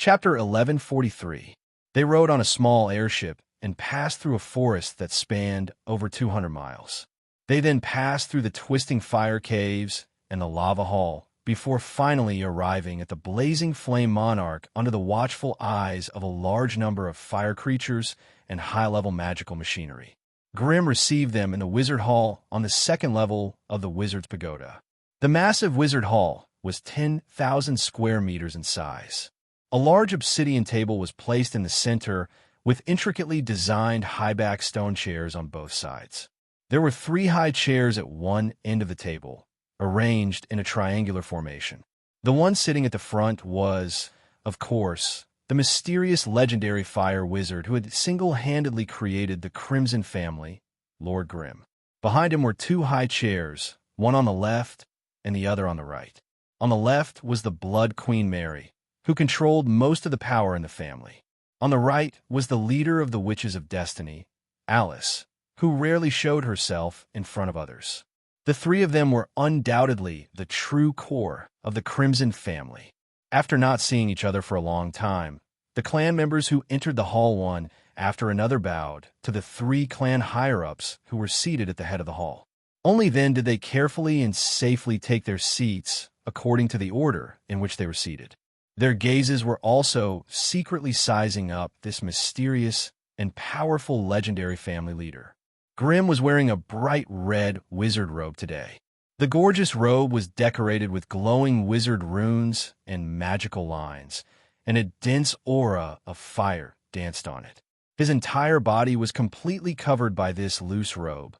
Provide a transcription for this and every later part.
Chapter 1143. They rode on a small airship and passed through a forest that spanned over 200 miles. They then passed through the twisting fire caves and the lava hall before finally arriving at the blazing flame monarch under the watchful eyes of a large number of fire creatures and high-level magical machinery. Grimm received them in the wizard hall on the second level of the wizard's pagoda. The massive wizard hall was 10,000 square meters in size. A large obsidian table was placed in the center with intricately designed high-back stone chairs on both sides. There were 3 high chairs at one end of the table, arranged in a triangular formation. The one sitting at the front was, of course, the mysterious legendary fire wizard who had single-handedly created the Crimson family, Lord Grimm. Behind him were 2 high chairs, one on the left and the other on the right. On the left was the Blood Queen Mary, who controlled most of the power in the family. On the right was the leader of the Witches of Destiny, Alice, who rarely showed herself in front of others. The 3 of them were undoubtedly the true core of the Crimson family. After not seeing each other for a long time, the clan members who entered the hall one after another bowed to the 3 clan higher-ups who were seated at the head of the hall. Only then did they carefully and safely take their seats according to the order in which they were seated. Their gazes were also secretly sizing up this mysterious and powerful legendary family leader. Grimm was wearing a bright red wizard robe today. The gorgeous robe was decorated with glowing wizard runes and magical lines, and a dense aura of fire danced on it. His entire body was completely covered by this loose robe,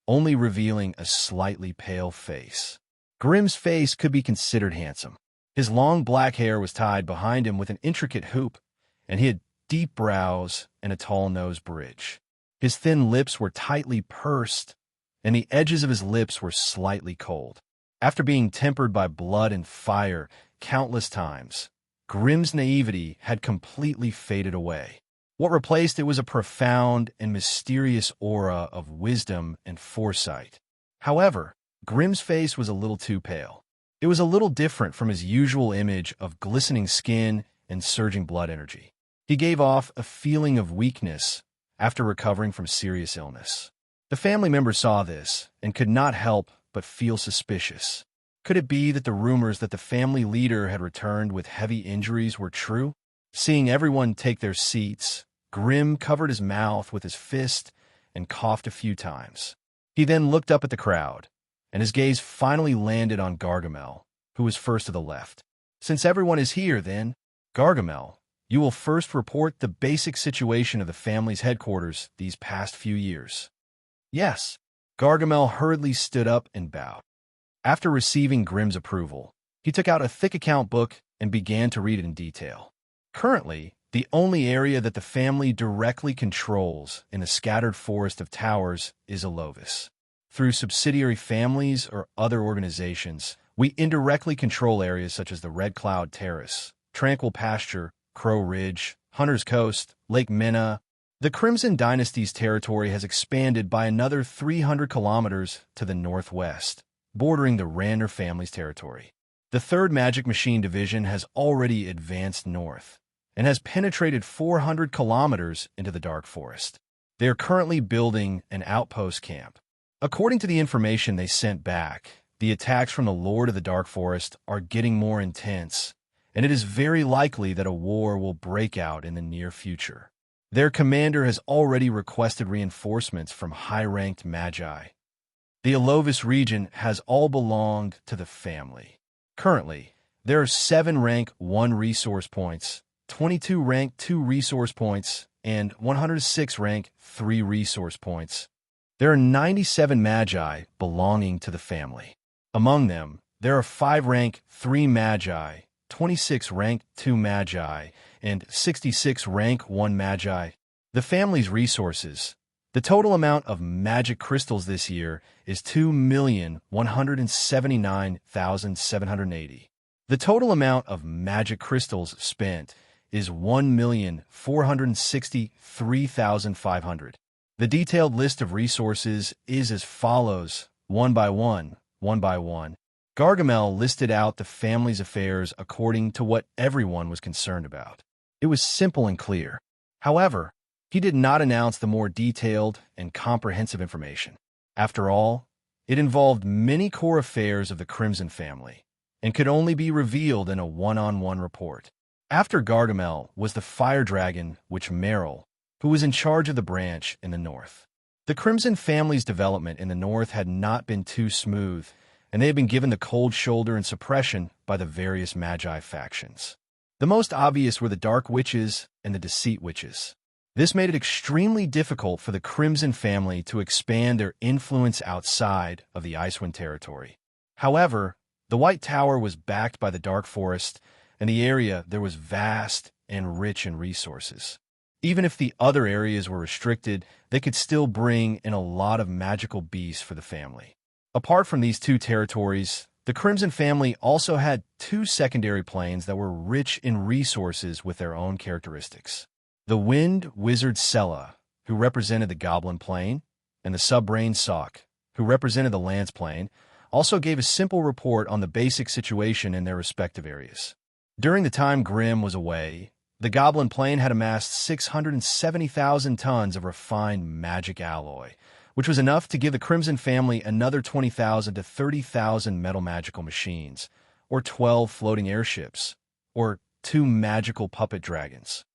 only revealing a slightly pale face. Grimm's face could be considered handsome. His long black hair was tied behind him with an intricate hoop, and he had deep brows and a tall nose bridge. His thin lips were tightly pursed, and the edges of his lips were slightly cold. After being tempered by blood and fire countless times, Grimm's naivety had completely faded away. What replaced it was a profound and mysterious aura of wisdom and foresight. However, Grimm's face was a little too pale. It was a little different from his usual image of glistening skin and surging blood energy. He gave off a feeling of weakness after recovering from serious illness. The family members saw this and could not help but feel suspicious. Could it be that the rumors that the family leader had returned with heavy injuries were true? Seeing everyone take their seats, Grimm covered his mouth with his fist and coughed a few times. He then looked up at the crowd, and his gaze finally landed on Gargamel, who was first to the left. Since everyone is here, then, Gargamel, you will first report the basic situation of the family's headquarters these past few years. Yes. Gargamel hurriedly stood up and bowed. After receiving Grimm's approval, he took out a thick account book and began to read it in detail. Currently, the only area that the family directly controls in the scattered forest of towers is Alovis. Through subsidiary families or other organizations, we indirectly control areas such as the Red Cloud Terrace, Tranquil Pasture, Crow Ridge, Hunter's Coast, Lake Minna. The Crimson Dynasty's territory has expanded by another 300 kilometers to the northwest, bordering the Rander family's territory. The 3rd Magic Machine Division has already advanced north and has penetrated 400 kilometers into the Dark Forest. They are currently building an outpost camp. According to the information they sent back, the attacks from the Lord of the Dark Forest are getting more intense, and it is very likely that a war will break out in the near future. Their commander has already requested reinforcements from high-ranked magi. The Alovis region has all belonged to the family. Currently, there are 7 rank 1 resource points, 22 rank 2 resource points, and 106 rank 3 resource points. There are 97 magi belonging to the family. Among them, there are 5 rank 3 magi, 26 rank 2 magi, and 66 rank 1 magi. The family's resources. The total amount of magic crystals this year is 2,179,780. The total amount of magic crystals spent is 1,463,500. The detailed list of resources is as follows, one by one. Gargamel listed out the family's affairs according to what everyone was concerned about. It was simple and clear. However, he did not announce the more detailed and comprehensive information. After all, it involved many core affairs of the Crimson family and could only be revealed in a one-on-one report. After Gargamel was the fire dragon Witch Meryl, who was in charge of the branch in the north. The Crimson family's development in the north had not been too smooth, and they had been given the cold shoulder and suppression by the various Magi factions. The most obvious were the Dark Witches and the Deceit Witches. This made it extremely difficult for the Crimson family to expand their influence outside of the Icewind territory. However, the White Tower was backed by the Dark Forest, and the area there was vast and rich in resources. Even if the other areas were restricted, they could still bring in a lot of magical beasts for the family. Apart from these two territories, the Crimson family also had two secondary planes that were rich in resources with their own characteristics. The Wind Wizard Sella, who represented the Goblin plane, and the Subbrain Sock, who represented the Lance plane, also gave a simple report on the basic situation in their respective areas. During the time Grimm was away, the Goblin plane had amassed 670,000 tons of refined magic alloy, which was enough to give the Crimson family another 20,000 to 30,000 metal magical machines, or 12 floating airships, or 2 magical puppet dragons.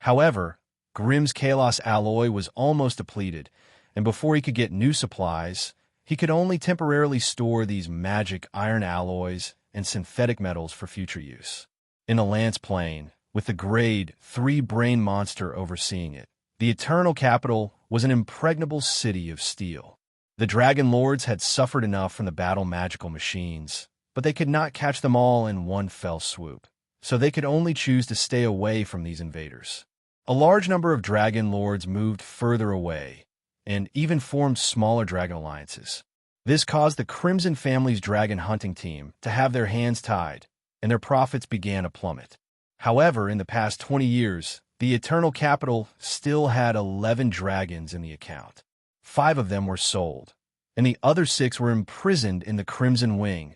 However, Grimm's Kalos alloy was almost depleted, and before he could get new supplies, he could only temporarily store these magic iron alloys and synthetic metals for future use. In the Lance plane, with the Grade 3 brain monster overseeing it, the Eternal Capital was an impregnable city of steel. The Dragon Lords had suffered enough from the battle magical machines, but they could not catch them all in one fell swoop, so they could only choose to stay away from these invaders. A large number of Dragon Lords moved further away, and even formed smaller dragon alliances. This caused the Crimson family's dragon hunting team to have their hands tied, and their profits began to plummet. However, in the past 20 years, the Eternal Capital still had 11 dragons in the account. 5 of them were sold, and the other 6 were imprisoned in the Crimson Wing,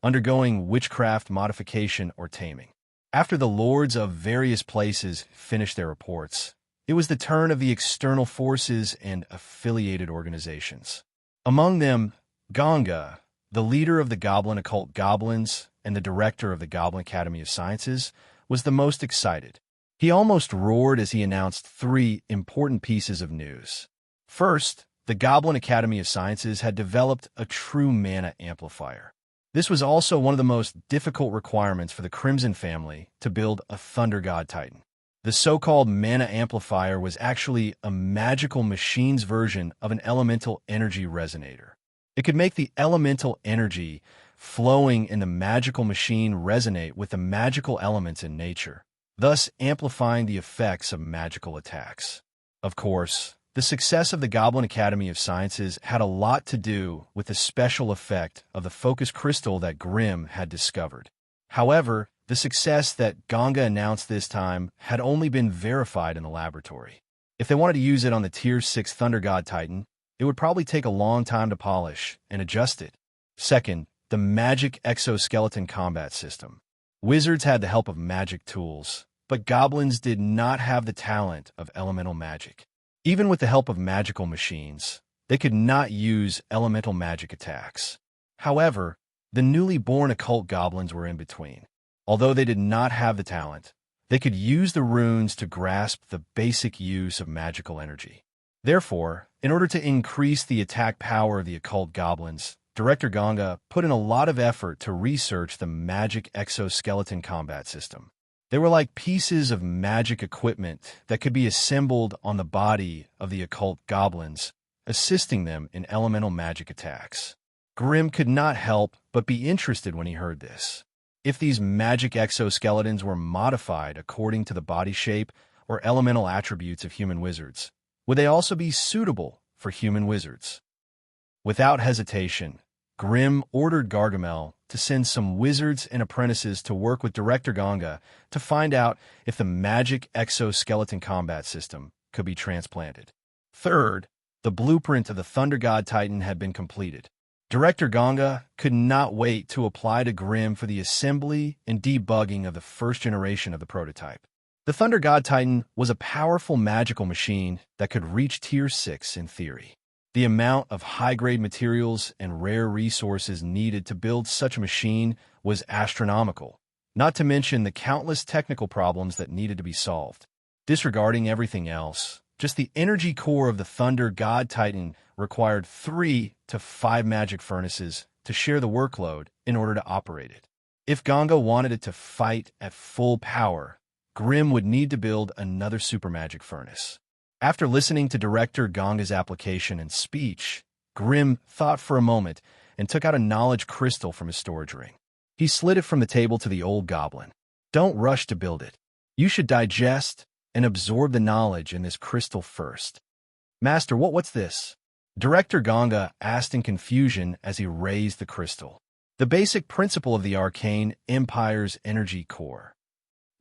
undergoing witchcraft modification or taming. After the lords of various places finished their reports, it was the turn of the external forces and affiliated organizations. Among them, Ganga, the leader of the Goblin Occult Goblins and the director of the Goblin Academy of Sciences, was the most excited. He almost roared as he announced 3 important pieces of news. First, the Goblin Academy of Sciences had developed a true mana amplifier. This was also one of the most difficult requirements for the Crimson family to build a Thunder God Titan. The so-called mana amplifier was actually a magical machine's version of an elemental energy resonator. It could make the elemental energy flowing in the magical machine resonate with the magical elements in nature, thus amplifying the effects of magical attacks. Of course, the success of the Goblin Academy of Sciences had a lot to do with the special effect of the focus crystal that Grimm had discovered. However, the success that Ganga announced this time had only been verified in the laboratory. If they wanted to use it on the Tier 6 Thunder God Titan, it would probably take a long time to polish and adjust it. Second, the Magic Exoskeleton Combat System. Wizards had the help of magic tools, but goblins did not have the talent of elemental magic. Even with the help of magical machines, they could not use elemental magic attacks. However, the newly born occult goblins were in between. Although they did not have the talent, they could use the runes to grasp the basic use of magical energy. Therefore, in order to increase the attack power of the occult goblins, Director Ganga put in a lot of effort to research the Magic Exoskeleton Combat System. They were like pieces of magic equipment that could be assembled on the body of the occult goblins, assisting them in elemental magic attacks. Grimm could not help but be interested when he heard this. If these magic exoskeletons were modified according to the body shape or elemental attributes of human wizards, would they also be suitable for human wizards? Without hesitation, Grimm ordered Gargamel to send some wizards and apprentices to work with Director Ganga to find out if the Magic Exoskeleton Combat System could be transplanted. Third, the blueprint of the Thunder God Titan had been completed. Director Ganga could not wait to apply to Grimm for the assembly and debugging of the first generation of the prototype. The Thunder God Titan was a powerful magical machine that could reach Tier 6 in theory. The amount of high-grade materials and rare resources needed to build such a machine was astronomical, not to mention the countless technical problems that needed to be solved. Disregarding everything else, just the energy core of the Thunder God Titan required 3 to 5 magic furnaces to share the workload in order to operate it. If Ganga wanted it to fight at full power, Grimm would need to build another super magic furnace. After listening to Director Ganga's application and speech, Grimm thought for a moment and took out a knowledge crystal from his storage ring. He slid it from the table to the old goblin. Don't rush to build it. You should digest and absorb the knowledge in this crystal first. Master, what's this? Director Ganga asked in confusion as he raised the crystal. The basic principle of the Arcane Empire's energy core.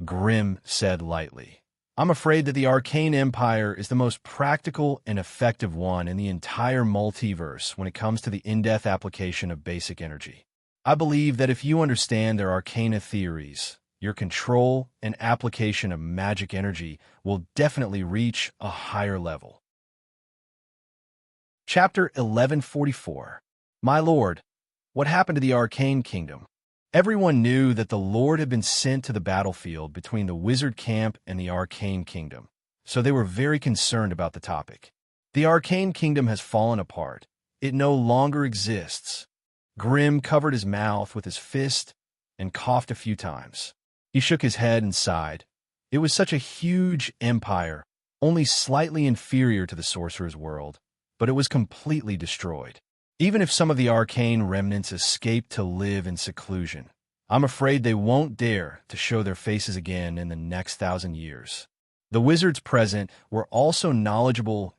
Grimm said lightly. I'm afraid that the Arcane Empire is the most practical and effective one in the entire multiverse when it comes to the in-depth application of basic energy. I believe that if you understand their arcana theories, your control and application of magic energy will definitely reach a higher level. Chapter 1144. My lord, what happened to the Arcane Kingdom? Everyone knew that the Lord had been sent to the battlefield between the Wizard Camp and the Arcane Kingdom, so they were very concerned about the topic. The Arcane Kingdom has fallen apart. It no longer exists. Grimm covered his mouth with his fist and coughed a few times. He shook his head and sighed. It was such a huge empire, only slightly inferior to the Sorcerer's World, but it was completely destroyed. Even if some of the arcane remnants escape to live in seclusion, I'm afraid they won't dare to show their faces again in the next 1,000 years. The wizards present were also knowledgeable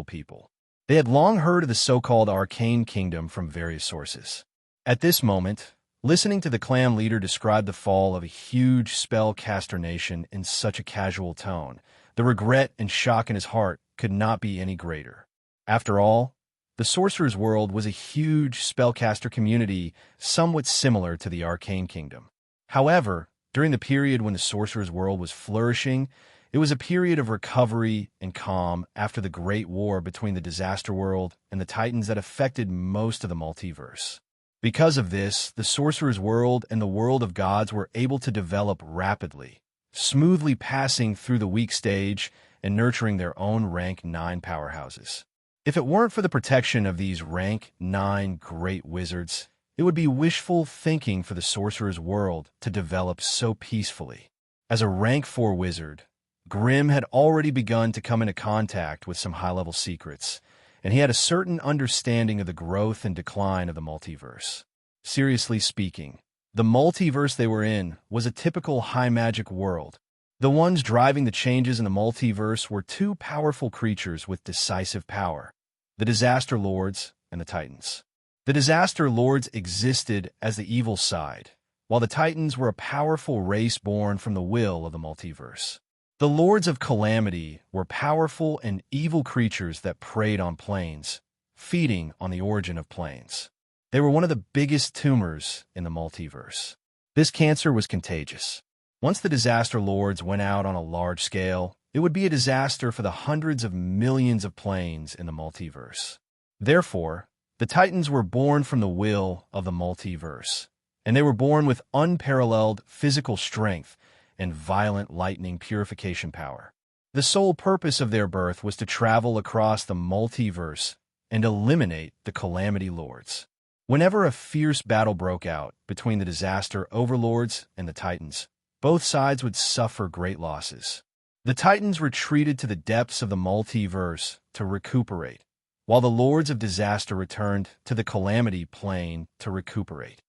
people. They had long heard of the so-called Arcane Kingdom from various sources. At this moment, listening to the clan leader describe the fall of a huge spellcaster nation in such a casual tone, the regret and shock in his heart could not be any greater. After all, the Sorcerer's World was a huge spellcaster community somewhat similar to the Arcane Kingdom. However, during the period when the Sorcerer's World was flourishing, it was a period of recovery and calm after the Great War between the Disaster World and the Titans that affected most of the multiverse. Because of this, the Sorcerer's World and the World of Gods were able to develop rapidly, smoothly passing through the weak stage and nurturing their own Rank 9 powerhouses. If it weren't for the protection of these Rank 9 great wizards, it would be wishful thinking for the Sorcerer's World to develop so peacefully. As a Rank 4 wizard, Grimm had already begun to come into contact with some high-level secrets, and he had a certain understanding of the growth and decline of the multiverse. Seriously speaking, the multiverse they were in was a typical high-magic world. The ones driving the changes in the multiverse were two powerful creatures with decisive power, the Disaster Lords and the Titans. The Disaster Lords existed as the evil side, while the Titans were a powerful race born from the will of the multiverse. The Lords of Calamity were powerful and evil creatures that preyed on planes, feeding on the origin of planes. They were one of the biggest tumors in the multiverse. This cancer was contagious. Once the Disaster Lords went out on a large scale, it would be a disaster for the hundreds of millions of planes in the multiverse. Therefore, the Titans were born from the will of the multiverse, and they were born with unparalleled physical strength and violent lightning purification power. The sole purpose of their birth was to travel across the multiverse and eliminate the Calamity Lords. Whenever a fierce battle broke out between the Disaster Overlords and the Titans, both sides would suffer great losses. The Titans retreated to the depths of the multiverse to recuperate, while the Lords of Disaster returned to the Calamity Plane to recuperate.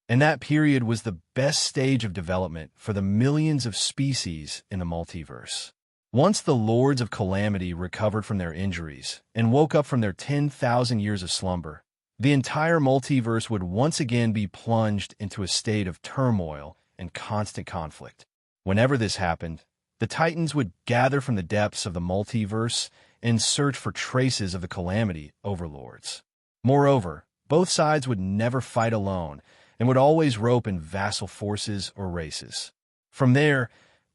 And that period was the best stage of development for the millions of species in the multiverse. Once the Lords of Calamity recovered from their injuries and woke up from their 10,000 years of slumber, the entire multiverse would once again be plunged into a state of turmoil and constant conflict. Whenever this happened, the Titans would gather from the depths of the multiverse and search for traces of the Calamity Overlords. Moreover, both sides would never fight alone and would always rope in vassal forces or races. From there,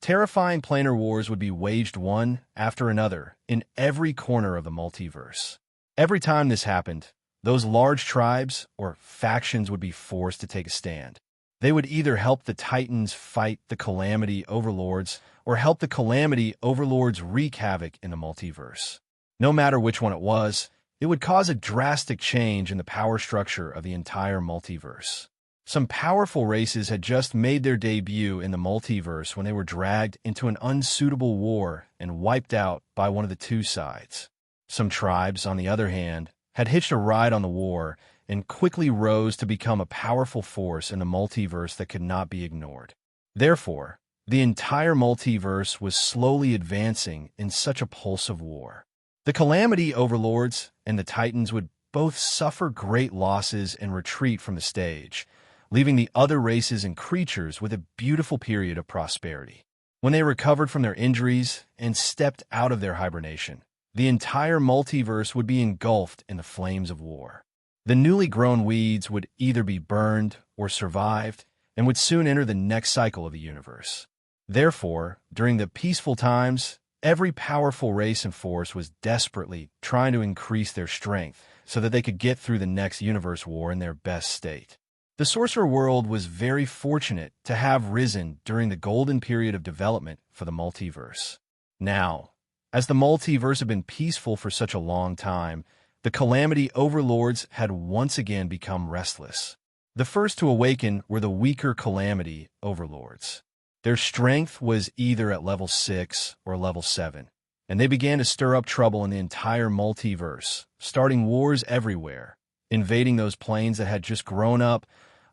Terrifying planar wars would be waged one after another in every corner of the multiverse. Every time this happened, those large tribes or factions would be forced to take a stand. They would either help the Titans fight the Calamity Overlords or help the Calamity Overlords wreak havoc in the multiverse. No matter which one it would cause a drastic change in the power structure of the entire multiverse. Some powerful races had just made their debut in the multiverse when they were dragged into an unsuitable war and wiped out by one of the two sides. Some tribes, on the other hand, had hitched a ride on the war and quickly rose to become a powerful force in the multiverse that could not be ignored. Therefore, the entire multiverse was slowly advancing in such a pulse of war. The Calamity Overlords and the Titans would both suffer great losses and retreat from the stage, leaving the other races and creatures with a beautiful period of prosperity. When they recovered from their injuries and stepped out of their hibernation, the entire multiverse would be engulfed in the flames of war. The newly grown weeds would either be burned or survived and would soon enter the next cycle of the universe. Therefore, during the peaceful times, every powerful race and force was desperately trying to increase their strength so that they could get through the next universe war in their best state. The Sorcerer World was very fortunate to have risen during the golden period of development for the multiverse. Now, as the multiverse had been peaceful for such a long time, the Calamity Overlords had once again become restless. The first to awaken were the weaker Calamity Overlords. Their strength was either at level 6 or level 7, and they began to stir up trouble in the entire multiverse, starting wars everywhere, invading those planes that had just grown up,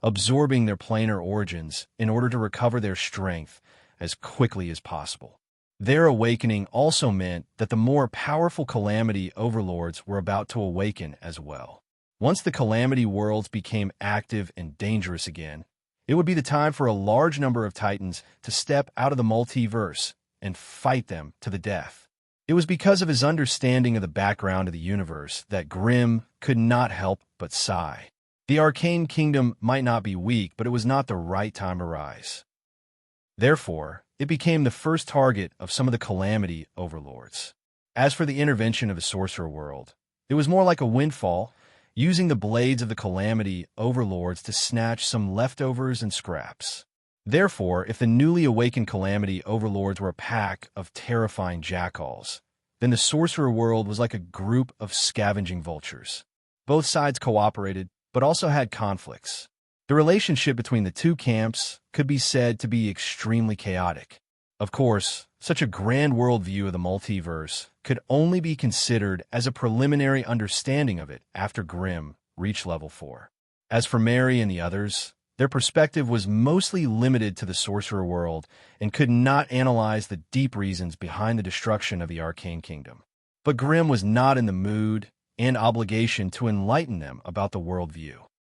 absorbing their planar origins in order to recover their strength as quickly as possible. Their awakening also meant that the more powerful Calamity Overlords were about to awaken as well. Once the Calamity Worlds became active and dangerous again, it would be the time for a large number of Titans to step out of the multiverse and fight them to the death. It was because of his understanding of the background of the universe that Grimm could not help but sigh. The Arcane Kingdom might not be weak, but it was not the right time to rise. Therefore, it became the first target of some of the Calamity Overlords. As for the intervention of the Sorcerer World, it was more like a windfall, using the blades of the Calamity Overlords to snatch some leftovers and scraps. Therefore, if the newly awakened Calamity Overlords were a pack of terrifying jackals, then the Sorcerer World was like a group of scavenging vultures. Both sides cooperated, but also had conflicts. The relationship between the two camps could be said to be extremely chaotic. Of course, such a grand worldview of the multiverse could only be considered as a preliminary understanding of it after Grimm reached level 4. As for Mary and the others, their perspective was mostly limited to the Sorcerer World and could not analyze the deep reasons behind the destruction of the Arcane Kingdom. But Grimm was not in the mood and obligation to enlighten them about the worldview.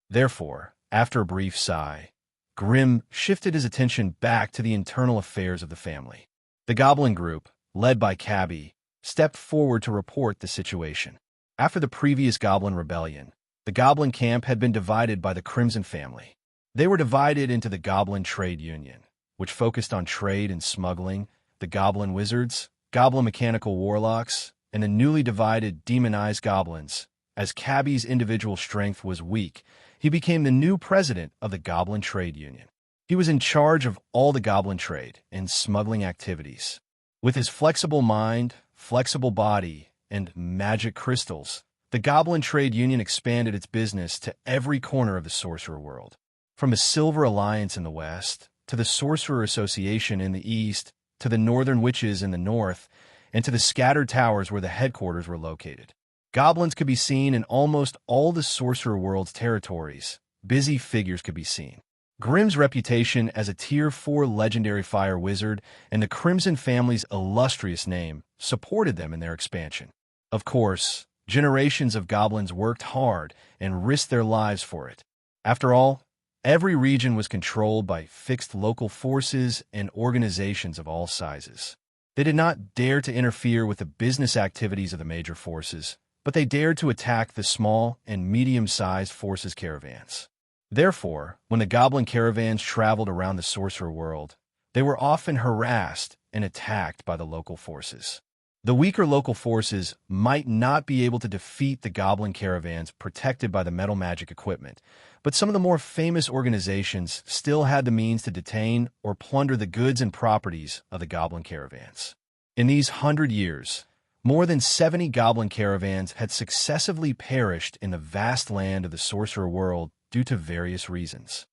Therefore, after a brief sigh, Grimm shifted his attention back to the internal affairs of the family. The Goblin group, led by Cabby, stepped forward to report the situation. After the previous Goblin Rebellion, the Goblin camp had been divided by the Crimson family. They were divided into the Goblin Trade Union, which focused on trade and smuggling, the Goblin Wizards, Goblin Mechanical Warlocks, and the newly divided Demonized Goblins. As Cabby's individual strength was weak, he became the new president of the Goblin Trade Union. He was in charge of all the Goblin trade and smuggling activities. With his flexible mind, flexible body, and magic crystals, the Goblin Trade Union expanded its business to every corner of the Sorcerer World. From the Silver Alliance in the west, to the Sorcerer Association in the east, to the Northern Witches in the north, and to the scattered towers where the headquarters were located. Goblins could be seen in almost all the Sorcerer World's territories. Busy figures could be seen. Grimm's reputation as a Tier 4 legendary fire wizard and the Crimson family's illustrious name supported them in their expansion. Of course, generations of goblins worked hard and risked their lives for it. After all, every region was controlled by fixed local forces and organizations of all sizes. They did not dare to interfere with the business activities of the major forces, but they dared to attack the small and medium-sized forces' caravans. Therefore, when the Goblin caravans traveled around the Sorcerer World, They were often harassed and attacked by the local forces. The weaker local forces might not be able to defeat the goblin caravans protected by the metal magic equipment, but some of the more famous organizations still had the means to detain or plunder the goods and properties of the goblin caravans. In these 100 years, more than 70 goblin caravans had successively perished in the vast land of the sorcerer world due to various reasons.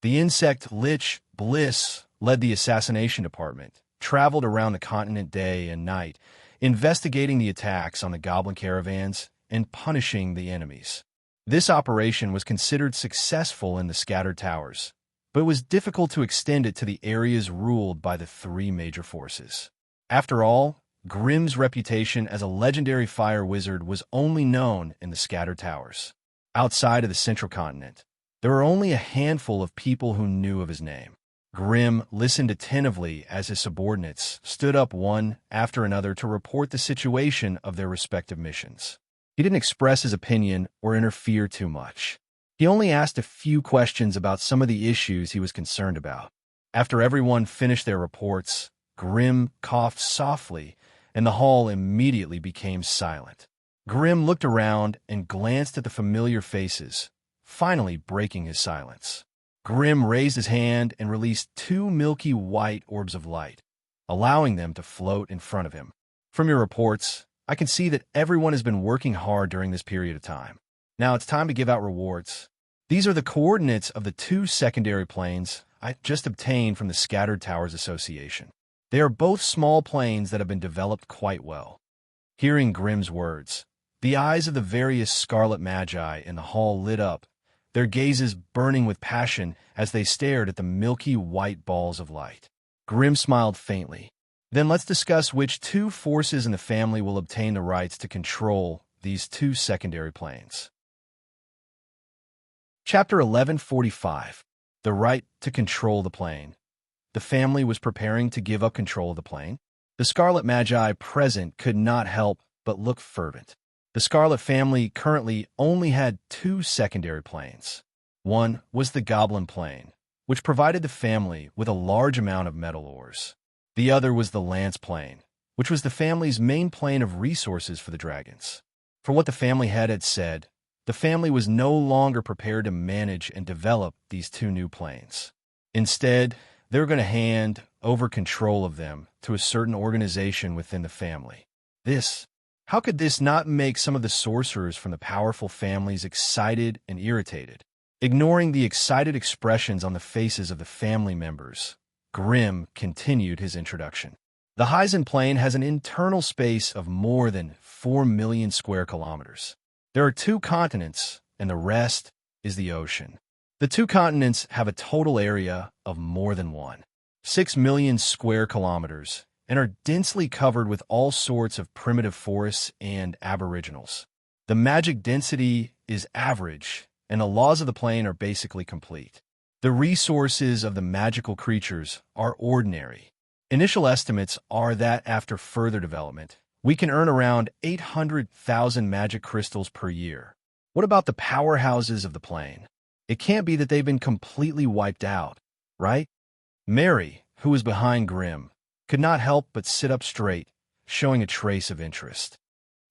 The insect Lich Bliss led the assassination department, traveled around the continent day and night, investigating the attacks on the goblin caravans and punishing the enemies. This operation was considered successful in the Scattered Towers, but it was difficult to extend it to the areas ruled by the three major forces. After all, Grimm's reputation as a legendary fire wizard was only known in the Scattered Towers. Outside of the central continent, there were only a handful of people who knew of his name. Grimm listened attentively as his subordinates stood up one after another to report the situation of their respective missions. He didn't express his opinion or interfere too much. He only asked a few questions about some of the issues he was concerned about. After everyone finished their reports, Grimm coughed softly, and the hall immediately became silent. Grimm looked around and glanced at the familiar faces, finally breaking his silence. Grimm raised his hand and released two milky white orbs of light, allowing them to float in front of him. From your reports, I can see that everyone has been working hard during this period of time. Now it's time to give out rewards. These are the coordinates of the two secondary planes I just obtained from the Scattered Towers Association. They are both small planes that have been developed quite well. Hearing Grimm's words, the eyes of the various scarlet magi in the hall lit up, their gazes burning with passion as they stared at the milky white balls of light. Grimm smiled faintly. Then let's discuss which two forces in the family will obtain the rights to control these two secondary planes. Chapter 1145. The right to control the plane. The family was preparing to give up control of the plane. The Scarlet Magi present could not help but look fervent. The Scarlet family currently only had two secondary planes. One was the Goblin plane, which provided the family with a large amount of metal ores. The other was the Lance plane, which was the family's main plane of resources for the dragons. For what the family head had said, the family was no longer prepared to manage and develop these two new planes. Instead, they were going to hand over control of them to a certain organization within the family. How could this not make some of the sorcerers from the powerful families excited and irritated? Ignoring the excited expressions on the faces of the family members, Grimm continued his introduction. The Heisen plane has an internal space of more than 4 million square kilometers. There are two continents, and the rest is the ocean. The two continents have a total area of more than 6 million square kilometers, and are densely covered with all sorts of primitive forests and aboriginals. The magic density is average, and the laws of the plane are basically complete. The resources of the magical creatures are ordinary. Initial estimates are that after further development, we can earn around 800,000 magic crystals per year. What about the powerhouses of the plane? It can't be that they've been completely wiped out, right? Mary, who was behind Grimm, could not help but sit up straight, showing a trace of interest.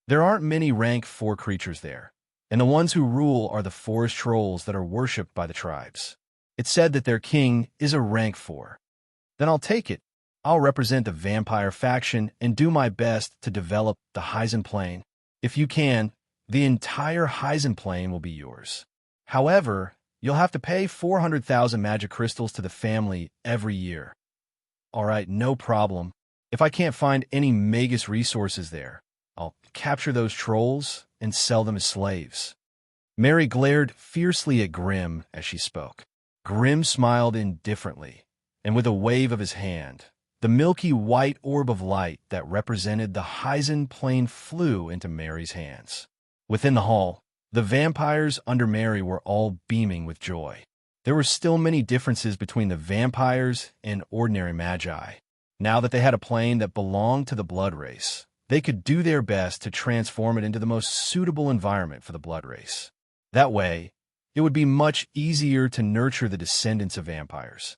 There aren't many rank 4 creatures there, and the ones who rule are the forest trolls that are worshipped by the tribes. It's said that their king is a rank 4. Then I'll take it. I'll represent the vampire faction and do my best to develop the Heisen plane. If you can, the entire Heisen plane will be yours. However, you'll have to pay 400,000 magic crystals to the family every year. All right, no problem. If I can't find any Magus resources there, I'll capture those trolls and sell them as slaves. Mary glared fiercely at Grimm as she spoke. Grimm smiled indifferently, and with a wave of his hand, the milky white orb of light that represented the Heisen plane flew into Mary's hands. Within the hall, the vampires under Mary were all beaming with joy. There were still many differences between the vampires and ordinary magi. Now that they had a plane that belonged to the blood race, they could do their best to transform it into the most suitable environment for the blood race. That way, it would be much easier to nurture the descendants of vampires.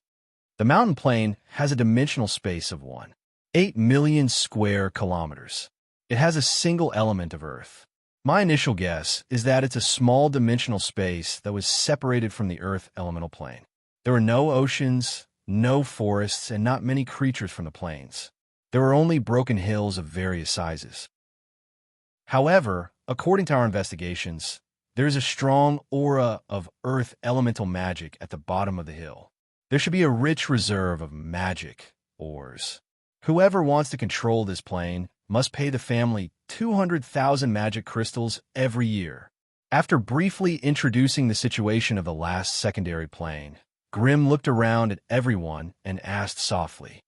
The mountain plane has a dimensional space of 1.8 million square kilometers. It has a single element of Earth. My initial guess is that it's a small dimensional space that was separated from the Earth elemental plane. There were no oceans, no forests, and not many creatures from the plains. There were only broken hills of various sizes. However, according to our investigations, there is a strong aura of Earth elemental magic at the bottom of the hill. There should be a rich reserve of magic ores. Whoever wants to control this plane must pay the family 200,000 magic crystals every year. After briefly introducing the situation of the last secondary plane, Grimm looked around at everyone and asked softly,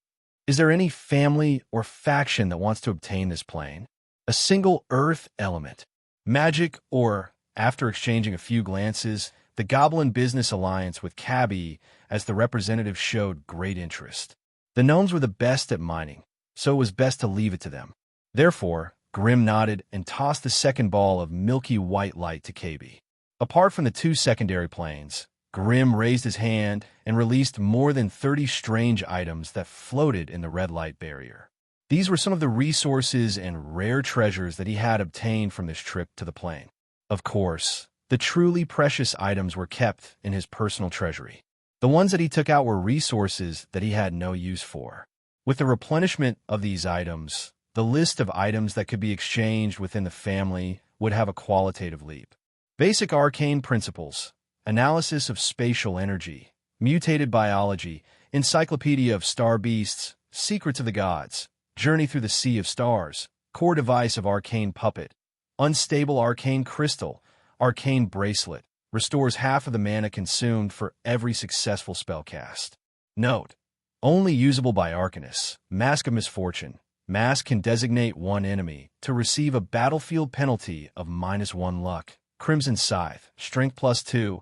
"Is there any family or faction that wants to obtain this plane? A single Earth element, magic, or..." After exchanging a few glances, the Goblin Business Alliance with Cabby as the representative showed great interest. The gnomes were the best at mining, so it was best to leave it to them. Therefore, Grimm nodded and tossed the second ball of milky white light to KB. Apart from the two secondary planes, Grimm raised his hand and released more than 30 strange items that floated in the red light barrier. These were some of the resources and rare treasures that he had obtained from this trip to the plane. Of course, the truly precious items were kept in his personal treasury. The ones that he took out were resources that he had no use for. With the replenishment of these items, the list of items that could be exchanged within the family would have a qualitative leap. Basic arcane principles, analysis of spatial energy, mutated biology, encyclopedia of star beasts, secrets of the gods, journey through the sea of stars, core device of arcane puppet, unstable arcane crystal, arcane bracelet, restores half of the mana consumed for every successful spell cast. Note: only usable by Arcanists. Mask of Misfortune. Mask can designate one enemy to receive a battlefield penalty of -1 luck. Crimson Scythe. Strength +2.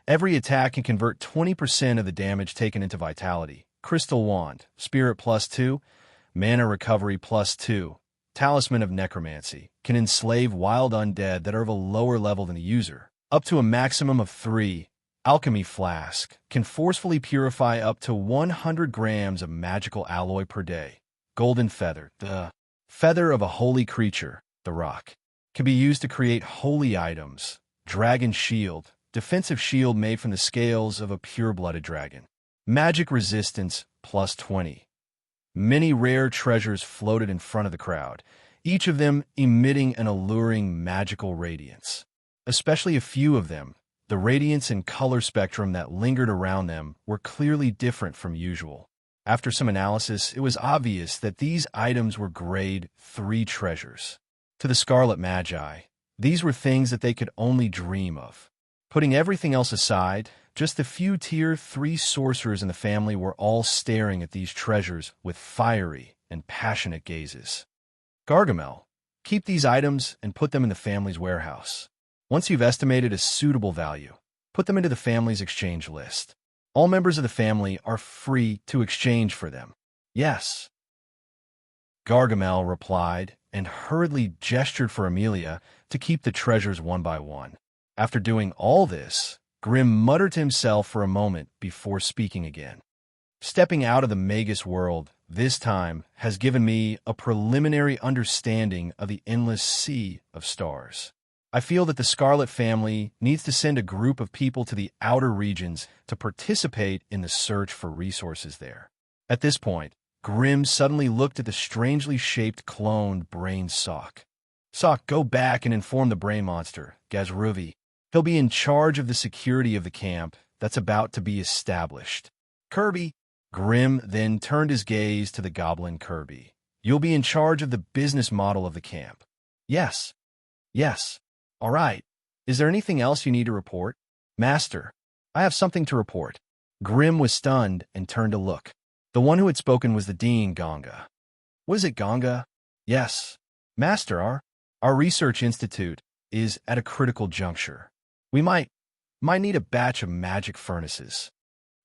Every attack can convert 20% of the damage taken into vitality. Crystal Wand. Spirit +2. Mana recovery +2. Talisman of Necromancy. Can enslave wild undead that are of a lower level than the user, up to a maximum of 3. Alchemy Flask. Can forcefully purify up to 100 grams of magical alloy per day. Golden Feather. The feather of a holy creature, the rock. Can be used to create holy items. Dragon Shield. Defensive shield made from the scales of a pure-blooded dragon. Magic resistance +20. Many rare treasures floated in front of the crowd, each of them emitting an alluring magical radiance. Especially a few of them, the radiance and color spectrum that lingered around them were clearly different from usual. After some analysis, it was obvious that these items were grade 3 treasures. To the Scarlet Magi, these were things that they could only dream of. Putting everything else aside, just the few tier 3 sorcerers in the family were all staring at these treasures with fiery and passionate gazes. Gargamel, keep these items and put them in the family's warehouse. Once you've estimated a suitable value, put them into the family's exchange list. All members of the family are free to exchange for them. Yes. Gargamel replied and hurriedly gestured for Amelia to keep the treasures one by one. After doing all this, Grimm muttered to himself for a moment before speaking again. Stepping out of the Magus world, this time, has given me a preliminary understanding of the endless sea of stars. I feel that the Scarlet family needs to send a group of people to the outer regions to participate in the search for resources there. At this point, Grimm suddenly looked at the strangely shaped cloned brain Sock. Sock, go back and inform the brain monster, Gazruvi. He'll be in charge of the security of the camp that's about to be established. Kirby. Grimm then turned his gaze to the goblin Kirby. You'll be in charge of the business model of the camp. Yes. Yes. All right. Is there anything else you need to report? Master, I have something to report. Grimm was stunned and turned to look. The one who had spoken was the Dean Ganga. Was it Ganga? Yes. Master, our research institute is at a critical juncture. We might need a batch of magic furnaces.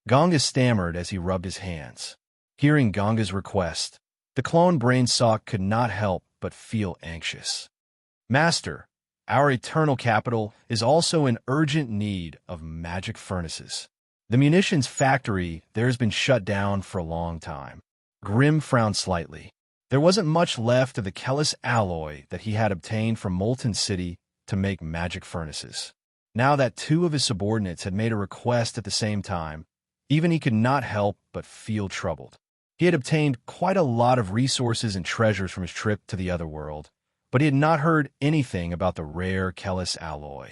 Ganga stammered as he rubbed his hands. Hearing Ganga's request, the clone brain Sock could not help but feel anxious. Master, our eternal capital is also in urgent need of magic furnaces. The munitions factory there has been shut down for a long time. Grimm frowned slightly. There wasn't much left of the Kellis alloy that he had obtained from Molten City to make magic furnaces. Now that two of his subordinates had made a request at the same time, even he could not help but feel troubled. He had obtained quite a lot of resources and treasures from his trip to the other world, but he had not heard anything about the rare Kellis alloy.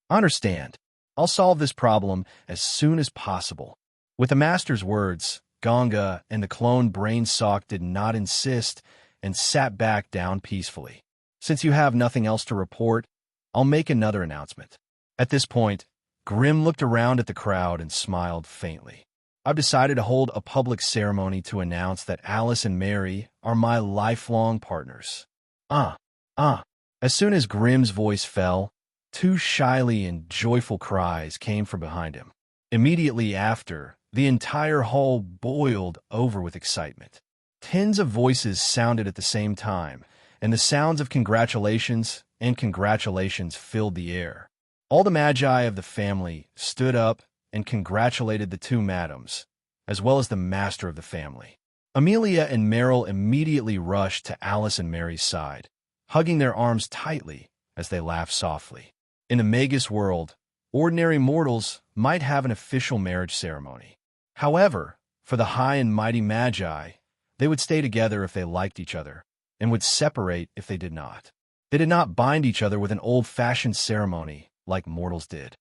I understand. I'll solve this problem as soon as possible. With the master's words, Ganga and the clone Brainsock did not insist and sat back down peacefully. Since you have nothing else to report, I'll make another announcement. At this point, Grimm looked around at the crowd and smiled faintly. I've decided to hold a public ceremony to announce that Alice and Mary are my lifelong partners. As soon as Grimm's voice fell, two shyly and joyful cries came from behind him. Immediately after, the entire hall boiled over with excitement. Tens of voices sounded at the same time, and the sounds of congratulations and congratulations filled the air. All the magi of the family stood up and congratulated the two madams, as well as the master of the family. Amelia and Meryl immediately rushed to Alice and Mary's side, hugging their arms tightly as they laughed softly. In the Magus world, ordinary mortals might have an official marriage ceremony. However, for the high and mighty magi, they would stay together if they liked each other, and would separate if they did not. They did not bind each other with an old-fashioned ceremony like mortals did.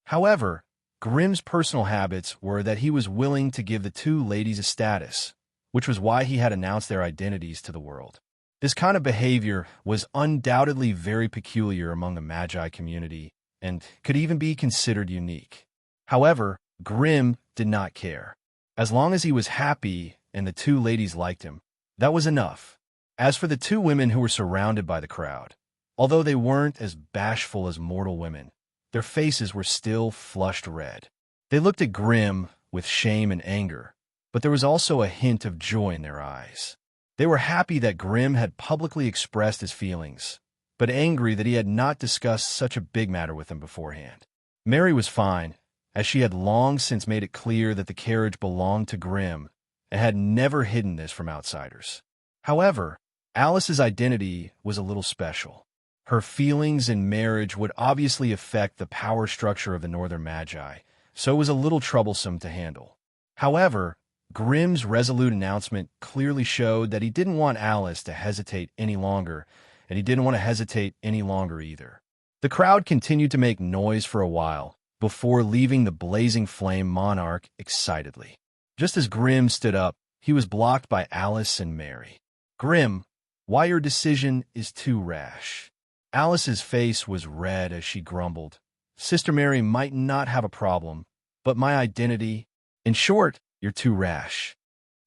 However, Grimm's personal habits were that he was willing to give the two ladies a status, which was why he had announced their identities to the world. This kind of behavior was undoubtedly very peculiar among the Magi community and could even be considered unique. However, Grimm did not care. As long as he was happy and the two ladies liked him, that was enough. As for the two women who were surrounded by the crowd, although they weren't as bashful as mortal women, their faces were still flushed red. They looked at Grimm with shame and anger, but there was also a hint of joy in their eyes. They were happy that Grimm had publicly expressed his feelings, but angry that he had not discussed such a big matter with them beforehand. Mary was fine, as she had long since made it clear that the carriage belonged to Grimm and had never hidden this from outsiders. However, Alice's identity was a little special. Her feelings in marriage would obviously affect the power structure of the Northern Magi, so it was a little troublesome to handle. However, Grimm's resolute announcement clearly showed that he didn't want Alice to hesitate any longer, and he didn't want to hesitate any longer either. The crowd continued to make noise for a while, before leaving the blazing flame monarch excitedly. Just as Grimm stood up, he was blocked by Alice and Mary. "Grimm, why your decision is too rash." Alice's face was red as she grumbled. "Sister Mary might not have a problem, but my identity... In short, you're too rash."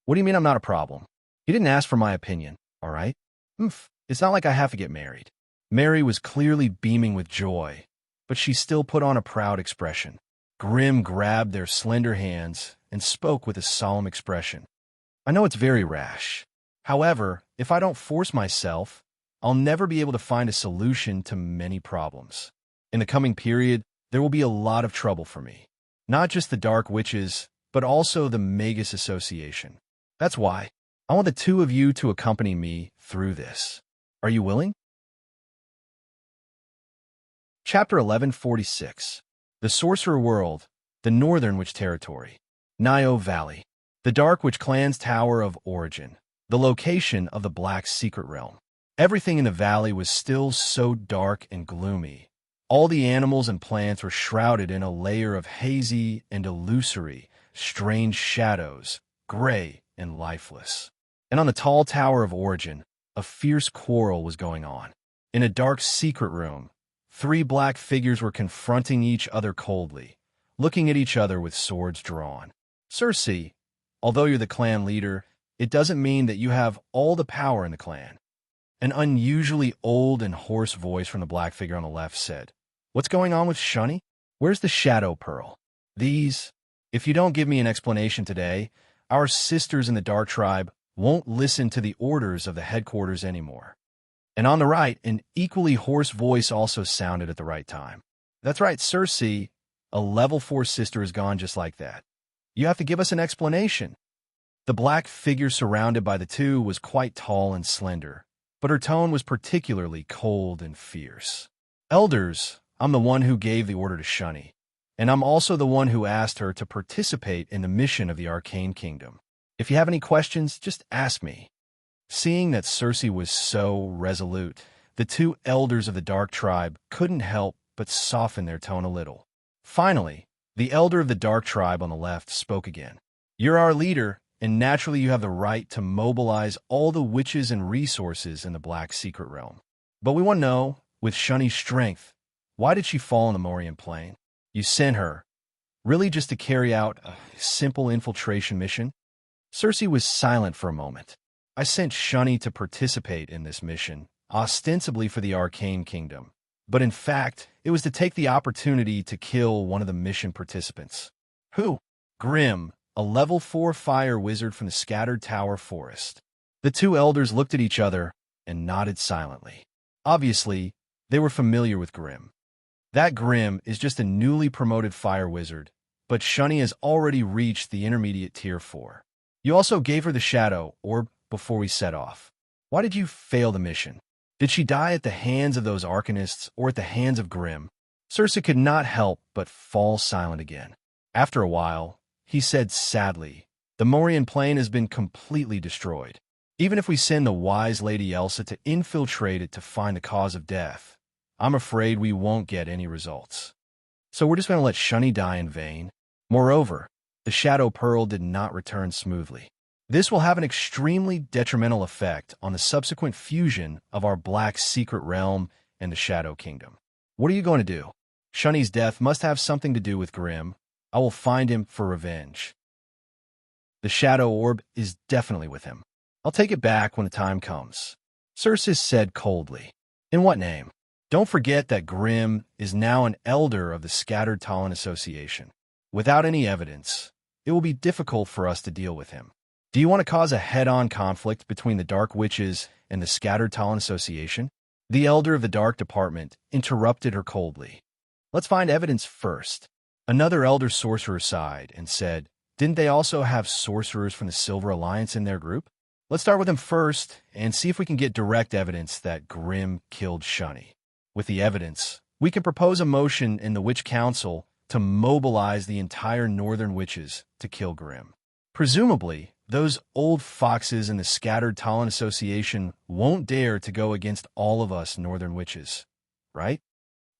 "What do you mean I'm not a problem? You didn't ask for my opinion, all right? It's not like I have to get married." Mary was clearly beaming with joy, but she still put on a proud expression. Grimm grabbed their slender hands and spoke with a solemn expression. "I know it's very rash. However, if I don't force myself, I'll never be able to find a solution to many problems. In the coming period, there will be a lot of trouble for me. Not just the Dark Witches, but also the Magus Association. That's why I want the two of you to accompany me through this. Are you willing?" Chapter 1146. The Sorcerer World, the Northern Witch Territory, Nio Valley, the Dark Witch Clan's Tower of Origin, the location of the Black Secret Realm. Everything in the valley was still so dark and gloomy. All the animals and plants were shrouded in a layer of hazy and illusory, strange shadows, gray and lifeless. And on the tall Tower of Origin, a fierce quarrel was going on. In a dark secret room, 3 black figures were confronting each other coldly, looking at each other with swords drawn. "Circe, although you're the clan leader, it doesn't mean that you have all the power in the clan." An unusually old and hoarse voice from the black figure on the left said, "What's going on with Shunny? Where's the Shadow Pearl? If you don't give me an explanation today, our sisters in the Dark Tribe won't listen to the orders of the headquarters anymore." And on the right, an equally hoarse voice also sounded at the right time. "That's right, Circe. A level 4 sister is gone just like that. You have to give us an explanation. The black figure surrounded by the two was quite tall and slender, but her tone was particularly cold and fierce. Elders, I'm the one who gave the order to Shani, and I'm also the one who asked her to participate in the mission of the Arcane Kingdom. If you have any questions, just ask me. Seeing that Circe was so resolute, the two elders of the Dark Tribe couldn't help but soften their tone a little. Finally, the elder of the Dark Tribe on the left spoke again. You're our leader, and naturally you have the right to mobilize all the witches and resources in the Black Secret Realm. But we want to know, with Shani's strength, why did she fall on the Morian Plain? You sent her, really just to carry out a simple infiltration mission? Circe was silent for a moment. I sent Shani to participate in this mission, ostensibly for the Arcane Kingdom. But in fact, it was to take the opportunity to kill one of the mission participants. Who? Grim, a level 4 fire wizard from the Scattered Tower Forest. The two elders looked at each other and nodded silently. Obviously, they were familiar with Grim. That Grim is just a newly promoted fire wizard, but Shani has already reached the intermediate tier 4. You also gave her the shadow orb before we set off. Why did you fail the mission? Did she die at the hands of those arcanists or at the hands of Grim? Circe could not help but fall silent again. After a while, he said sadly, the Morian Plain has been completely destroyed. Even if we send the wise Lady Elsa to infiltrate it to find the cause of death, I'm afraid we won't get any results. So we're just going to let Shani die in vain. Moreover, the Shadow Pearl did not return smoothly. This will have an extremely detrimental effect on the subsequent fusion of our Black Secret Realm and the Shadow Kingdom. What are you going to do? Shani's death must have something to do with Grim. I will find him for revenge. The Shadow Orb is definitely with him. I'll take it back when the time comes. Circe said coldly. In what name? Don't forget that Grim is now an elder of the Scattered Talon Association. Without any evidence, it will be difficult for us to deal with him. Do you want to cause a head-on conflict between the Dark Witches and the Scattered Talon Association? The elder of the Dark Department interrupted her coldly. Let's find evidence first. Another elder sorcerer sighed and said, didn't they also have sorcerers from the Silver Alliance in their group? Let's start with them first and see if we can get direct evidence that Grim killed Shani. With the evidence, we can propose a motion in the Witch Council to mobilize the entire Northern Witches to kill Grim. Presumably, those old foxes in the Scattered Talon Association won't dare to go against all of us Northern Witches, right?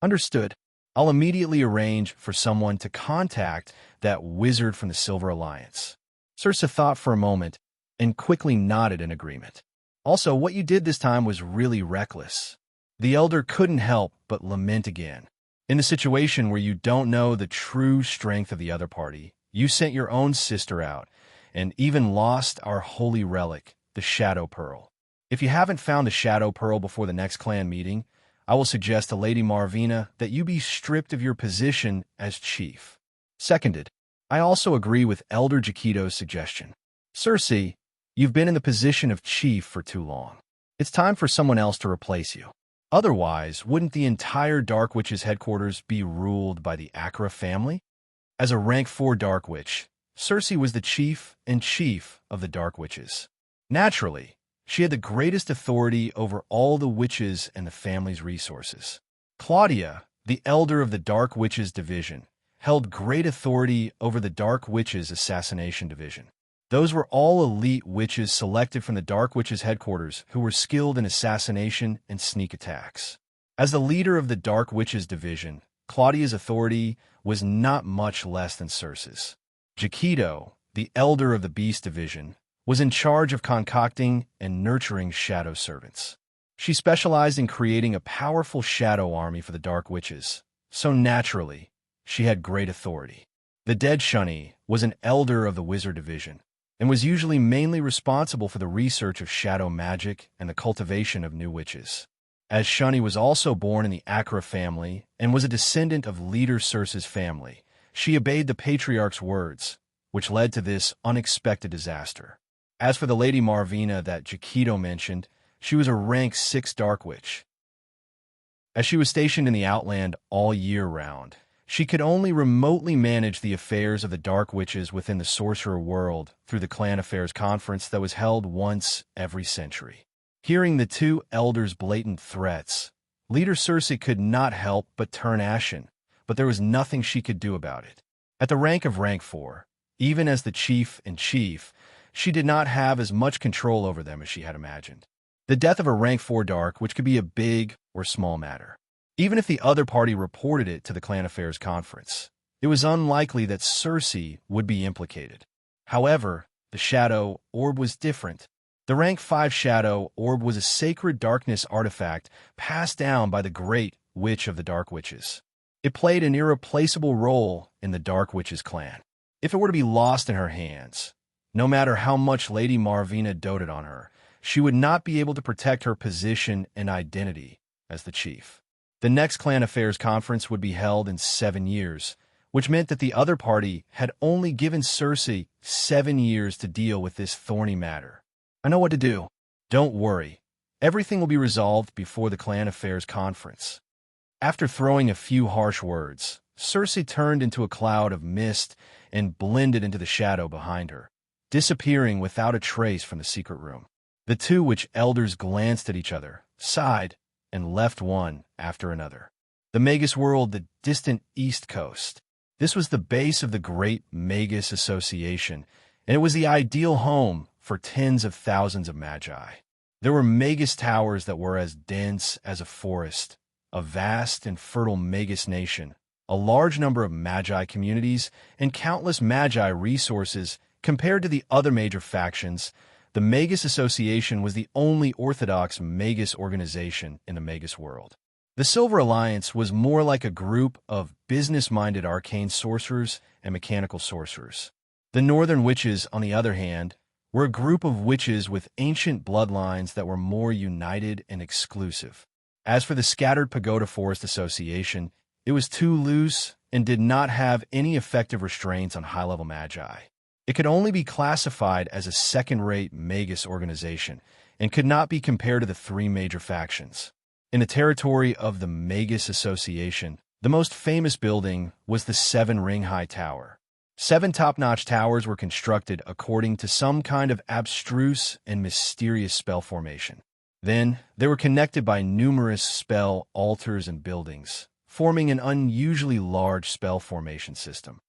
Understood. I'll immediately arrange for someone to contact that wizard from the Silver Alliance. Circe thought for a moment and quickly nodded in agreement. Also, what you did this time was really reckless. The elder couldn't help but lament again. In a situation where you don't know the true strength of the other party, you sent your own sister out and even lost our holy relic, the Shadow Pearl. If you haven't found the Shadow Pearl before the next clan meeting, I will suggest to Lady Marvina that you be stripped of your position as chief. Seconded. I also agree with Elder Jakito's suggestion. Circe, you've been in the position of chief for too long. It's time for someone else to replace you. Otherwise, wouldn't the entire Dark Witch's headquarters be ruled by the Acra family? As a rank 4 Dark Witch, Circe was the chief of the Dark Witches. Naturally, she had the greatest authority over all the witches and the family's resources. Claudia, the elder of the Dark Witches Division, held great authority over the Dark Witches Assassination Division. Those were all elite witches selected from the Dark Witches headquarters who were skilled in assassination and sneak attacks. As the leader of the Dark Witches Division, Claudia's authority was not much less than Circe's. Jakito, the elder of the Beast Division, was in charge of concocting and nurturing shadow servants. She specialized in creating a powerful shadow army for the Dark Witches, so naturally, she had great authority. The dead Shani was an elder of the Wizard Division, and was usually mainly responsible for the research of shadow magic and the cultivation of new witches. As Shani was also born in the Acra family and was a descendant of leader Circe's family, she obeyed the patriarch's words, which led to this unexpected disaster. As for the Lady Marvina that Jakito mentioned, she was a rank 6 Dark Witch. As she was stationed in the Outland all year round, She could only remotely manage the affairs of the Dark Witches within the sorcerer world through the Clan Affairs Conference that was held once every century. Hearing the two elders' blatant threats, Leader Cersei could not help but turn ashen, but there was nothing she could do about it. At the rank of Rank 4, even as the chief-in-chief, she did not have as much control over them as she had imagined. The death of a Rank 4 Dark, which could be a big or small matter. Even if the other party reported it to the Clan Affairs Conference, it was unlikely that Cersei would be implicated. However, the Shadow Orb was different. The Rank 5 Shadow Orb was a sacred darkness artifact passed down by the Great Witch of the Dark Witches. It played an irreplaceable role in the Dark Witches clan. If it were to be lost in her hands, no matter how much Lady Marvina doted on her, she would not be able to protect her position and identity as the chief. The next Clan Affairs Conference would be held in 7 years, which meant that the other party had only given Cersei 7 years to deal with this thorny matter. I know what to do. Don't worry. Everything will be resolved before the Clan Affairs Conference. After throwing a few harsh words, Cersei turned into a cloud of mist and blended into the shadow behind her, disappearing without a trace from the secret room. The two witch elders glanced at each other, sighed, and left one after another. The Magus world, the distant East Coast. This was the base of the Great Magus Association, and it was the ideal home for tens of thousands of magi. There were Magus towers that were as dense as a forest, a vast and fertile Magus nation, a large number of magi communities, and countless magi resources. Compared to the other major factions, the Magus Association was the only orthodox Magus organization in the Magus world. The Silver Alliance was more like a group of business-minded arcane sorcerers and mechanical sorcerers. The Northern Witches, on the other hand, were a group of witches with ancient bloodlines that were more united and exclusive. As for the Scattered Pagoda Forest Association, it was too loose and did not have any effective restraints on high-level magi. It could only be classified as a second-rate Magus organization and could not be compared to the 3 major factions. In the territory of the Magus Association, the most famous building was the 7-ring-high tower. 7 top-notch towers were constructed according to some kind of abstruse and mysterious spell formation. Then, they were connected by numerous spell altars and buildings, forming an unusually large spell formation system.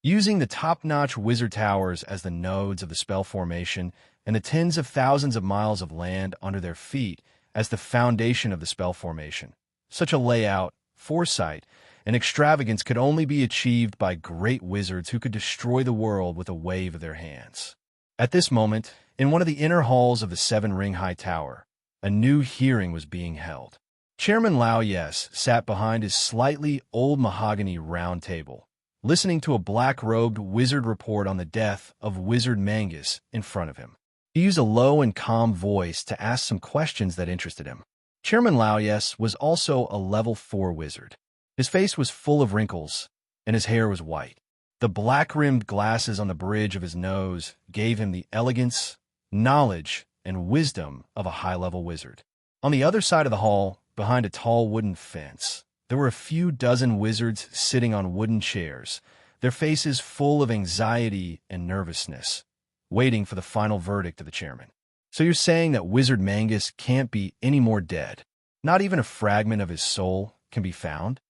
Using the top-notch wizard towers as the nodes of the spell formation and the tens of thousands of miles of land under their feet as the foundation of the spell formation, such a layout, foresight, and extravagance could only be achieved by great wizards who could destroy the world with a wave of their hands. At this moment, in one of the inner halls of the 7-ring-high tower, a new hearing was being held. Chairman Lao Yes sat behind his slightly old mahogany round table, listening to a black-robed wizard report on the death of Wizard Mangus in front of him. He used a low and calm voice to ask some questions that interested him. Chairman Lao Yes was also a level 4 wizard. His face was full of wrinkles, and his hair was white. The black-rimmed glasses on the bridge of his nose gave him the elegance, knowledge, and wisdom of a high-level wizard. On the other side of the hall, behind a tall wooden fence, there were a few dozen wizards sitting on wooden chairs, their faces full of anxiety and nervousness, waiting for the final verdict of the chairman. So you're saying that Wizard Mangus can't be any more dead? Not even a fragment of his soul can be found?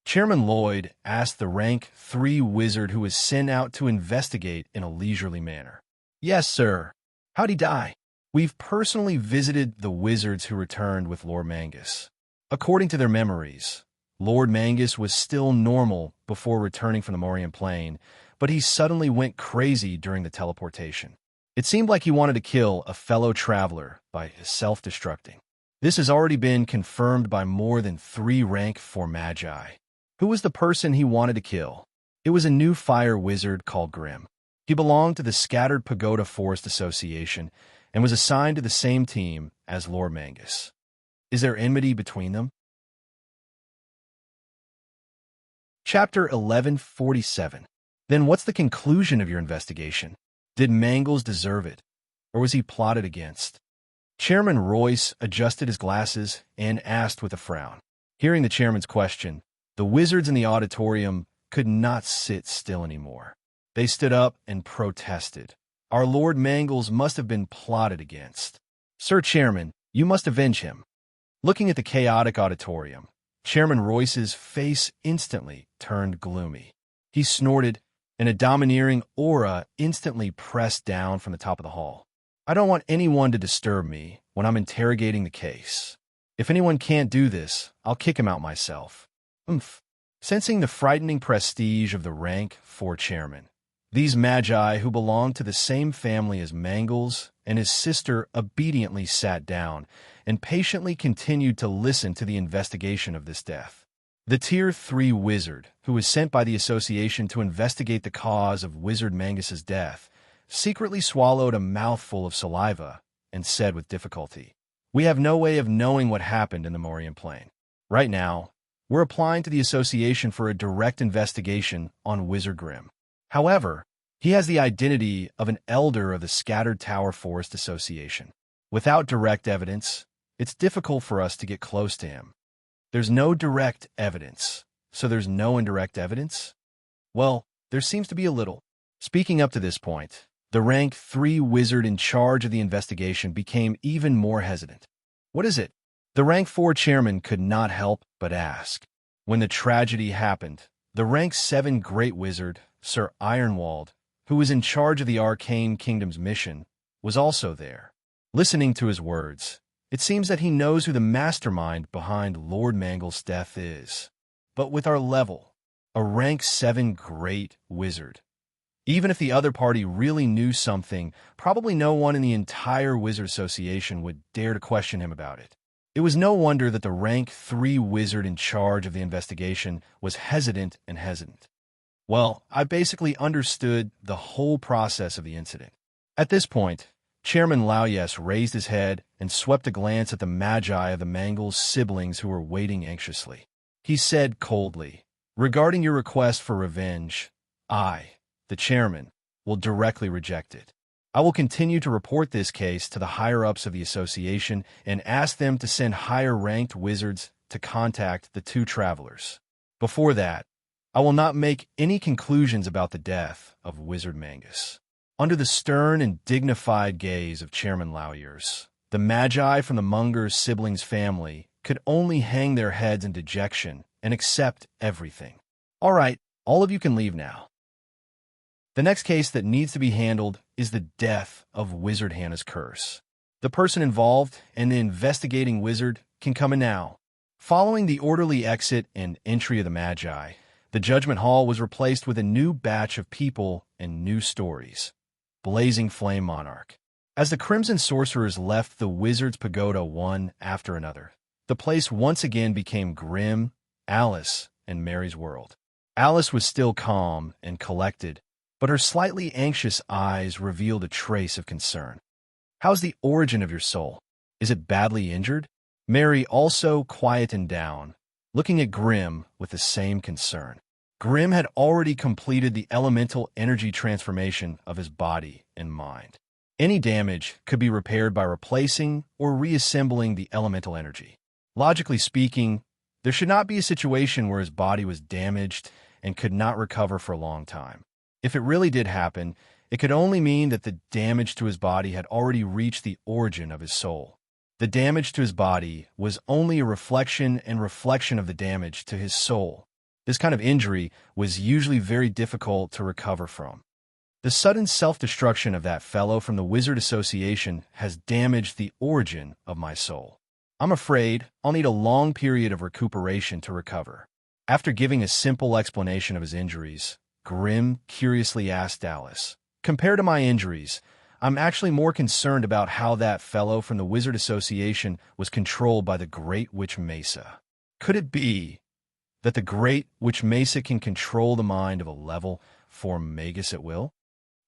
Chairman Lloyd asked the rank 3 wizard who was sent out to investigate in a leisurely manner. Yes, sir. How'd he die? We've personally visited the wizards who returned with Lord Mangus. According to their memories, Lord Mangus was still normal before returning from the Morian Plain, but he suddenly went crazy during the teleportation. It seemed like he wanted to kill a fellow traveler by self-destructing. This has already been confirmed by more than 3 rank 4 magi. Who was the person he wanted to kill? It was a new fire wizard called Grimm. He belonged to the Scattered Pagoda Forest Association and was assigned to the same team as Lord Mangus. Is there enmity between them? Chapter 1147. Then what's the conclusion of your investigation? Did Mangles deserve it, or was he plotted against? Chairman Royce adjusted his glasses and asked with a frown. Hearing the chairman's question, The wizards in the auditorium could not sit still anymore. They stood up and protested. Our Lord Mangles must have been plotted against. Sir Chairman, you must avenge him. Looking at the chaotic auditorium, Chairman Royce's face instantly turned gloomy. He snorted, and a domineering aura instantly pressed down from the top of the hall. I don't want anyone to disturb me when I'm interrogating the case. If anyone can't do this, I'll kick him out myself. Oomph. Sensing the frightening prestige of the rank 4 chairman, these magi who belonged to the same family as Mangles and his sister obediently sat down and patiently continued to listen to the investigation of this death. The Tier 3 wizard, who was sent by the association to investigate the cause of Wizard Mangus's death, secretly swallowed a mouthful of saliva and said with difficulty, "We have no way of knowing what happened in the Morian Plain. Right now, we're applying to the association for a direct investigation on Wizard Grimm. However, he has the identity of an elder of the Scattered Tower Forest Association. Without direct evidence, it's difficult for us to get close to him. There's no direct evidence, so there's no indirect evidence? Well, there seems to be a little." Speaking up to this point, the rank 3 wizard in charge of the investigation became even more hesitant. "What is it?" The rank 4 chairman could not help but ask. When the tragedy happened, the rank 7 great wizard, Sir Ironwald, who was in charge of the Arcane Kingdom's mission, was also there. Listening to his words, it seems that he knows who the mastermind behind Lord Mangles' death is. But with our level, a rank 7 great wizard, even if the other party really knew something, probably no one in the entire Wizard Association would dare to question him about it. It was no wonder that the rank 3 wizard in charge of the investigation was hesitant. Well, I basically understood the whole process of the incident. At this point, Chairman Lauyes raised his head and swept a glance at the magi of the Mangles siblings who were waiting anxiously. He said coldly, "Regarding your request for revenge, I, the chairman, will directly reject it. I will continue to report this case to the higher-ups of the association and ask them to send higher-ranked wizards to contact the 2 travelers. Before that, I will not make any conclusions about the death of Wizard Mangus." Under the stern and dignified gaze of Chairman Lauyers, the magi from the Munger's siblings' family could only hang their heads in dejection and accept everything. "All right, all of you can leave now." The next case that needs to be handled is the death of Wizard Hannah's curse. The person involved and the investigating wizard can come in now. Following the orderly exit and entry of the Magi, the Judgment Hall was replaced with a new batch of people and new stories. Blazing Flame Monarch. As the Crimson Sorcerers left the Wizard's Pagoda one after another, the place once again became grim, Alice, and Mary's world. Alice was still calm and collected, but her slightly anxious eyes revealed a trace of concern. "How's the origin of your soul? Is it badly injured?" Mary also quietened down, looking at Grimm with the same concern. Grimm had already completed the elemental energy transformation of his body and mind. Any damage could be repaired by replacing or reassembling the elemental energy. Logically speaking, there should not be a situation where his body was damaged and could not recover for a long time. If it really did happen, it could only mean that the damage to his body had already reached the origin of his soul. The damage to his body was only a reflection of the damage to his soul. This kind of injury was usually very difficult to recover from. The sudden self-destruction of that fellow from the Wizard Association has damaged the origin of my soul. I'm afraid I'll need a long period of recuperation to recover. After giving a simple explanation of his injuries, Grimm curiously asked Alice, "Compared to my injuries, I'm actually more concerned about how that fellow from the Wizard Association was controlled by the Great Witch Mesa. Could it be that the Great Witch Mesa can control the mind of a level 4 magus at will?"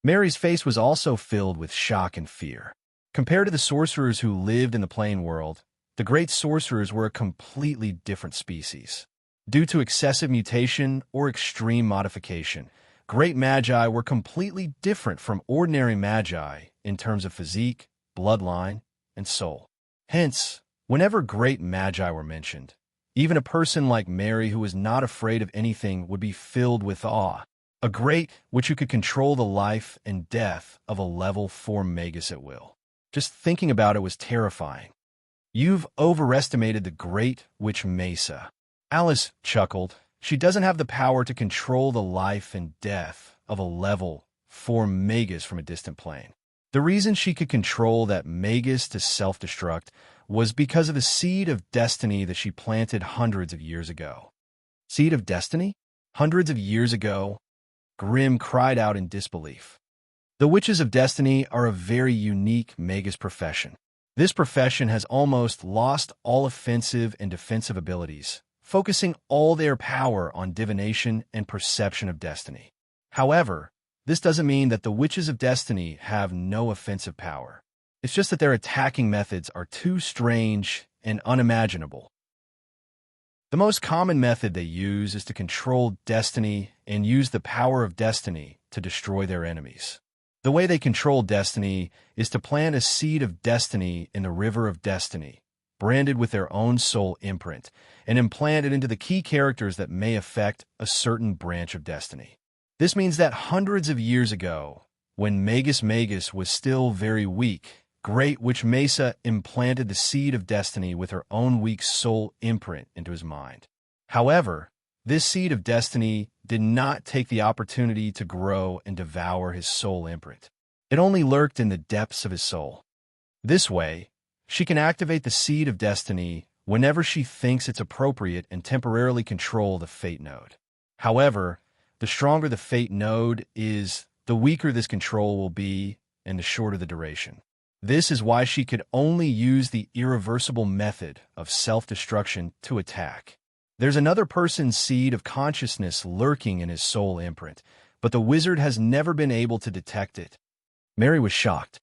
Mary's face was also filled with shock and fear. Compared to the sorcerers who lived in the plain world, the great sorcerers were a completely different species. Due to excessive mutation or extreme modification, great magi were completely different from ordinary magi in terms of physique, bloodline, and soul. Hence, whenever great magi were mentioned, Even a person like Mary, who was not afraid of anything, would be filled with awe. A great witch who could control the life and death of a level 4 magus at will. Just thinking about it was terrifying. You've overestimated the great witch Mesa. Alice chuckled. She doesn't have the power to control the life and death of a level 4 magus from a distant plane. The reason she could control that magus to self-destruct was because of the seed of destiny that she planted hundreds of years ago. Seed of destiny? Hundreds of years ago? Grimm cried out in disbelief. The Witches of Destiny are a very unique magus profession. This profession has almost lost all offensive and defensive abilities, focusing all their power on divination and perception of destiny. However, this doesn't mean that the Witches of Destiny have no offensive power. It's just that their attacking methods are too strange and unimaginable. The most common method they use is to control destiny and use the power of destiny to destroy their enemies. The way they control destiny is to plant a seed of destiny in the river of destiny, branded with their own soul imprint, and implant it into the key characters that may affect a certain branch of destiny. This means that hundreds of years ago, when Magus Magus was still very weak, Great Witch Mesa implanted the seed of destiny with her own weak soul imprint into his mind. However, this seed of destiny did not take the opportunity to grow and devour his soul imprint. It only lurked in the depths of his soul. This way, she can activate the seed of destiny whenever she thinks it's appropriate and temporarily control the fate node. However, the stronger the fate node is, the weaker this control will be and the shorter the duration. This is why she could only use the irreversible method of self-destruction to attack. There's another person's seed of consciousness lurking in his soul imprint, but the wizard has never been able to detect it. Mary was shocked.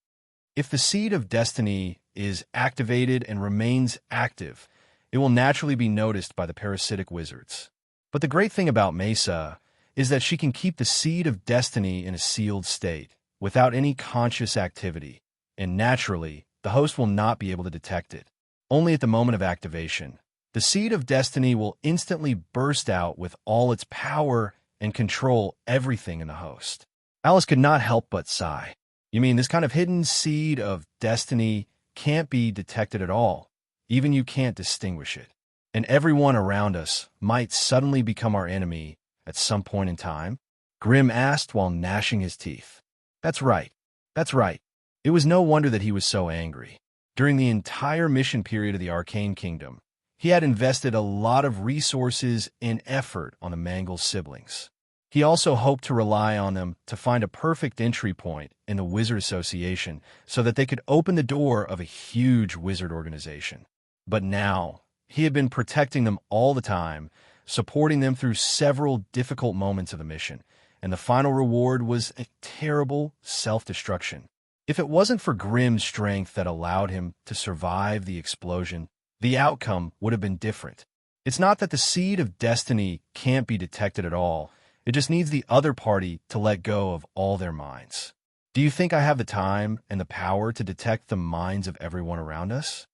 If the seed of destiny is activated and remains active, it will naturally be noticed by the parasitic wizards. But the great thing about Mesa is that she can keep the seed of destiny in a sealed state, without any conscious activity, and naturally, the host will not be able to detect it. Only at the moment of activation, the seed of destiny will instantly burst out with all its power and control everything in the host. Alice could not help but sigh. You mean this kind of hidden seed of destiny can't be detected at all? Even you can't distinguish it. And everyone around us might suddenly become our enemy at some point in time? Grimm asked while gnashing his teeth. That's right. That's right. It was no wonder that he was so angry. During the entire mission period of the Arcane Kingdom, he had invested a lot of resources and effort on the Mangle's siblings. He also hoped to rely on them to find a perfect entry point in the Wizard Association so that they could open the door of a huge wizard organization. But now, he had been protecting them all the time, supporting them through several difficult moments of the mission, and the final reward was a terrible self-destruction. If it wasn't for Grimm's strength that allowed him to survive the explosion, the outcome would have been different. It's not that the seed of destiny can't be detected at all. It just needs the other party to let go of all their minds. Do you think I have the time and the power to detect the minds of everyone around us?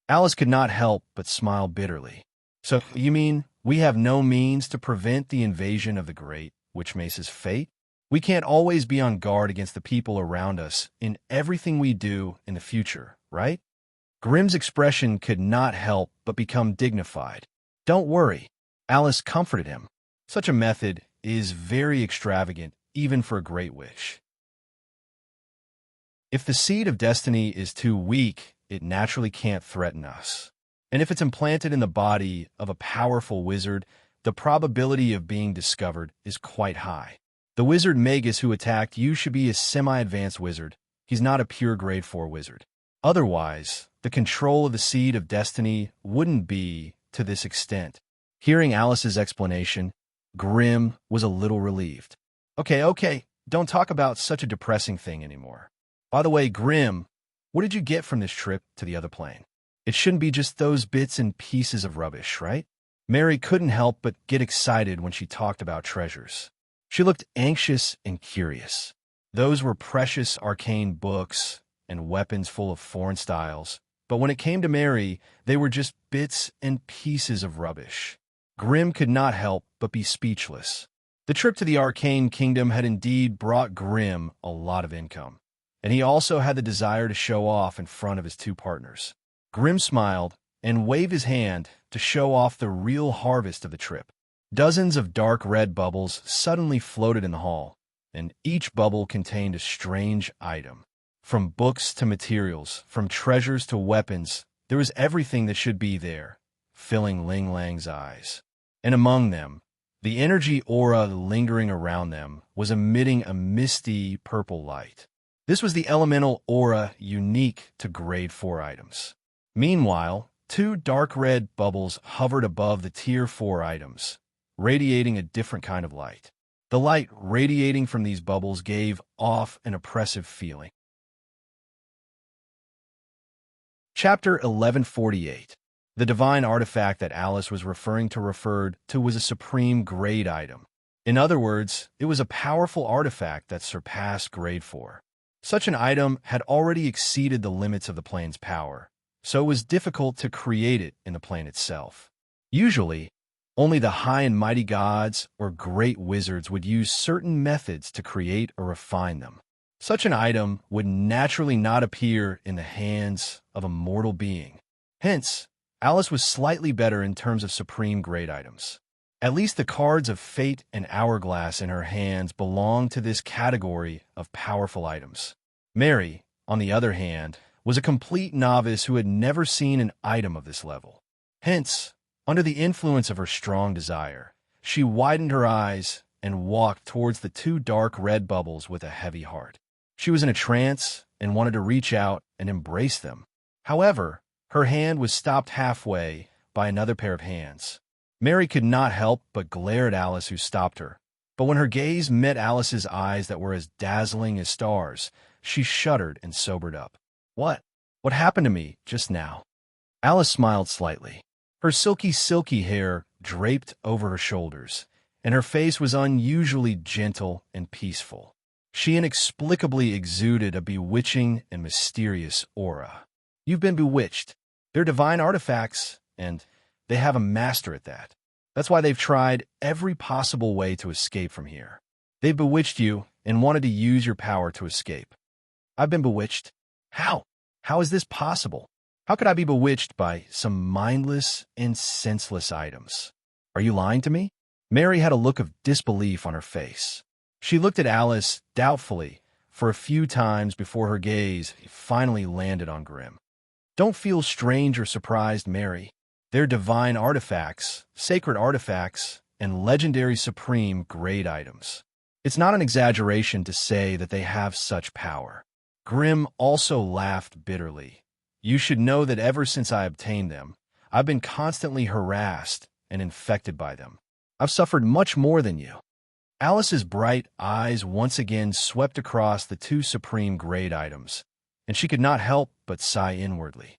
Alice could not help but smile bitterly. So, you mean we have no means to prevent the invasion of the Great Witch Mesa's fate? We can't always be on guard against the people around us in everything we do in the future, right? Grimm's expression could not help but become dignified. Don't worry, Alice comforted him. Such a method is very extravagant, even for a great witch. If the seed of destiny is too weak, it naturally can't threaten us. And if it's implanted in the body of a powerful wizard, the probability of being discovered is quite high. The wizard Magus who attacked you should be a semi-advanced wizard. He's not a pure grade 4 wizard. Otherwise, the control of the seed of destiny wouldn't be to this extent. Hearing Alice's explanation, Grimm was a little relieved. Okay, don't talk about such a depressing thing anymore. By the way, Grimm, what did you get from this trip to the other plane? It shouldn't be just those bits and pieces of rubbish, right? Mary couldn't help but get excited when she talked about treasures. She looked anxious and curious. Those were precious arcane books and weapons full of foreign styles. but when it came to Mary, they were just bits and pieces of rubbish. Grimm could not help but be speechless. The trip to the Arcane Kingdom had indeed brought Grimm a lot of income, and he also had the desire to show off in front of his two partners. Grimm smiled and waved his hand to show off the real harvest of the trip. Dozens of dark red bubbles suddenly floated in the hall, and each bubble contained a strange item. From books to materials, from treasures to weapons, there was everything that should be there, filling Ling Lang's eyes. And among them, the energy aura lingering around them was emitting a misty purple light. This was the elemental aura unique to Grade 4 items. Meanwhile, two dark red bubbles hovered above the Tier 4 items, radiating a different kind of light. The light radiating from these bubbles gave off an oppressive feeling. Chapter 1148. The divine artifact that Alice was referred to was a supreme grade item. In other words, it was a powerful artifact that surpassed Grade 4. Such an item had already exceeded the limits of the plane's power, so it was difficult to create it in the plane itself. Usually, only the high and mighty gods or great wizards would use certain methods to create or refine them. Such an item would naturally not appear in the hands of a mortal being. Hence, Alice was slightly better in terms of supreme grade items. At least the cards of Fate and Hourglass in her hands belonged to this category of powerful items. Mary, on the other hand, was a complete novice who had never seen an item of this level. Hence, under the influence of her strong desire, she widened her eyes and walked towards the two dark red bubbles with a heavy heart. She was in a trance and wanted to reach out and embrace them. However, her hand was stopped halfway by another pair of hands. Mary could not help but glare at Alice, who stopped her. But when her gaze met Alice's eyes that were as dazzling as stars, she shuddered and sobered up. What happened to me just now? Alice smiled slightly. Her silky hair draped over her shoulders, and her face was unusually gentle and peaceful. She inexplicably exuded a bewitching and mysterious aura. You've been bewitched. They're divine artifacts, and they have a master at that. That's why they've tried every possible way to escape from here. They've bewitched you and wanted to use your power to escape. I've been bewitched. How? How is this possible? How could I be bewitched by some mindless and senseless items? Are you lying to me? Mary had a look of disbelief on her face. She looked at Alice doubtfully for a few times before her gaze finally landed on Grimm. Don't feel strange or surprised, Mary. They're divine artifacts, sacred artifacts, and legendary supreme grade items. It's not an exaggeration to say that they have such power. Grimm also laughed bitterly. You should know that ever since I obtained them, I've been constantly harassed and infected by them. I've suffered much more than you. Alice's bright eyes once again swept across the two supreme grade items, and she could not help but sigh inwardly.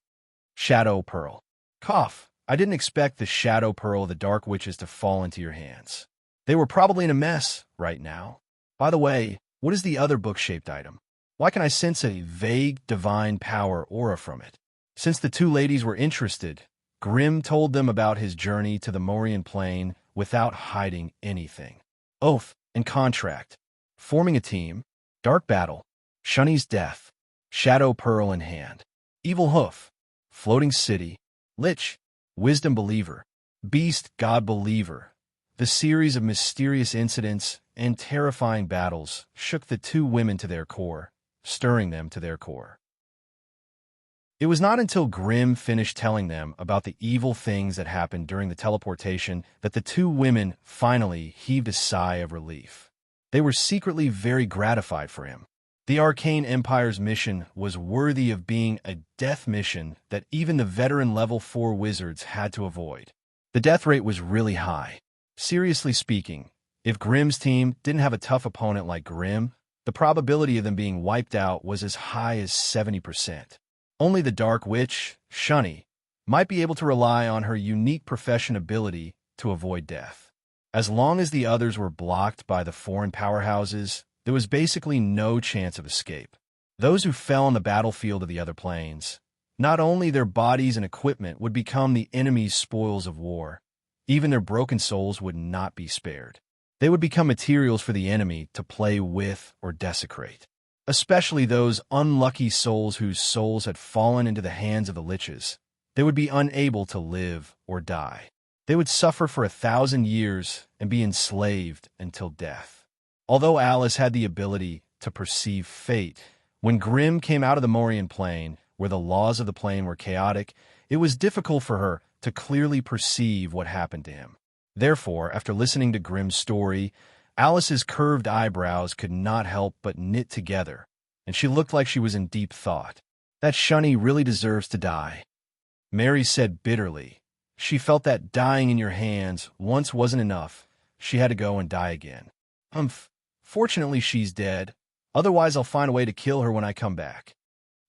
Shadow Pearl. Cough. I didn't expect the Shadow Pearl of the Dark Witches to fall into your hands. They were probably in a mess right now. By the way, what is the other book-shaped item? Why can I sense a vague divine power aura from it? Since the two ladies were interested, Grimm told them about his journey to the Morian plane without hiding anything. Oath and contract. Forming a team. Dark battle. Shunny's death. Shadow Pearl in hand. Evil hoof. Floating city. Lich. Wisdom believer. Beast god believer. The series of mysterious incidents and terrifying battles shook the two women to their core, stirring them to their core. It was not until Grimm finished telling them about the evil things that happened during the teleportation that the two women finally heaved a sigh of relief. They were secretly very gratified for him. The Arcane Empire's mission was worthy of being a death mission that even the veteran level 4 wizards had to avoid. The death rate was really high. Seriously speaking, if Grimm's team didn't have a tough opponent like Grimm, the probability of them being wiped out was as high as 70%. Only the Dark Witch, Shunny, might be able to rely on her unique profession ability to avoid death. As long as the others were blocked by the foreign powerhouses, there was basically no chance of escape. Those who fell on the battlefield of the other planes, Not only their bodies and equipment would become the enemy's spoils of war, even their broken souls would not be spared. They would become materials for the enemy to play with or desecrate, especially those unlucky souls whose souls had fallen into the hands of the liches. They would be unable to live or die. They would suffer for 1,000 years and be enslaved until death. Although Alice had the ability to perceive fate, when Grimm came out of the Morian plane, where the laws of the plane were chaotic, it was difficult for her to clearly perceive what happened to him. Therefore, after listening to Grimm's story, Alice's curved eyebrows could not help but knit together, and she looked like she was in deep thought. That Shunny really deserves to die, Mary said bitterly. She felt that dying in your hands once wasn't enough. She had to go and die again. Fortunately she's dead. Otherwise I'll find a way to kill her when I come back.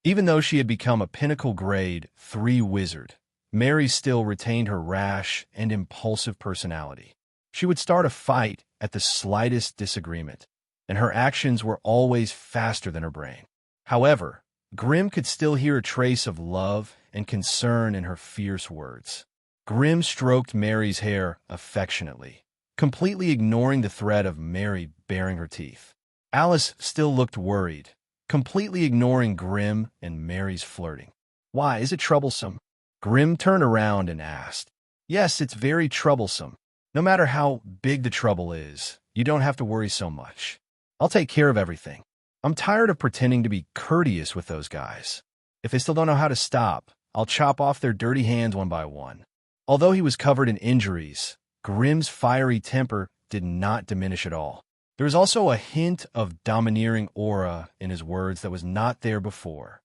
Even though she had become a pinnacle grade 3 wizard, Mary still retained her rash and impulsive personality. She would start a fight at the slightest disagreement, and her actions were always faster than her brain. However, Grimm could still hear a trace of love and concern in her fierce words. Grimm stroked Mary's hair affectionately, completely ignoring the threat of Mary baring her teeth. Alice still looked worried, completely ignoring Grimm and Mary's flirting. "Why, is it troublesome?" Grimm turned around and asked. "Yes, it's very troublesome. No matter how big the trouble is, you don't have to worry so much. I'll take care of everything. I'm tired of pretending to be courteous with those guys. If they still don't know how to stop, I'll chop off their dirty hands one by one." Although he was covered in injuries, Grimm's fiery temper did not diminish at all. There was also a hint of domineering aura in his words that was not there before.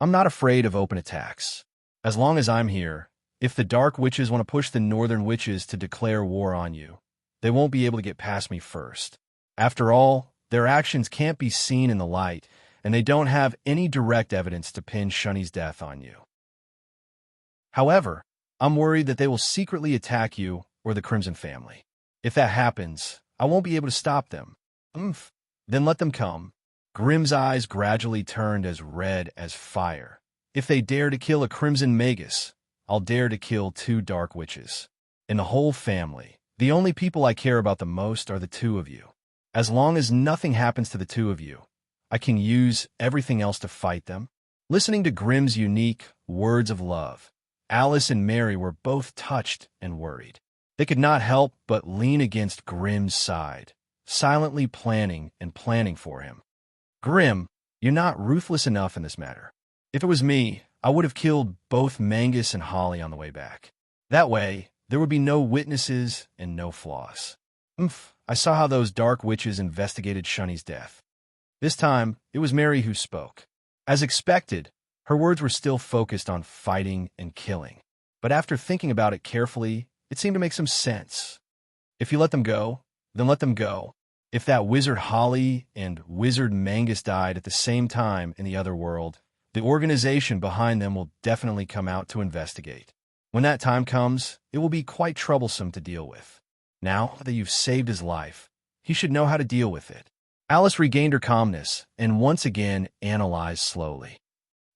"I'm not afraid of open attacks. As long as I'm here, if the Dark Witches want to push the Northern Witches to declare war on you, they won't be able to get past me first. After all, their actions can't be seen in the light, and they don't have any direct evidence to pin Shunny's death on you. However, I'm worried that they will secretly attack you or the Crimson family. If that happens, I won't be able to stop them." Then let them come." Grimm's eyes gradually turned as red as fire. "If they dare to kill a Crimson Magus, I'll dare to kill 2 Dark Witches. In the whole family, the only people I care about the most are the 2 of you. As long as nothing happens to the 2 of you, I can use everything else to fight them." Listening to Grimm's unique words of love, Alice and Mary were both touched and worried. They could not help but lean against Grimm's side, silently planning for him. "Grimm, you're not ruthless enough in this matter. If it was me, I would have killed both Mangus and Holly on the way back. That way, there would be no witnesses and no flaws." I saw how those Dark Witches investigated Shunny's death. This time, it was Mary who spoke. As expected, her words were still focused on fighting and killing. But after thinking about it carefully, it seemed to make some sense. If you let them go, then let them go. If that Wizard Holly and Wizard Mangus died at the same time in the other world, the organization behind them will definitely come out to investigate. When that time comes, it will be quite troublesome to deal with. Now that you've saved his life, he should know how to deal with it. Alice regained her calmness and once again analyzed slowly.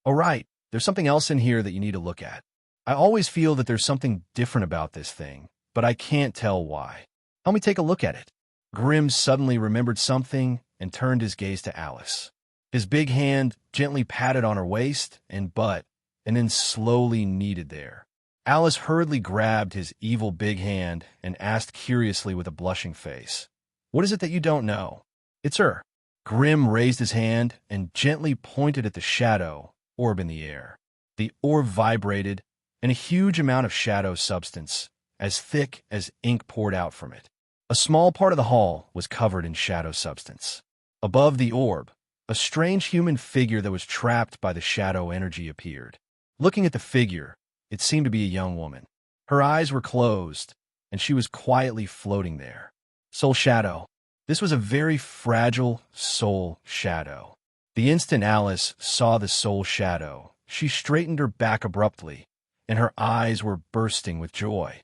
"All right, there's something else in here that you need to look at. I always feel that there's something different about this thing, but I can't tell why. Help me take a look at it." Grimm suddenly remembered something and turned his gaze to Alice. His big hand gently patted on her waist and butt, and then slowly kneaded there. Alice hurriedly grabbed his evil big hand and asked curiously with a blushing face, "What is it that you don't know?" "It's her." Grimm raised his hand and gently pointed at the shadow orb in the air. The orb vibrated, and a huge amount of shadow substance, as thick as ink, poured out from it. A small part of the hall was covered in shadow substance. Above the orb, a strange human figure that was trapped by the shadow energy appeared. Looking at the figure, it seemed to be a young woman. Her eyes were closed, and she was quietly floating there. Soul Shadow. This was a very fragile soul shadow. The instant Alice saw the soul shadow, she straightened her back abruptly, and her eyes were bursting with joy.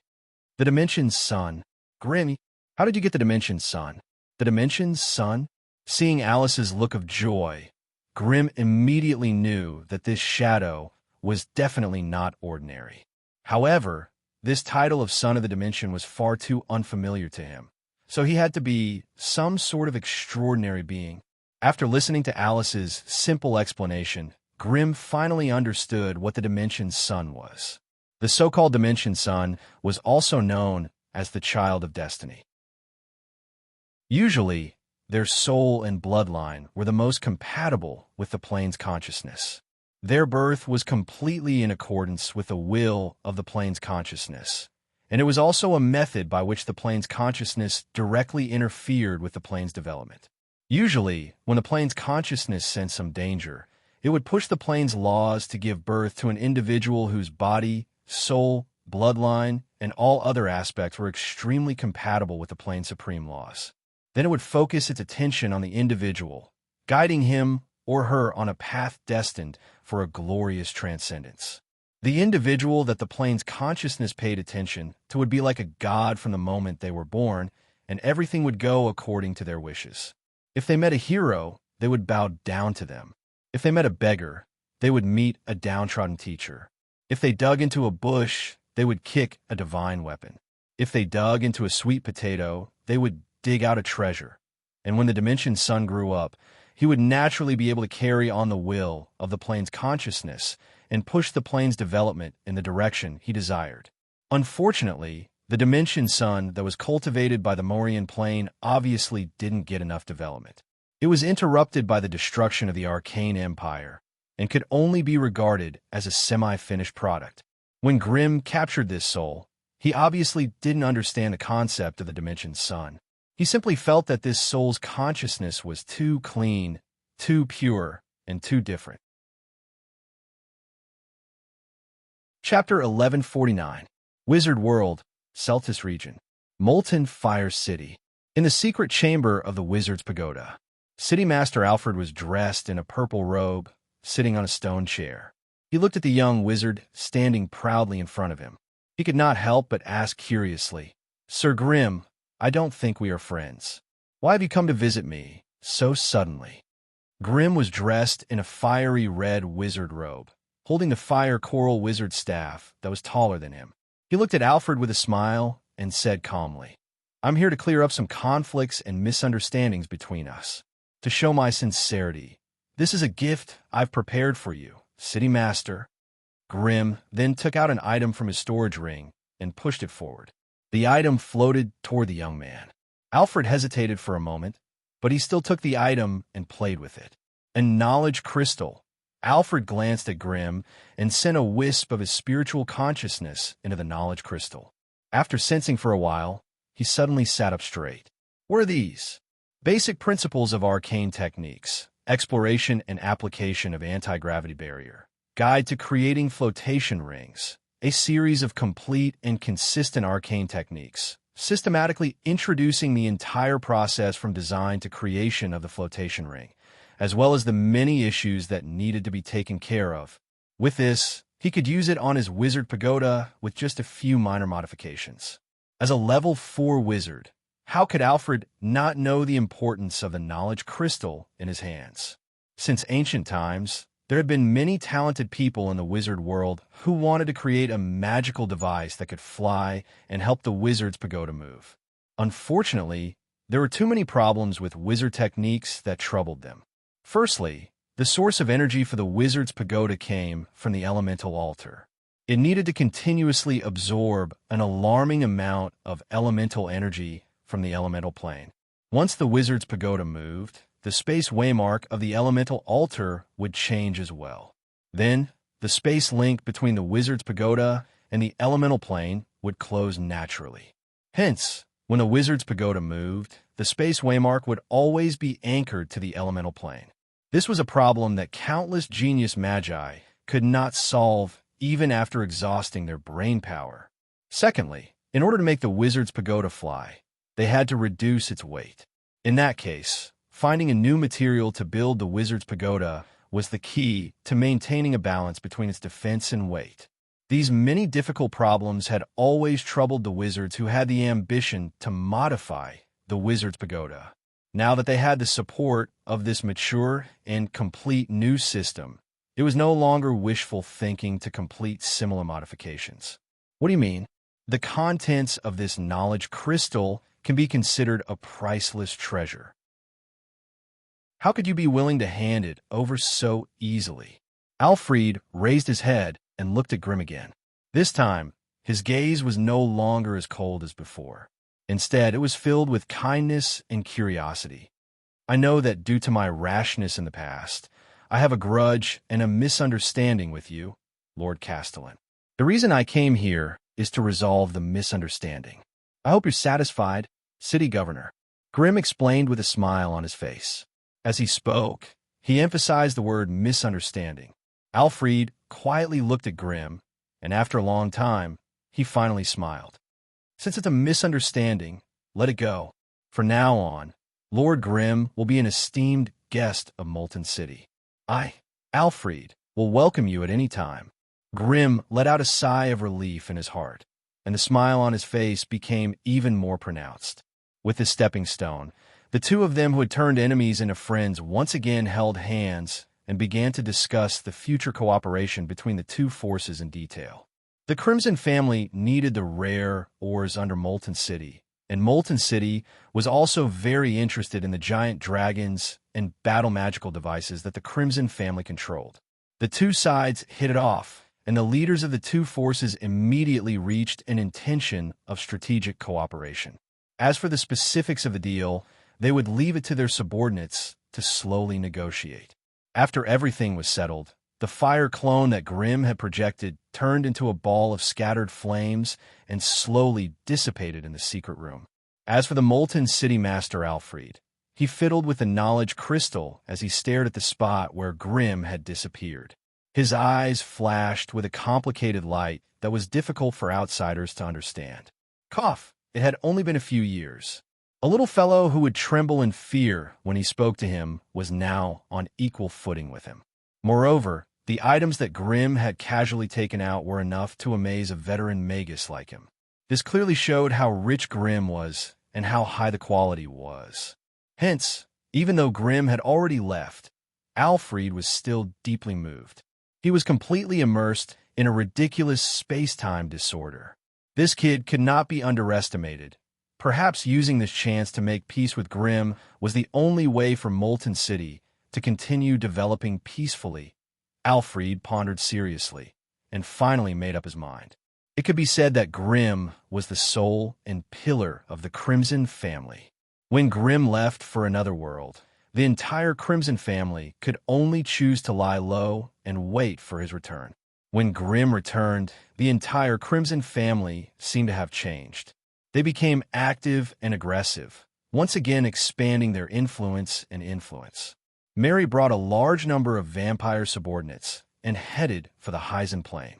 "The Dimension Son. Grimm, how did you get the Dimension Son?" "The Dimension Son?" Seeing Alice's look of joy, Grimm immediately knew that this shadow was definitely not ordinary. However, this title of Son of the Dimension was far too unfamiliar to him, so he had to be some sort of extraordinary being. After listening to Alice's simple explanation, Grimm finally understood what the Dimension Son was. The so-called Dimension Son was also known as the Child of Destiny. Usually, their soul and bloodline were the most compatible with the plane's consciousness. Their birth was completely in accordance with the will of the plane's consciousness, and it was also a method by which the plane's consciousness directly interfered with the plane's development. Usually, when the plane's consciousness sensed some danger, it would push the plane's laws to give birth to an individual whose body, soul, bloodline, and all other aspects were extremely compatible with the plane's supreme laws. Then it would focus its attention on the individual, guiding him or her on a path destined for a glorious transcendence. The individual that the plane's consciousness paid attention to would be like a god from the moment they were born, and everything would go according to their wishes. If they met a hero, they would bow down to them. If they met a beggar, they would meet a downtrodden teacher. If they dug into a bush, they would kick a divine weapon. If they dug into a sweet potato, they would dig out a treasure. And when the Dimension Son grew up, he would naturally be able to carry on the will of the plane's consciousness and push the plane's development in the direction he desired. Unfortunately, the Dimension Son that was cultivated by the Morian plane obviously didn't get enough development. It was interrupted by the destruction of the Arcane Empire and could only be regarded as a semi-finished product. When Grimm captured this soul, he obviously didn't understand the concept of the Dimension Son. He simply felt that this soul's consciousness was too clean, too pure, and too different. Chapter 1149. Wizard World, Celtis Region. Molten Fire City. In the secret chamber of the Wizard's Pagoda, City Master Alfred was dressed in a purple robe, sitting on a stone chair. He looked at the young wizard standing proudly in front of him. He could not help but ask curiously, "Sir Grimm, I don't think we are friends. Why have you come to visit me so suddenly?" Grimm was dressed in a fiery red wizard robe, holding the fire coral wizard staff that was taller than him. He looked at Alfred with a smile and said calmly, "I'm here to clear up some conflicts and misunderstandings between us. To show my sincerity, this is a gift I've prepared for you, City Master." Grimm then took out an item from his storage ring and pushed it forward. The item floated toward the young man. Alfred hesitated for a moment, but he still took the item and played with it. A knowledge crystal. Alfred glanced at Grimm and sent a wisp of his spiritual consciousness into the knowledge crystal. After sensing for a while, he suddenly sat up straight. "What are these?" "Basic principles of arcane techniques, exploration and application of anti-gravity barrier, guide to creating flotation rings, a series of complete and consistent arcane techniques, systematically introducing the entire process from design to creation of the flotation ring, as well as the many issues that needed to be taken care of. With this, he could use it on his wizard pagoda with just a few minor modifications. As a level 4 wizard, how could Alfred not know the importance of the knowledge crystal in his hands? Since ancient times, there had been many talented people in the wizard world who wanted to create a magical device that could fly and help the wizard's pagoda move. Unfortunately, there were too many problems with wizard techniques that troubled them. Firstly, the source of energy for the wizard's pagoda came from the elemental altar. It needed to continuously absorb an alarming amount of elemental energy from the elemental plane. Once the wizard's pagoda moved, the space waymark of the elemental altar would change as well. Then, the space link between the wizard's pagoda and the elemental plane would close naturally. Hence, when the wizard's pagoda moved, the space waymark would always be anchored to the elemental plane. This was a problem that countless genius magi could not solve even after exhausting their brain power. Secondly, in order to make the wizard's pagoda fly, they had to reduce its weight. In that case, finding a new material to build the wizard's pagoda was the key to maintaining a balance between its defense and weight. These many difficult problems had always troubled the wizards who had the ambition to modify the wizard's pagoda. Now that they had the support of this mature and complete new system, It was no longer wishful thinking to complete similar modifications. What do you mean? The contents of this knowledge crystal can be considered a priceless treasure. How could you be willing to hand it over so easily? Alfred raised his head and looked at Grimm again. This time, his gaze was no longer as cold as before. Instead, it was filled with kindness and curiosity. I know that due to my rashness in the past, I have a grudge and a misunderstanding with you, Lord Castellan. The reason I came here is to resolve the misunderstanding. I hope you're satisfied, City Governor. Grimm explained with a smile on his face. As he spoke, he emphasized the word misunderstanding. Alfred quietly looked at Grimm, and after a long time, he finally smiled. Since it's a misunderstanding, let it go. From now on, Lord Grimm will be an esteemed guest of Molten City. I, Alfred, will welcome you at any time. Grimm let out a sigh of relief in his heart, and the smile on his face became even more pronounced. With the stepping stone, the two of them who had turned enemies into friends once again held hands and began to discuss the future cooperation between the two forces in detail. The Crimson family needed the rare ores under Molten City, and Molten City was also very interested in the giant dragons and battle magical devices that the Crimson family controlled. The two sides hit it off, and the leaders of the two forces immediately reached an intention of strategic cooperation. As for the specifics of the deal, they would leave it to their subordinates to slowly negotiate. After everything was settled, the fire clone that Grimm had projected turned into a ball of scattered flames and slowly dissipated in the secret room. As for the Molten City Master Alfred, he fiddled with the knowledge crystal as he stared at the spot where Grimm had disappeared. His eyes flashed with a complicated light that was difficult for outsiders to understand. Cough! It had only been a few years. A little fellow who would tremble in fear when he spoke to him was now on equal footing with him. Moreover, the items that Grimm had casually taken out were enough to amaze a veteran magus like him. This clearly showed how rich Grimm was and how high the quality was. Hence, even though Grimm had already left, Alfred was still deeply moved. He was completely immersed in a ridiculous space-time disorder. This kid could not be underestimated. Perhaps using this chance to make peace with Grimm was the only way for Molten City to continue developing peacefully. Alfred pondered seriously and finally made up his mind. It could be said that Grimm was the soul and pillar of the Crimson family. When Grimm left for another world, the entire Crimson family could only choose to lie low and wait for his return. When Grimm returned, the entire Crimson family seemed to have changed. They became active and aggressive, once again expanding their influence and influence. Mary brought a large number of vampire subordinates and headed for the Heisen Plain.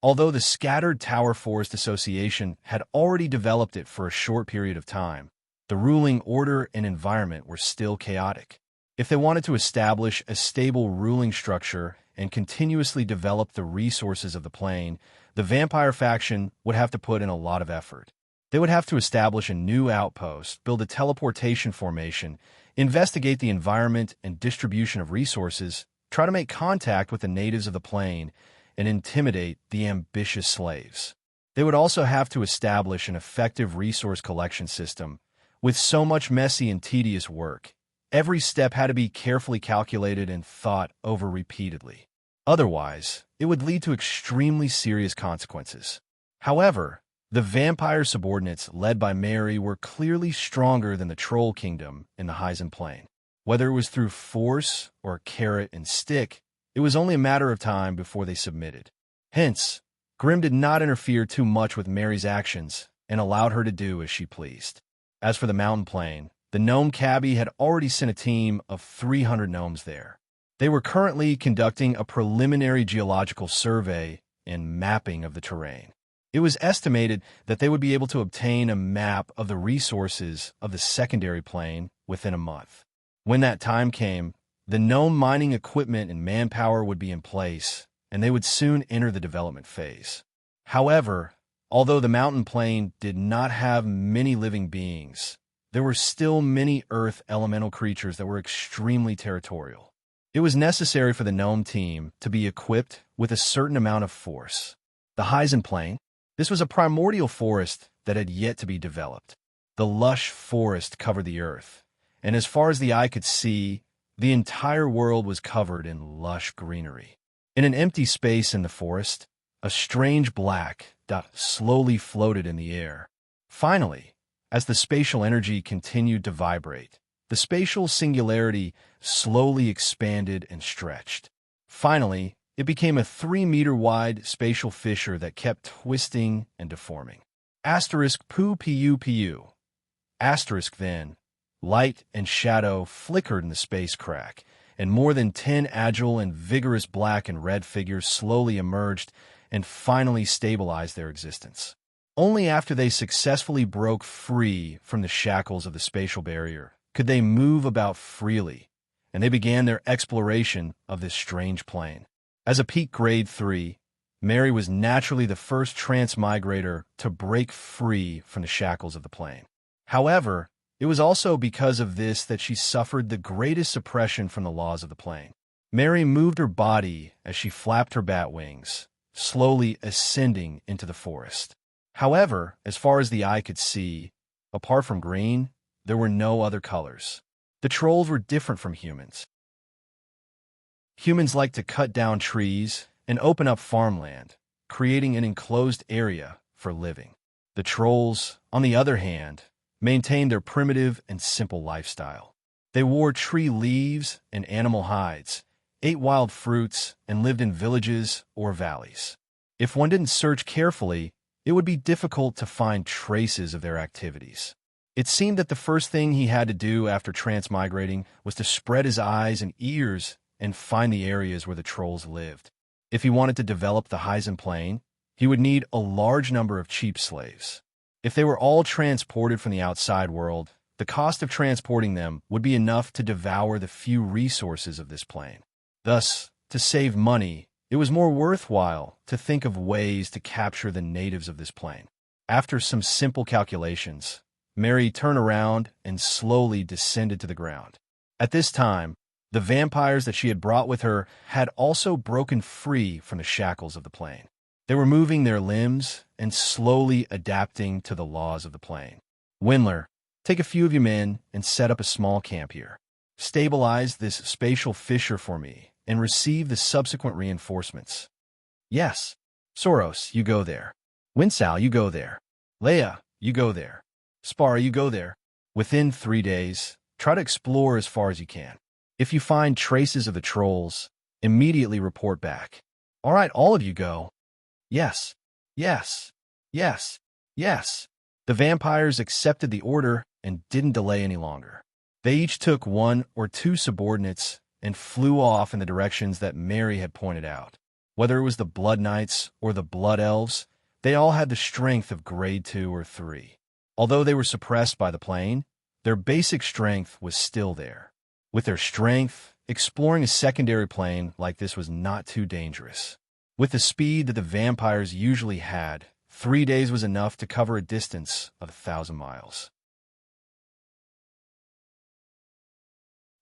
Although the scattered Tower Forest Association had already developed it for a short period of time, the ruling order and environment were still chaotic. If they wanted to establish a stable ruling structure and continuously develop the resources of the plane, the vampire faction would have to put in a lot of effort. They would have to establish a new outpost, build a teleportation formation, investigate the environment and distribution of resources, try to make contact with the natives of the plane, and intimidate the ambitious slaves. They would also have to establish an effective resource collection system. With so much messy and tedious work, every step had to be carefully calculated and thought over repeatedly. Otherwise, it would lead to extremely serious consequences. However, the vampire subordinates led by Mary were clearly stronger than the Troll Kingdom in the Heisen Plain. Whether it was through force or carrot and stick, it was only a matter of time before they submitted. Hence, Grimm did not interfere too much with Mary's actions and allowed her to do as she pleased. As for the mountain plain, the gnome cabbie had already sent a team of 300 gnomes there. They were currently conducting a preliminary geological survey and mapping of the terrain. It was estimated that they would be able to obtain a map of the resources of the secondary plane within a month. When that time came, the gnome mining equipment and manpower would be in place, and they would soon enter the development phase. However, although the mountain plain did not have many living beings, there were still many earth elemental creatures that were extremely territorial. It was necessary for the gnome team to be equipped with a certain amount of force. The Hyzen Plain. This was a primordial forest that had yet to be developed. The lush forest covered the earth, and as far as the eye could see, the entire world was covered in lush greenery. In an empty space in the forest, a strange black dot slowly floated in the air. Finally, as the spatial energy continued to vibrate, the spatial singularity slowly expanded and stretched. Finally, it became a 3-meter-wide spatial fissure that kept twisting and deforming. Asterisk pu pu pu. Asterisk then, light and shadow flickered in the space crack, and more than 10 agile and vigorous black and red figures slowly emerged and finally stabilized their existence. Only after they successfully broke free from the shackles of the spatial barrier could they move about freely, and they began their exploration of this strange plane. As a peak grade 3, Mary was naturally the first transmigrator to break free from the shackles of the plane. However, it was also because of this that she suffered the greatest suppression from the laws of the plane. Mary moved her body as she flapped her bat wings, slowly ascending into the forest. However, as far as the eye could see, apart from green, there were no other colors. The trolls were different from humans. Humans like to cut down trees and open up farmland, creating an enclosed area for living. The trolls, on the other hand, maintained their primitive and simple lifestyle. They wore tree leaves and animal hides, ate wild fruits, and lived in villages or valleys. If one didn't search carefully, it would be difficult to find traces of their activities. It seemed that the first thing he had to do after transmigrating was to spread his eyes and ears and find the areas where the trolls lived. If he wanted to develop the Hyzen Plain, he would need a large number of cheap slaves. If they were all transported from the outside world, the cost of transporting them would be enough to devour the few resources of this plane. Thus, to save money, it was more worthwhile to think of ways to capture the natives of this plane. After some simple calculations, Mary turned around and slowly descended to the ground. At this time, the vampires that she had brought with her had also broken free from the shackles of the plane. They were moving their limbs and slowly adapting to the laws of the plane. Windler, take a few of your men and set up a small camp here. Stabilize this spatial fissure for me and receive the subsequent reinforcements. Yes. Soros, you go there. Winsal, you go there. Leia, you go there. Spar, you go there. Within 3 days, try to explore as far as you can. If you find traces of the trolls, immediately report back. All right, all of you go. Yes, yes, yes, yes. The vampires accepted the order and didn't delay any longer. They each took 1 or 2 subordinates and flew off in the directions that Mary had pointed out. Whether it was the Blood Knights or the Blood Elves, they all had the strength of grade 2 or 3. Although they were suppressed by the plane, their basic strength was still there. With their strength, exploring a secondary plane like this was not too dangerous. With the speed that the vampires usually had, 3 days was enough to cover a distance of 1,000 miles.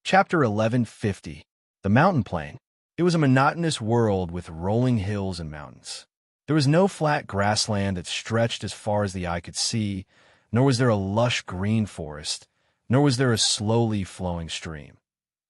Chapter 1150. The Mountain Plain. It was a monotonous world with rolling hills and mountains. There was no flat grassland that stretched as far as the eye could see, nor was there a lush green forest, nor was there a slowly flowing stream.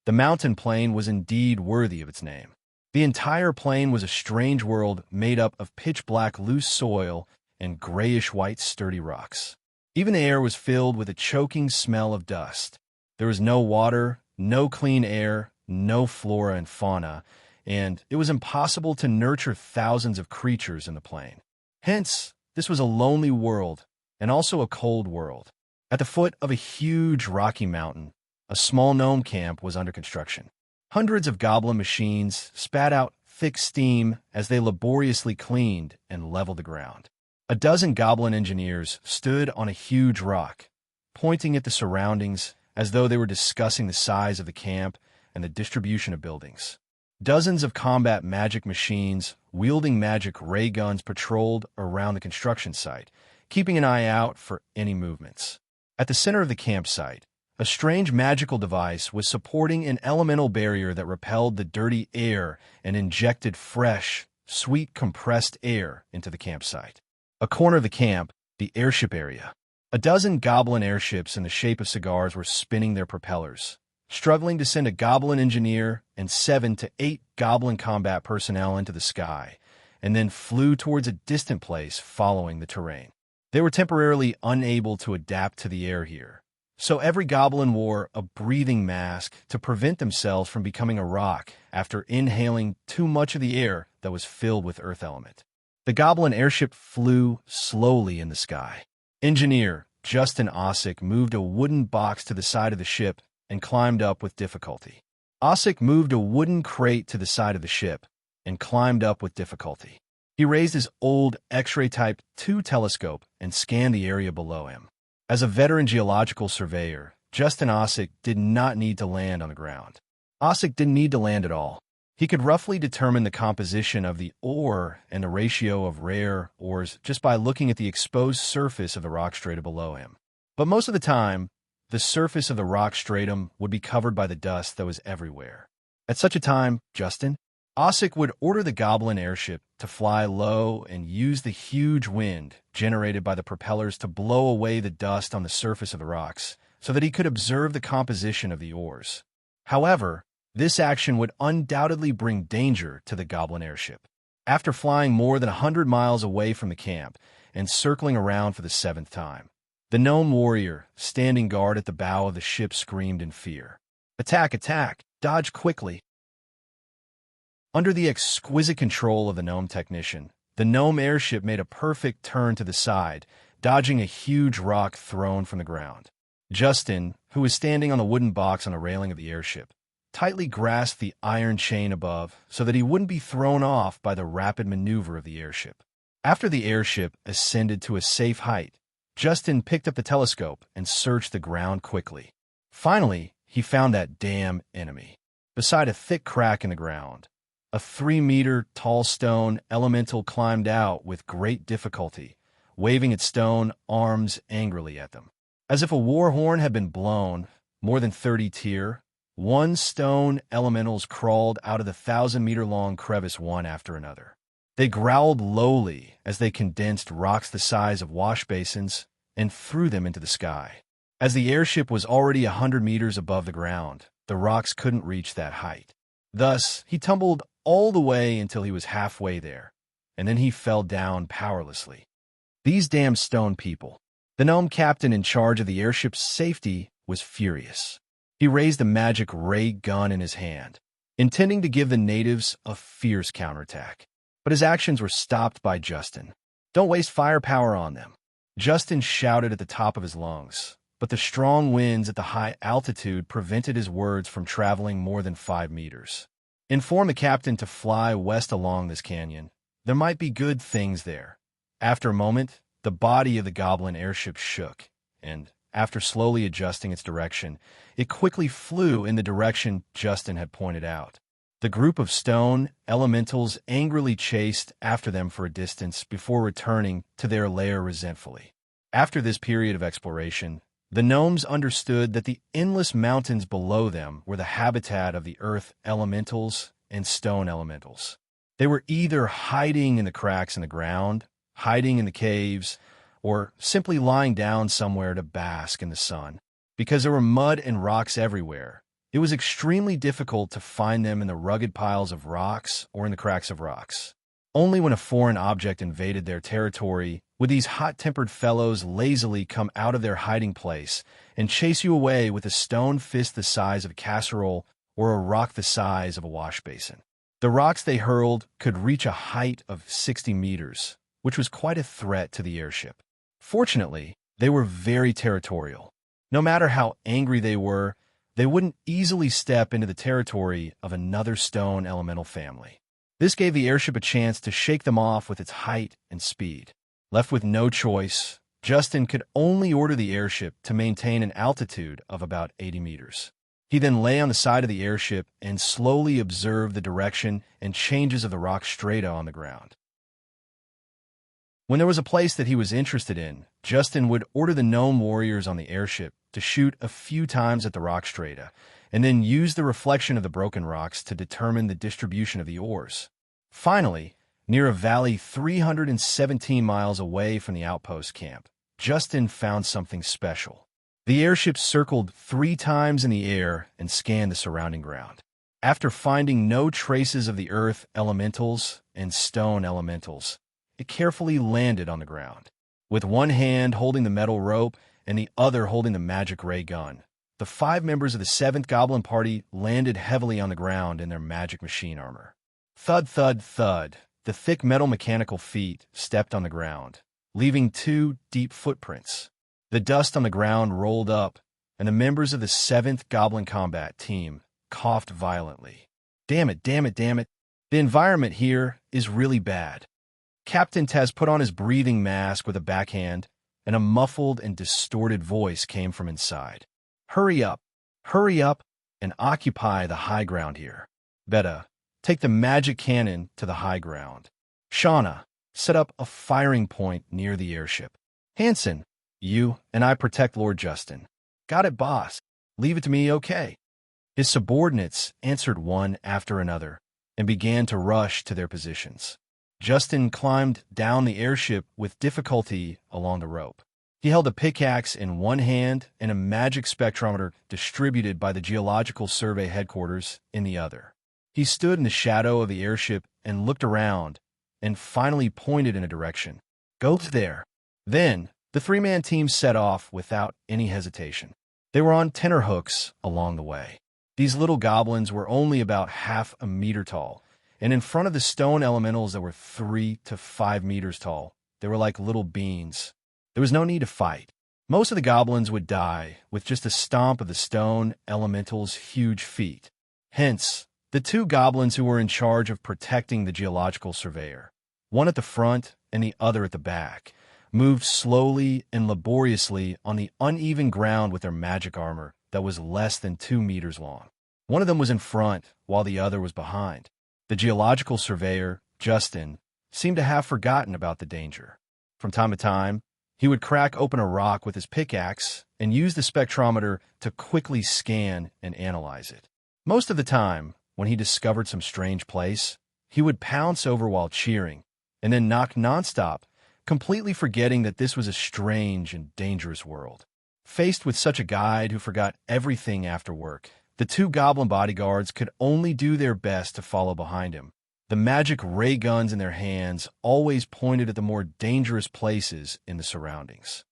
The mountain plain was indeed worthy of its name. The entire plain was a strange world made up of pitch-black loose soil and grayish-white sturdy rocks. Even the air was filled with a choking smell of dust. There was no water, no clean air, no flora and fauna, and it was impossible to nurture thousands of creatures in the plain. Hence, this was a lonely world, and also a cold world. At the foot of a huge rocky mountain, a small gnome camp was under construction. Hundreds of goblin machines spat out thick steam as they laboriously cleaned and leveled the ground. A dozen goblin engineers stood on a huge rock, pointing at the surroundings as though they were discussing the size of the camp and the distribution of buildings. Dozens of combat magic machines wielding magic ray guns patrolled around the construction site, keeping an eye out for any movements. At the center of the campsite, A strange magical device was supporting an elemental barrier that repelled the dirty air and injected fresh, sweet compressed air into the campsite. A corner of the camp, the airship area. A dozen goblin airships in the shape of cigars were spinning their propellers, struggling to send a goblin engineer and 7 to 8 goblin combat personnel into the sky, and then flew towards a distant place following the terrain. They were temporarily unable to adapt to the air here, so every goblin wore a breathing mask to prevent themselves from becoming a rock after inhaling too much of the air that was filled with earth element. The goblin airship flew slowly in the sky. Engineer Justin Ossick moved a wooden box to the side of the ship and climbed up with difficulty. Ossick moved a wooden crate to the side of the ship and climbed up with difficulty. He raised his old X-ray Type 2 telescope and scanned the area below him. As a veteran geological surveyor, Justin Ossick did not need to land on the ground. Ossick didn't need to land at all. He could roughly determine the composition of the ore and the ratio of rare ores just by looking at the exposed surface of the rock strata below him. But most of the time, the surface of the rock stratum would be covered by the dust that was everywhere. At such a time, Justin Ossick would order the goblin airship to fly low and use the huge wind generated by the propellers to blow away the dust on the surface of the rocks so that he could observe the composition of the ores. However, this action would undoubtedly bring danger to the goblin airship. After flying more than 100 miles away from the camp and circling around for the 7th time, the gnome warrior, standing guard at the bow of the ship, screamed in fear. "Attack! Attack! Dodge quickly!" Under the exquisite control of the gnome technician, the gnome airship made a perfect turn to the side, dodging a huge rock thrown from the ground. Justin, who was standing on the wooden box on the railing of the airship, tightly grasped the iron chain above so that he wouldn't be thrown off by the rapid maneuver of the airship. After the airship ascended to a safe height, Justin picked up the telescope and searched the ground quickly. Finally, he found that damn enemy. Beside a thick crack in the ground, a 3-meter-tall stone elemental climbed out with great difficulty, waving its stone arms angrily at them. As if a war horn had been blown, more than 30 tier, one stone elementals crawled out of the 1,000-meter-long crevice one after another. They growled lowly as they condensed rocks the size of wash basins and threw them into the sky. As the airship was already 100 meters above the ground, the rocks couldn't reach that height. Thus, he tumbled all the way until he was halfway there, and then he fell down powerlessly. These damn stone people. The gnome captain in charge of the airship's safety was furious. He raised a magic ray gun in his hand, intending to give the natives a fierce counterattack. But his actions were stopped by Justin. "Don't waste firepower on them," Justin shouted at the top of his lungs, but the strong winds at the high altitude prevented his words from traveling more than 5 meters. "Inform the captain to fly west along this canyon. There might be good things there." After a moment, the body of the goblin airship shook, and, after slowly adjusting its direction, it quickly flew in the direction Justin had pointed out. The group of stone elementals angrily chased after them for a distance before returning to their lair resentfully. After this period of exploration, the gnomes understood that the endless mountains below them were the habitat of the earth elementals and stone elementals. They were either hiding in the cracks in the ground, hiding in the caves, or simply lying down somewhere to bask in the sun. Because there were mud and rocks everywhere, it was extremely difficult to find them in the rugged piles of rocks or in the cracks of rocks. Only when a foreign object invaded their territory would these hot-tempered fellows lazily come out of their hiding place and chase you away with a stone fist the size of a casserole or a rock the size of a wash basin. The rocks they hurled could reach a height of 60 meters, which was quite a threat to the airship. Fortunately, they were very territorial. No matter how angry they were, they wouldn't easily step into the territory of another stone elemental family. This gave the airship a chance to shake them off with its height and speed. Left with no choice, Justin could only order the airship to maintain an altitude of about 80 meters. He then lay on the side of the airship and slowly observed the direction and changes of the rock strata on the ground. When there was a place that he was interested in, Justin would order the gnome warriors on the airship to shoot a few times at the rock strata, and then use the reflection of the broken rocks to determine the distribution of the ores. Finally, near a valley 317 miles away from the outpost camp, Justin found something special. The airship circled 3 times in the air and scanned the surrounding ground. After finding no traces of the earth elementals and stone elementals, it carefully landed on the ground. With one hand holding the metal rope and the other holding the magic ray gun, the 5 members of the 7th Goblin Party landed heavily on the ground in their magic machine armor. Thud, thud, thud. The thick metal mechanical feet stepped on the ground, leaving 2 deep footprints. The dust on the ground rolled up, and the members of the 7th Goblin Combat Team coughed violently. Damn it, damn it, damn it. The environment here is really bad. Captain Tez put on his breathing mask with a backhand, and a muffled and distorted voice came from inside. Hurry up, and occupy the high ground here. Beta, take the magic cannon to the high ground. Shauna, set up a firing point near the airship. Hanson, you and I protect Lord Justin. Got it, boss. Leave it to me, okay? His subordinates answered one after another and began to rush to their positions. Justin climbed down the airship with difficulty along the rope. He held a pickaxe in one hand and a magic spectrometer distributed by the Geological Survey headquarters in the other. He stood in the shadow of the airship and looked around and finally pointed in a direction. Go there. Then, the 3-man team set off without any hesitation. They were on tenterhooks along the way. These little goblins were only about half a meter tall, and in front of the stone elementals that were 3 to 5 meters tall, they were like little beans. There was no need to fight. Most of the goblins would die with just a stomp of the stone elemental's huge feet. Hence, the 2 goblins who were in charge of protecting the geological surveyor, one at the front and the other at the back, moved slowly and laboriously on the uneven ground with their magic armor that was less than 2 meters long. One of them was in front, while the other was behind. The geological surveyor, Justin, seemed to have forgotten about the danger. From time to time, he would crack open a rock with his pickaxe and use the spectrometer to quickly scan and analyze it. Most of the time, when he discovered some strange place, he would pounce over while cheering, and then knock nonstop, completely forgetting that this was a strange and dangerous world. Faced with such a guide who forgot everything after work, the 2 goblin bodyguards could only do their best to follow behind him. The magic ray guns in their hands always pointed at the more dangerous places in the surroundings.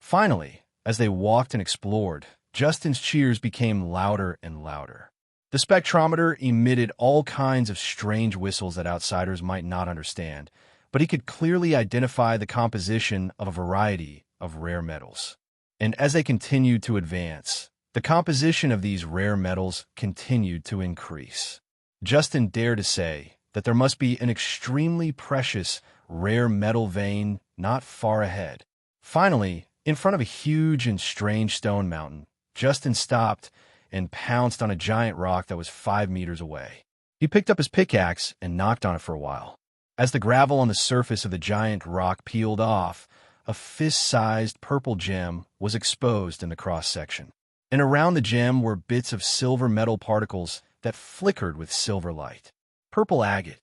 Finally, as they walked and explored, Justin's cheers became louder and louder. The spectrometer emitted all kinds of strange whistles that outsiders might not understand, but he could clearly identify the composition of a variety of rare metals. And as they continued to advance, the composition of these rare metals continued to increase. Justin dared to say that there must be an extremely precious, rare metal vein not far ahead. Finally, in front of a huge and strange stone mountain, Justin stopped and pounced on a giant rock that was 5 meters away. He picked up his pickaxe and knocked on it for a while. As the gravel on the surface of the giant rock peeled off, a fist-sized purple gem was exposed in the cross-section. And around the gem were bits of silver metal particles that flickered with silver light. Purple agate.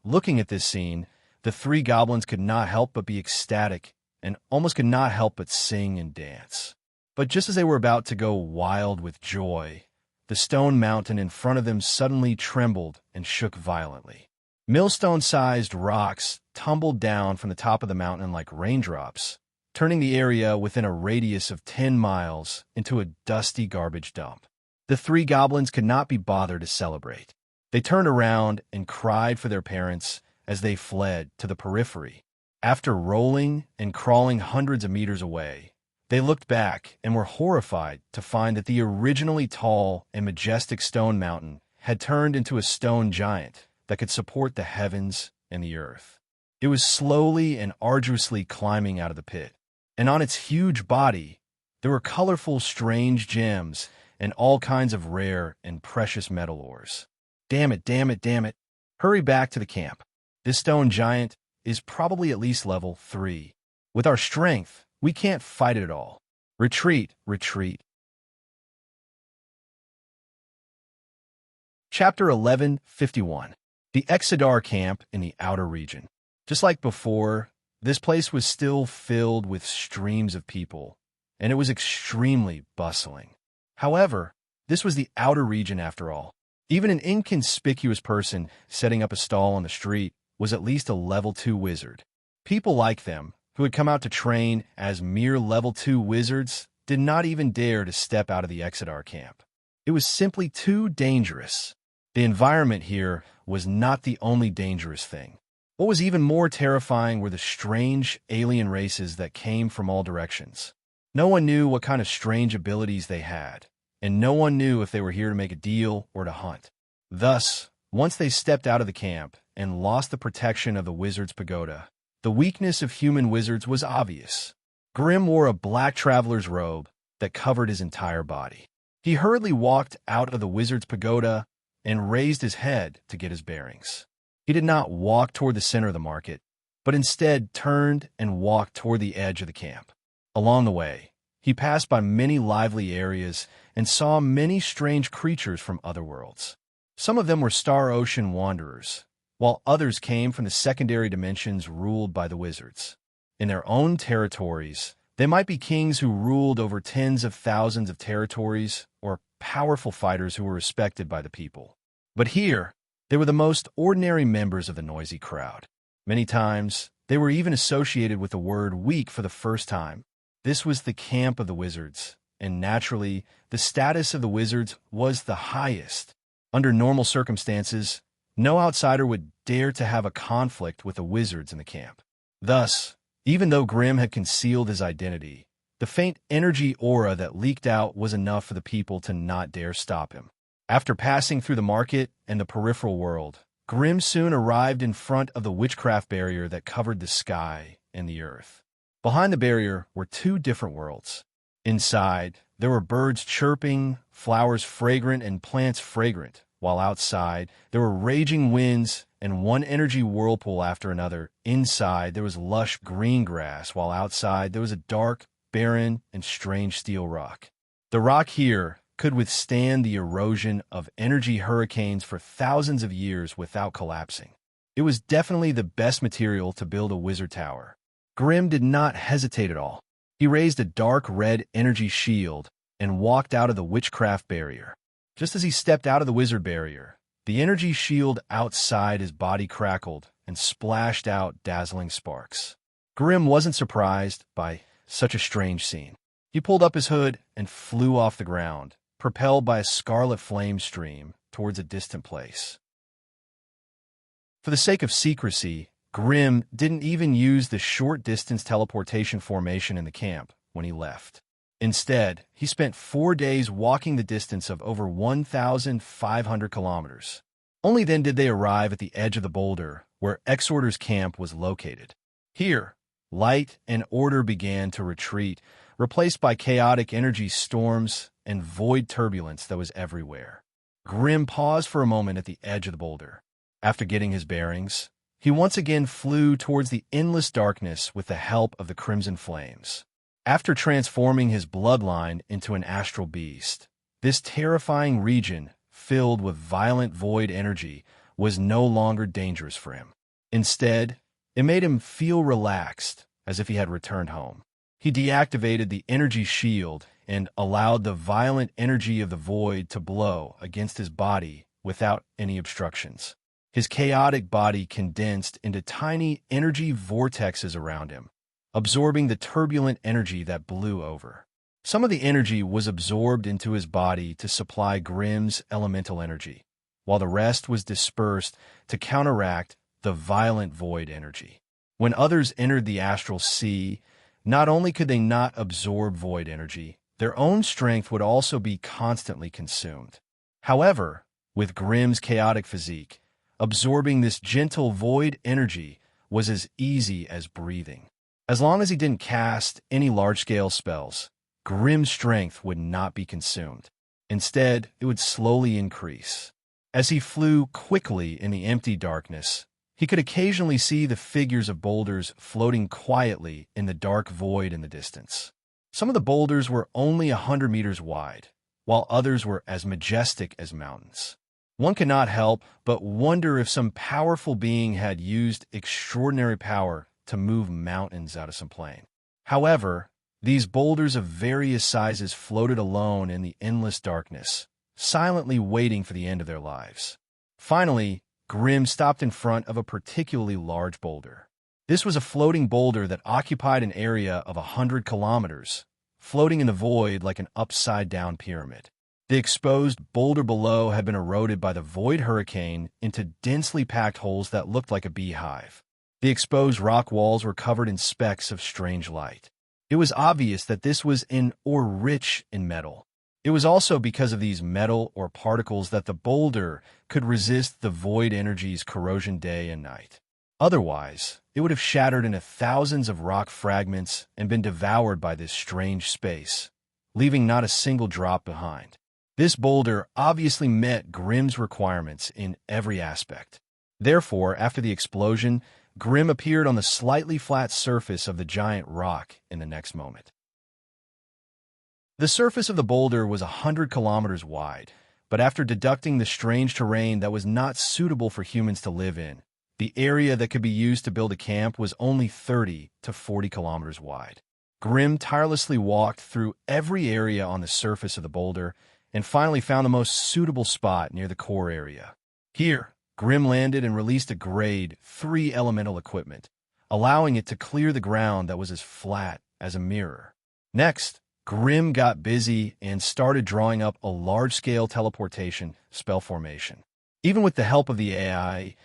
Looking at this scene, the 3 goblins could not help but be ecstatic and almost could not help but sing and dance. But just as they were about to go wild with joy, the stone mountain in front of them suddenly trembled and shook violently. Millstone-sized rocks tumbled down from the top of the mountain like raindrops, turning the area within a radius of 10 miles into a dusty garbage dump. The 3 goblins could not be bothered to celebrate. They turned around and cried for their parents as they fled to the periphery. After rolling and crawling hundreds of meters away, they looked back and were horrified to find that the originally tall and majestic stone mountain had turned into a stone giant that could support the heavens and the earth. It was slowly and arduously climbing out of the pit, and on its huge body, there were colorful, strange gems and all kinds of rare and precious metal ores. Damn it, damn it, damn it. Hurry back to the camp. This stone giant is probably at least level 3. With our strength, we can't fight it at all. Retreat, retreat. Chapter 11:51. The Exodar Camp in the Outer Region. Just like before, this place was still filled with streams of people, and it was extremely bustling. However, this was the outer region after all. Even an inconspicuous person setting up a stall on the street was at least a level 2 wizard. People like them, who had come out to train as mere level 2 wizards, did not even dare to step out of the Exodar camp. It was simply too dangerous. The environment here was not the only dangerous thing. What was even more terrifying were the strange alien races that came from all directions. No one knew what kind of strange abilities they had, and no one knew if they were here to make a deal or to hunt. Thus, once they stepped out of the camp and lost the protection of the wizard's pagoda, the weakness of human wizards was obvious. Grim wore a black traveler's robe that covered his entire body. He hurriedly walked out of the wizard's pagoda and raised his head to get his bearings. He did not walk toward the center of the market, but instead turned and walked toward the edge of the camp. Along the way, he passed by many lively areas and saw many strange creatures from other worlds. Some of them were Star Ocean wanderers, while others came from the secondary dimensions ruled by the wizards. In their own territories, they might be kings who ruled over tens of thousands of territories or powerful fighters who were respected by the people. But here, they were the most ordinary members of the noisy crowd. Many times, they were even associated with the word weak for the first time. This was the camp of the wizards, and naturally, the status of the wizards was the highest. Under normal circumstances, no outsider would dare to have a conflict with the wizards in the camp. Thus, even though Grim had concealed his identity, the faint energy aura that leaked out was enough for the people to not dare stop him. After passing through the market and the peripheral world, Grim soon arrived in front of the witchcraft barrier that covered the sky and the earth. Behind the barrier were two different worlds. Inside, there were birds chirping, flowers fragrant, and plants fragrant, while outside, there were raging winds and one energy whirlpool after another. Inside, there was lush green grass, while outside, there was a dark, barren, and strange steel rock. The rock here could withstand the erosion of energy hurricanes for thousands of years without collapsing. It was definitely the best material to build a wizard tower. Grim did not hesitate at all. He raised a dark red energy shield and walked out of the witchcraft barrier. Just as he stepped out of the wizard barrier, the energy shield outside his body crackled and splashed out dazzling sparks. Grim wasn't surprised by such a strange scene. He pulled up his hood and flew off the ground, propelled by a scarlet flame stream towards a distant place. For the sake of secrecy, Grim didn't even use the short-distance teleportation formation in the camp when he left. Instead, he spent 4 days walking the distance of over 1,500 kilometers. Only then did they arrive at the edge of the boulder where Exorder's camp was located. Here, light and order began to retreat, replaced by chaotic energy storms and void turbulence that was everywhere. Grim paused for a moment at the edge of the boulder. After getting his bearings, he once again flew towards the endless darkness with the help of the crimson flames. After transforming his bloodline into an astral beast, this terrifying region, filled with violent void energy, was no longer dangerous for him. Instead, it made him feel relaxed, as if he had returned home. He deactivated the energy shield and allowed the violent energy of the void to blow against his body without any obstructions. His chaotic body condensed into tiny energy vortexes around him, absorbing the turbulent energy that blew over. Some of the energy was absorbed into his body to supply Grim's elemental energy, while the rest was dispersed to counteract the violent void energy. When others entered the astral sea, not only could they not absorb void energy, their own strength would also be constantly consumed. However, with Grim's chaotic physique, absorbing this gentle void energy was as easy as breathing. As long as he didn't cast any large-scale spells, Grim's strength would not be consumed. Instead, it would slowly increase. As he flew quickly in the empty darkness, He could occasionally see the figures of boulders floating quietly in the dark void in the distance. Some of the boulders were only 100 meters wide, while others were as majestic as mountains. One could not help but wonder if some powerful being had used extraordinary power to move mountains out of some plain. However, these boulders of various sizes floated alone in the endless darkness, silently waiting for the end of their lives. Finally, Grim stopped in front of a particularly large boulder. This was a floating boulder that occupied an area of 100 kilometers, floating in the void like an upside-down pyramid. The exposed boulder below had been eroded by the void hurricane into densely packed holes that looked like a beehive. The exposed rock walls were covered in specks of strange light. It was obvious that this was in or rich in metal. It was also because of these metal or particles that the boulder could resist the void energy's corrosion day and night. Otherwise, it would have shattered into thousands of rock fragments and been devoured by this strange space, leaving not a single drop behind. This boulder obviously met Grim's requirements in every aspect. Therefore, after the explosion, Grim appeared on the slightly flat surface of the giant rock in the next moment. The surface of the boulder was 100 kilometers wide, but after deducting the strange terrain that was not suitable for humans to live in, the area that could be used to build a camp was only 30 to 40 kilometers wide. Grim tirelessly walked through every area on the surface of the boulder and finally found the most suitable spot near the core area. Here, Grim landed and released a grade 3 elemental equipment, allowing it to clear the ground that was as flat as a mirror. Next, Grim got busy and started drawing up a large-scale teleportation spell formation. Even with the help of the AI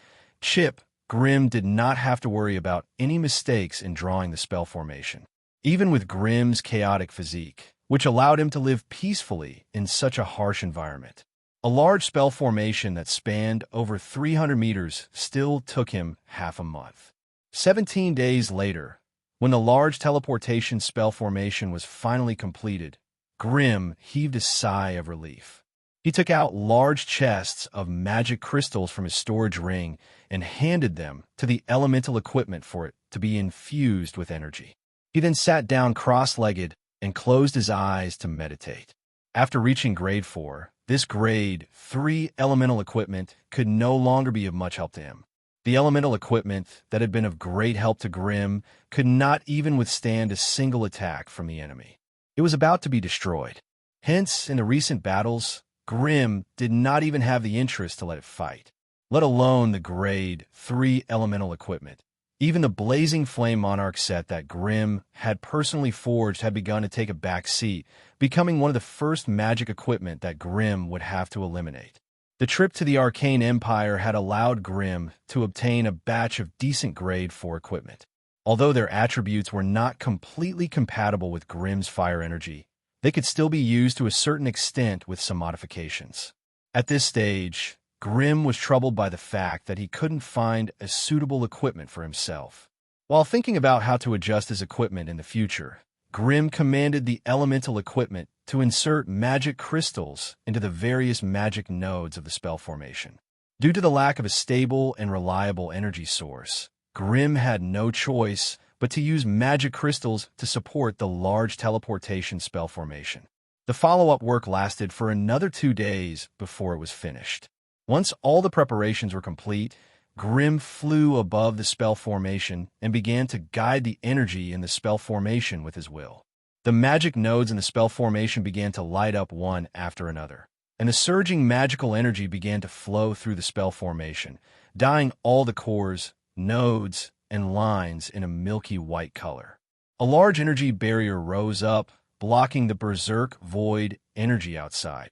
chip, Grim did not have to worry about any mistakes in drawing the spell formation. Even with Grim's chaotic physique, which allowed him to live peacefully in such a harsh environment, a large spell formation that spanned over 300 meters still took him half a month. 17 days later, when the large teleportation spell formation was finally completed, Grim heaved a sigh of relief. He took out large chests of magic crystals from his storage ring and handed them to the elemental equipment for it to be infused with energy. He then sat down cross-legged and closed his eyes to meditate. After reaching grade 4, this grade 3 elemental equipment could no longer be of much help to him. The elemental equipment that had been of great help to Grim could not even withstand a single attack from the enemy. It was about to be destroyed. Hence, in the recent battles, Grim did not even have the interest to let it fight, let alone the grade 3 elemental equipment. Even the blazing flame monarch set that Grim had personally forged had begun to take a back seat, becoming one of the first magic equipment that Grim would have to eliminate. The trip to the Arcane Empire had allowed Grim to obtain a batch of decent grade 4 equipment. Although their attributes were not completely compatible with Grim's fire energy, they could still be used to a certain extent with some modifications. At this stage, Grim was troubled by the fact that he couldn't find a suitable equipment for himself. While thinking about how to adjust his equipment in the future, Grim commanded the elemental equipment to insert magic crystals into the various magic nodes of the spell formation. Due to the lack of a stable and reliable energy source, Grim had no choice but to use magic crystals to support the large teleportation spell formation. The follow-up work lasted for another 2 days before it was finished. Once all the preparations were complete, Grim flew above the spell formation and began to guide the energy in the spell formation with his will. The magic nodes in the spell formation began to light up one after another, and the surging magical energy began to flow through the spell formation, dyeing all the cores, nodes, and lines in a milky white color. A large energy barrier rose up, blocking the berserk void energy outside.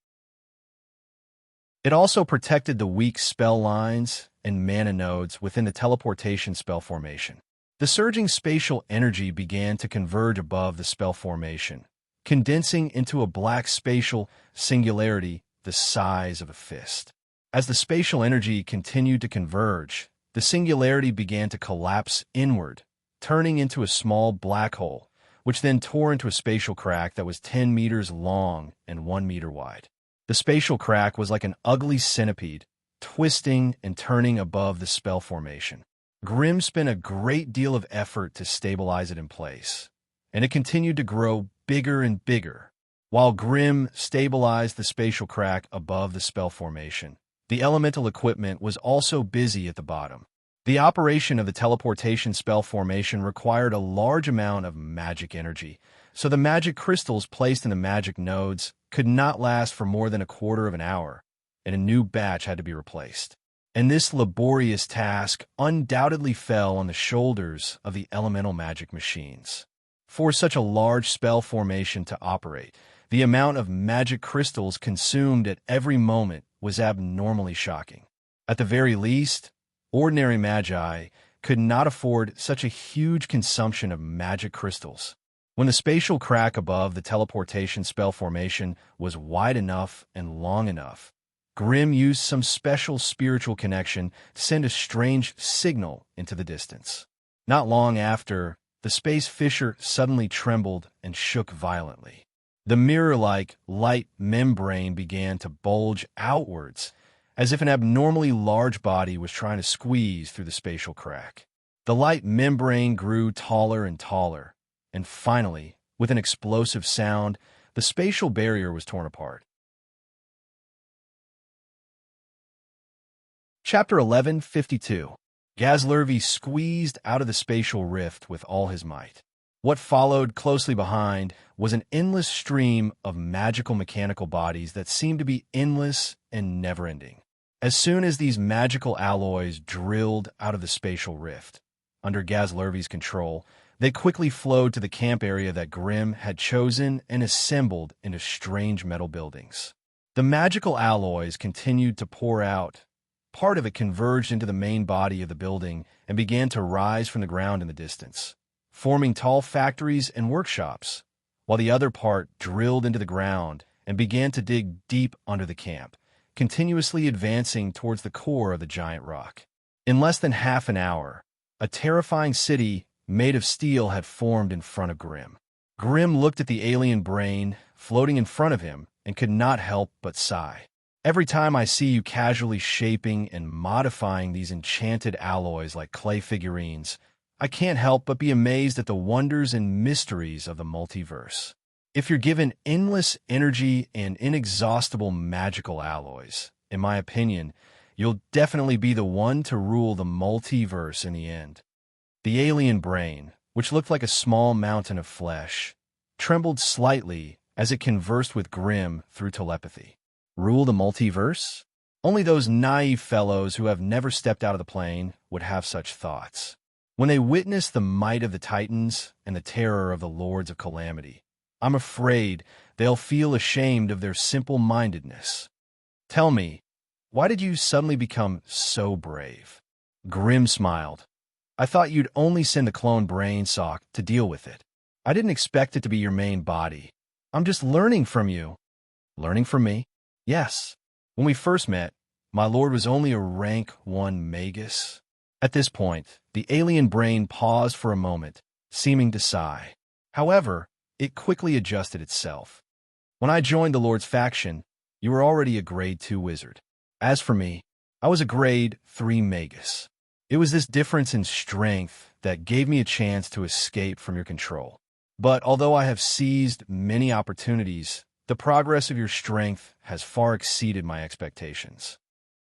It also protected the weak spell lines and mana nodes within the teleportation spell formation. The surging spatial energy began to converge above the spell formation, condensing into a black spatial singularity the size of a fist. As the spatial energy continued to converge, the singularity began to collapse inward, turning into a small black hole, which then tore into a spatial crack that was 10 meters long and 1 meter wide. The spatial crack was like an ugly centipede, twisting and turning above the spell formation. Grim spent a great deal of effort to stabilize it in place, and it continued to grow bigger and bigger. While Grim stabilized the spatial crack above the spell formation, the elemental equipment was also busy at the bottom. The operation of the teleportation spell formation required a large amount of magic energy, so the magic crystals placed in the magic nodes could not last for more than a quarter of an hour, and a new batch had to be replaced. And this laborious task undoubtedly fell on the shoulders of the elemental magic machines. For such a large spell formation to operate, the amount of magic crystals consumed at every moment was abnormally shocking. At the very least, ordinary magi could not afford such a huge consumption of magic crystals. When the spatial crack above the teleportation spell formation was wide enough and long enough, Grim used some special spiritual connection to send a strange signal into the distance. Not long after, the space fissure suddenly trembled and shook violently. The mirror-like light membrane began to bulge outwards, as if an abnormally large body was trying to squeeze through the spatial crack. The light membrane grew taller and taller, and finally, with an explosive sound, the spatial barrier was torn apart. Chapter 11:52. Gazlurvi squeezed out of the spatial rift with all his might. What followed closely behind was an endless stream of magical mechanical bodies that seemed to be endless and never-ending. As soon as these magical alloys drilled out of the spatial rift, under Gazlurvi's control, they quickly flowed to the camp area that Grim had chosen and assembled into strange metal buildings. The magical alloys continued to pour out. Part of it converged into the main body of the building and began to rise from the ground in the distance, forming tall factories and workshops, while the other part drilled into the ground and began to dig deep under the camp, continuously advancing towards the core of the giant rock. In less than half an hour, a terrifying city made of steel had formed in front of Grim. Grim looked at the alien brain floating in front of him and could not help but sigh. Every time I see you casually shaping and modifying these enchanted alloys like clay figurines, I can't help but be amazed at the wonders and mysteries of the multiverse. If you're given endless energy and inexhaustible magical alloys, in my opinion, you'll definitely be the one to rule the multiverse in the end. The alien brain, which looked like a small mountain of flesh, trembled slightly as it conversed with Grim through telepathy. Rule the multiverse? Only those naive fellows who have never stepped out of the plane would have such thoughts. When they witness the might of the Titans and the terror of the Lords of Calamity, I'm afraid they'll feel ashamed of their simple-mindedness. Tell me, why did you suddenly become so brave? Grim smiled. I thought you'd only send the clone brain sock to deal with it. I didn't expect it to be your main body. I'm just learning from you. Learning from me? Yes. When we first met, my lord was only a rank 1 magus. At this point, the alien brain paused for a moment, seeming to sigh. However, it quickly adjusted itself. When I joined the Lord's faction, you were already a grade 2 wizard. As for me, I was a grade 3 magus. It was this difference in strength that gave me a chance to escape from your control. But although I have seized many opportunities, the progress of your strength has far exceeded my expectations.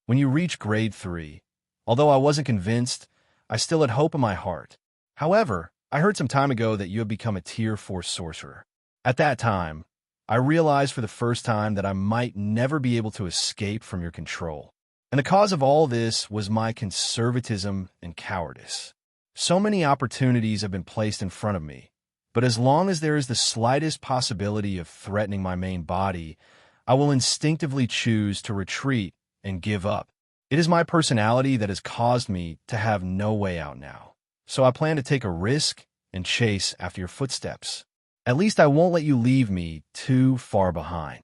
When you reach grade 3, although I wasn't convinced, I still had hope in my heart. However, I heard some time ago that you have become a tier 4 sorcerer. At that time, I realized for the first time that I might never be able to escape from your control. And the cause of all this was my conservatism and cowardice. So many opportunities have been placed in front of me, but as long as there is the slightest possibility of threatening my main body, I will instinctively choose to retreat and give up. It is my personality that has caused me to have no way out now. So I plan to take a risk and chase after your footsteps. At least I won't let you leave me too far behind.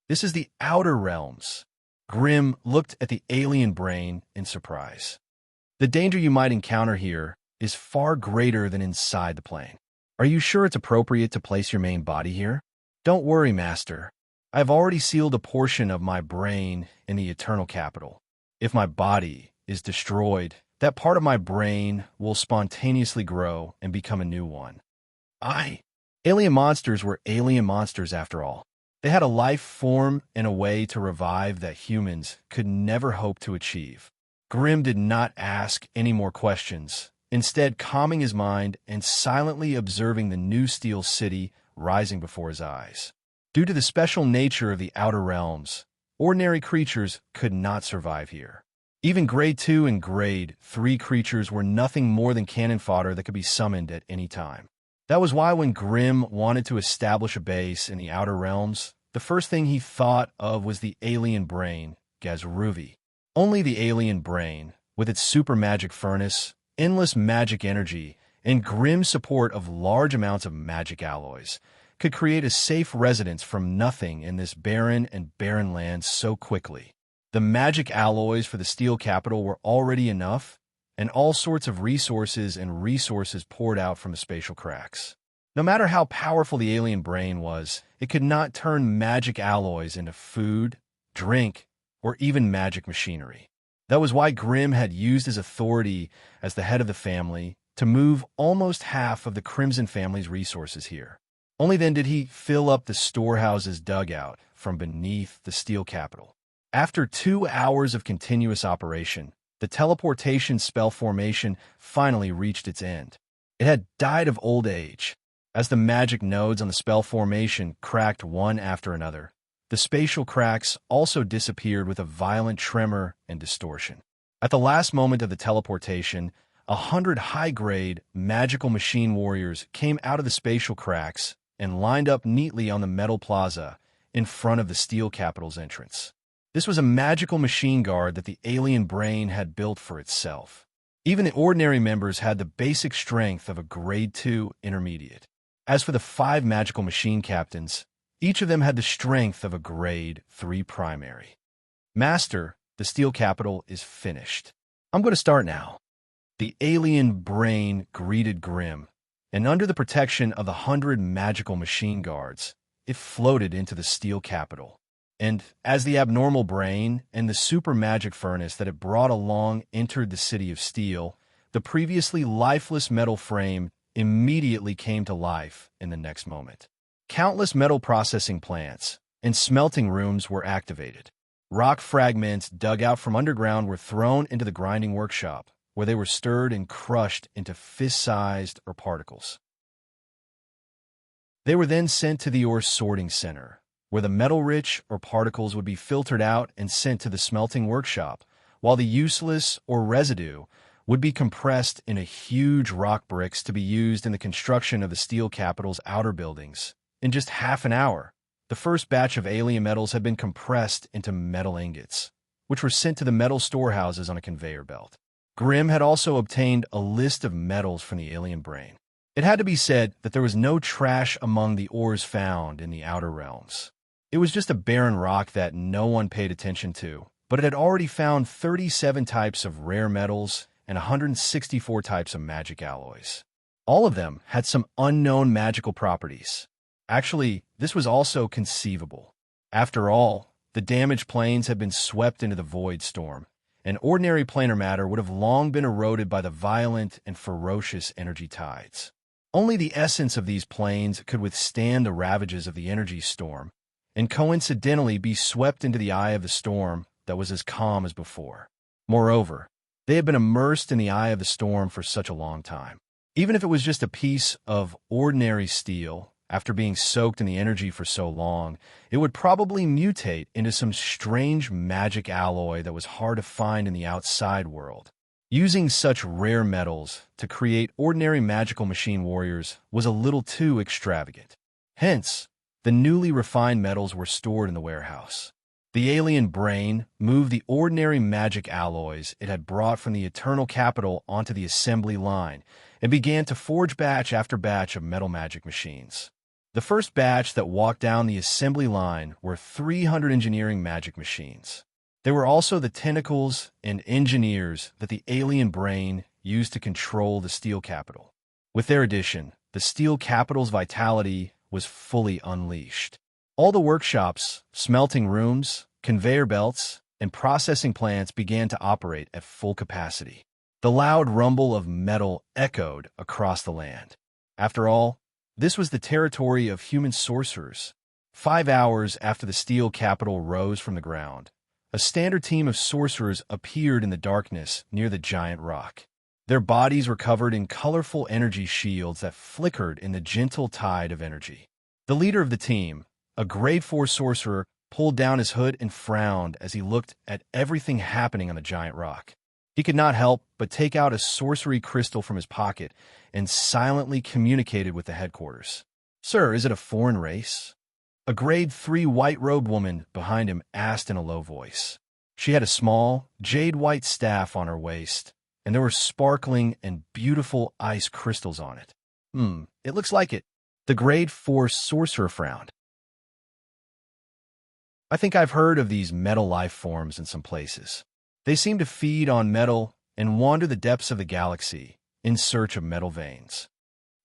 This is the Outer Realms. Grim looked at the alien brain in surprise. The danger you might encounter here is far greater than inside the plane. Are you sure it's appropriate to place your main body here? Don't worry, Master. I have already sealed a portion of my brain in the Eternal Capital. If my body is destroyed, that part of my brain will spontaneously grow and become a new one. Alien monsters were alien monsters after all. They had a life form and a way to revive that humans could never hope to achieve. Grimm did not ask any more questions, instead calming his mind and silently observing the new steel city rising before his eyes. Due to the special nature of the outer realms, ordinary creatures could not survive here. Even Grade 2 and Grade 3 creatures were nothing more than cannon fodder that could be summoned at any time. That was why when Grimm wanted to establish a base in the outer realms, the first thing he thought of was the alien brain, Gazruvi. Only the alien brain, with its super magic furnace, endless magic energy, and Grimm's support of large amounts of magic alloys, could create a safe residence from nothing in this barren land so quickly. The magic alloys for the steel capital were already enough, and all sorts of resources poured out from the spatial cracks. No matter how powerful the alien brain was, it could not turn magic alloys into food, drink, or even magic machinery. That was why Grimm had used his authority as the head of the family to move almost half of the Crimson family's resources here. Only then did he fill up the storehouse's dugout from beneath the steel capital. After 2 hours of continuous operation, the teleportation spell formation finally reached its end. It had died of old age. As the magic nodes on the spell formation cracked one after another, the spatial cracks also disappeared with a violent tremor and distortion. At the last moment of the teleportation, 100 high-grade magical machine warriors came out of the spatial cracks and lined up neatly on the metal plaza in front of the steel capital's entrance. This was a magical machine guard that the alien brain had built for itself. Even the ordinary members had the basic strength of a Grade 2 intermediate. As for the 5 magical machine captains, each of them had the strength of a Grade 3 primary. Master, the steel capital is finished. I'm going to start now. The alien brain greeted Grimm, and under the protection of the 100 magical machine guards, it floated into the steel capital. And as the abnormal brain and the super magic furnace that it brought along entered the city of steel, the previously lifeless metal frame immediately came to life in the next moment. Countless metal processing plants and smelting rooms were activated. Rock fragments dug out from underground were thrown into the grinding workshop, where they were stirred and crushed into fist-sized particles. They were then sent to the ore sorting center, where the metal-rich particles would be filtered out and sent to the smelting workshop, while the useless residue would be compressed into huge rock bricks to be used in the construction of the steel capital's outer buildings. In just half an hour, the first batch of alien metals had been compressed into metal ingots, which were sent to the metal storehouses on a conveyor belt. Grimm had also obtained a list of metals from the alien brain. It had to be said that there was no trash among the ores found in the outer realms. It was just a barren rock that no one paid attention to, but it had already found 37 types of rare metals and 164 types of magic alloys. All of them had some unknown magical properties. Actually, this was also conceivable. After all, the damaged planes had been swept into the void storm, and ordinary planar matter would have long been eroded by the violent and ferocious energy tides. Only the essence of these planes could withstand the ravages of the energy storm, and coincidentally be swept into the eye of the storm that was as calm as before. Moreover, they had been immersed in the eye of the storm for such a long time. Even if it was just a piece of ordinary steel, after being soaked in the energy for so long, it would probably mutate into some strange magic alloy that was hard to find in the outside world. Using such rare metals to create ordinary magical machine warriors was a little too extravagant. Hence, the newly refined metals were stored in the warehouse. The alien brain moved the ordinary magic alloys it had brought from the eternal capital onto the assembly line and began to forge batch after batch of metal magic machines. The first batch that walked down the assembly line were 300 engineering magic machines. They were also the tentacles and engineers that the alien brain used to control the steel capital. With their addition, the steel capital's vitality was fully unleashed. All the workshops, smelting rooms, conveyor belts, and processing plants began to operate at full capacity. The loud rumble of metal echoed across the land. After all, this was the territory of human sorcerers. 5 hours after the steel capital rose from the ground, a standard team of sorcerers appeared in the darkness near the giant rock. Their bodies were covered in colorful energy shields that flickered in the gentle tide of energy. The leader of the team, a grade 4 sorcerer, pulled down his hood and frowned as he looked at everything happening on the giant rock. He could not help but take out a sorcery crystal from his pocket and silently communicated with the headquarters. "Sir, is it a foreign race?" A grade 3 white-robed woman behind him asked in a low voice. She had a small, jade-white staff on her waist, and there were sparkling and beautiful ice crystals on it. It looks like it." The grade 4 sorcerer frowned. "I think I've heard of these metal life forms in some places. They seem to feed on metal and wander the depths of the galaxy in search of metal veins.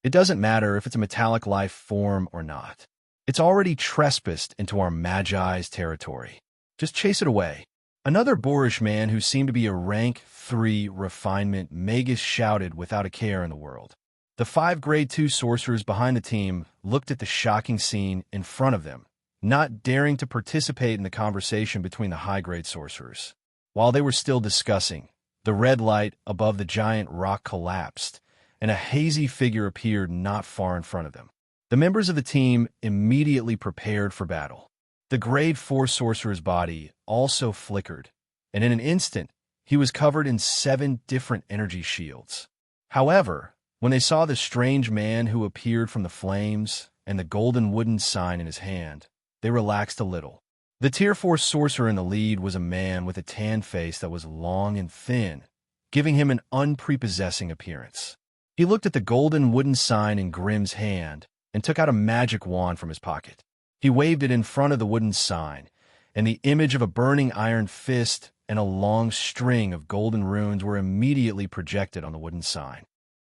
It doesn't matter if it's a metallic life form or not. It's already trespassed into our Magi's territory. Just chase it away." Another boorish man who seemed to be a rank 3 refinement magus shouted without a care in the world. The 5 grade 2 sorcerers behind the team looked at the shocking scene in front of them, not daring to participate in the conversation between the high-grade sorcerers. While they were still discussing, the red light above the giant rock collapsed, and a hazy figure appeared not far in front of them. The members of the team immediately prepared for battle. The grade 4 sorcerer's body also flickered, and in an instant, he was covered in 7 different energy shields. However, when they saw the strange man who appeared from the flames and the golden wooden sign in his hand, they relaxed a little. The Tier 4 sorcerer in the lead was a man with a tan face that was long and thin, giving him an unprepossessing appearance. He looked at the golden wooden sign in Grimm's hand and took out a magic wand from his pocket. He waved it in front of the wooden sign, and the image of a burning iron fist and a long string of golden runes were immediately projected on the wooden sign.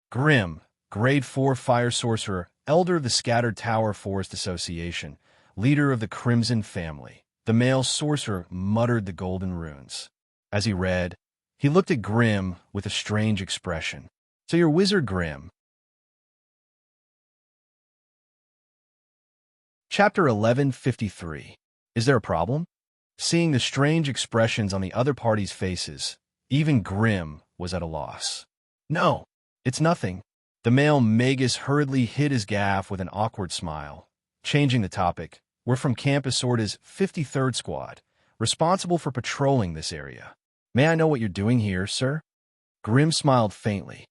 Grimm, grade 4 fire sorcerer, elder of the Scattered Tower Forest Association, leader of the Crimson family. The male sorcerer muttered the golden runes. As he read, he looked at Grimm with a strange expression. "So you're Wizard Grimm." Chapter 1153. Is there a problem? Seeing the strange expressions on the other party's faces, even Grimm was at a loss. "No, it's nothing." The male magus hurriedly hid his gaff with an awkward smile. Changing the topic, "We're from Camp Isorda's 53rd Squad, responsible for patrolling this area. May I know what you're doing here, sir?" Grimm smiled faintly.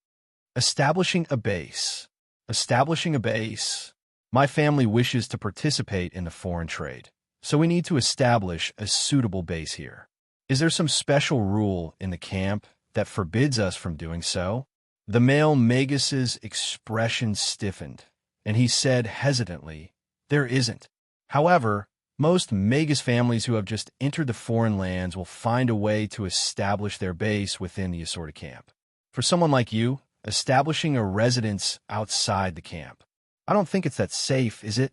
"Establishing a base. Establishing a base. My family wishes to participate in the foreign trade, so we need to establish a suitable base here. Is there some special rule in the camp that forbids us from doing so?" The male magus's expression stiffened, and he said hesitantly, "There isn't. However, most magus families who have just entered the foreign lands will find a way to establish their base within the Isorda camp. For someone like you, establishing a residence outside the camp, I don't think it's that safe, is it?"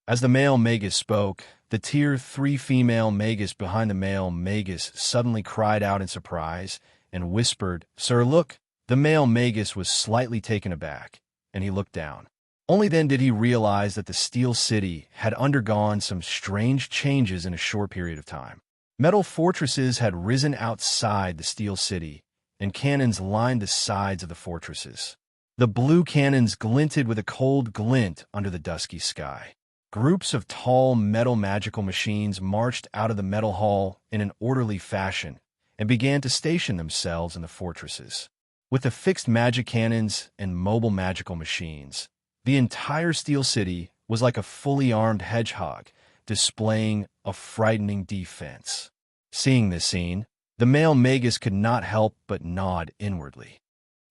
As the male magus spoke, the Tier 3 female magus behind the male magus suddenly cried out in surprise and whispered, "Sir, look." The male magus was slightly taken aback, and he looked down. Only then did he realize that the Steel City had undergone some strange changes in a short period of time. Metal fortresses had risen outside the Steel City, and cannons lined the sides of the fortresses. The blue cannons glinted with a cold glint under the dusky sky. Groups of tall metal magical machines marched out of the metal hall in an orderly fashion and began to station themselves in the fortresses. With the fixed magic cannons and mobile magical machines, the entire Steel City was like a fully armed hedgehog, displaying a frightening defense. Seeing this scene, the male magus could not help but nod inwardly.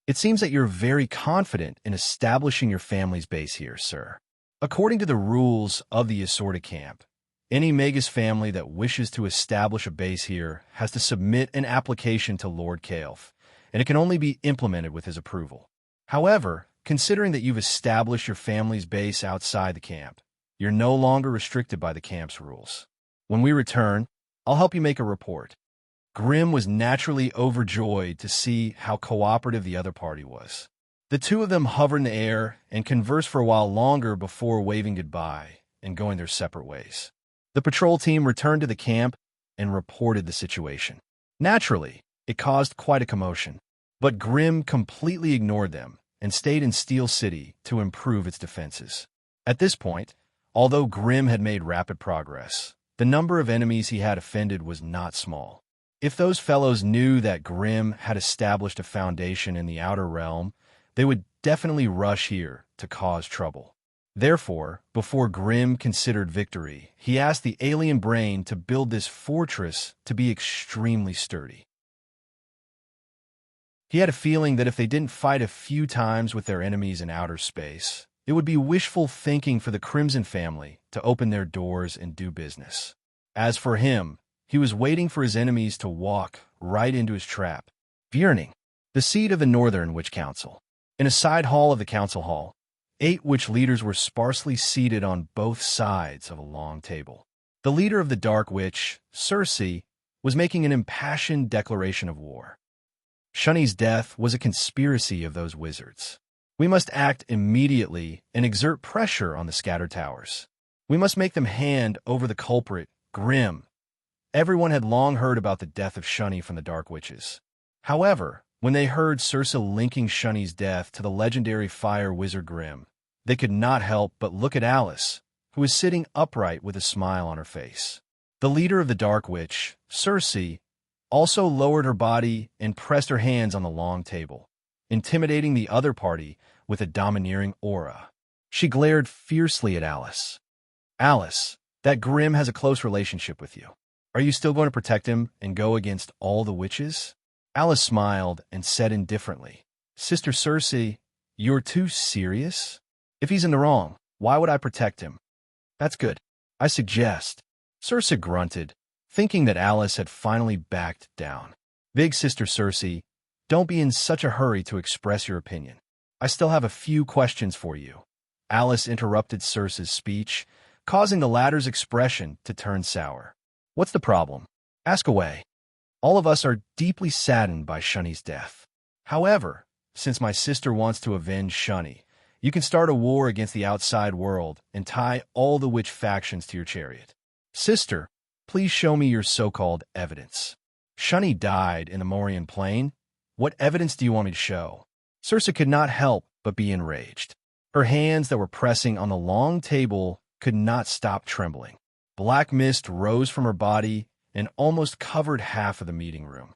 "It seems that you're very confident in establishing your family's base here, sir. According to the rules of the Isorda camp, any magus family that wishes to establish a base here has to submit an application to Lord Kaelf, and it can only be implemented with his approval. However, considering that you've established your family's base outside the camp, you're no longer restricted by the camp's rules. When we return, I'll help you make a report. Grim was naturally overjoyed to see how cooperative the other party was. The two of them hovered in the air and conversed for a while longer before waving goodbye and going their separate ways. The patrol team returned to the camp and reported the situation. Naturally, it caused quite a commotion, but Grim completely ignored them and stayed in Steel City to improve its defenses. At this point, although Grim had made rapid progress, the number of enemies he had offended was not small. If those fellows knew that Grim had established a foundation in the outer realm, they would definitely rush here to cause trouble. Therefore, before Grim considered victory, he asked the alien brain to build this fortress to be extremely sturdy. He had a feeling that if they didn't fight a few times with their enemies in outer space, it would be wishful thinking for the Crimson family to open their doors and do business. As for him, he was waiting for his enemies to walk right into his trap. Björning, the seat of the Northern Witch Council. In a side hall of the council hall, 8 witch leaders were sparsely seated on both sides of a long table. The leader of the Dark Witch, Circe, was making an impassioned declaration of war. Shuni's death was a conspiracy of those wizards. We must act immediately and exert pressure on the Scattered Towers. We must make them hand over the culprit, Grim. Everyone had long heard about the death of Shuni from the Dark Witches. However, when they heard Circe linking Shuni's death to the legendary fire wizard Grim, they could not help but look at Alice, who was sitting upright with a smile on her face. The leader of the Dark Witch, Circe, also lowered her body and pressed her hands on the long table, intimidating the other party with a domineering aura. She glared fiercely at Alice. Alice, that Grim has a close relationship with you. Are you still going to protect him and go against all the witches? Alice smiled and said indifferently, Sister Circe, you're too serious? If he's in the wrong, why would I protect him? That's good. I suggest. Circe grunted, thinking that Alice had finally backed down. Big Sister Circe, don't be in such a hurry to express your opinion. I still have a few questions for you. Alice interrupted Circe's speech, causing the latter's expression to turn sour. What's the problem? Ask away. All of us are deeply saddened by Shuni's death. However, since my sister wants to avenge Shuni, you can start a war against the outside world and tie all the witch factions to your chariot. Sister, please show me your so-called evidence. Shuni died in the Morian Plain. What evidence do you want me to show? Circe could not help but be enraged. Her hands that were pressing on the long table could not stop trembling. Black mist rose from her body and almost covered half of the meeting room.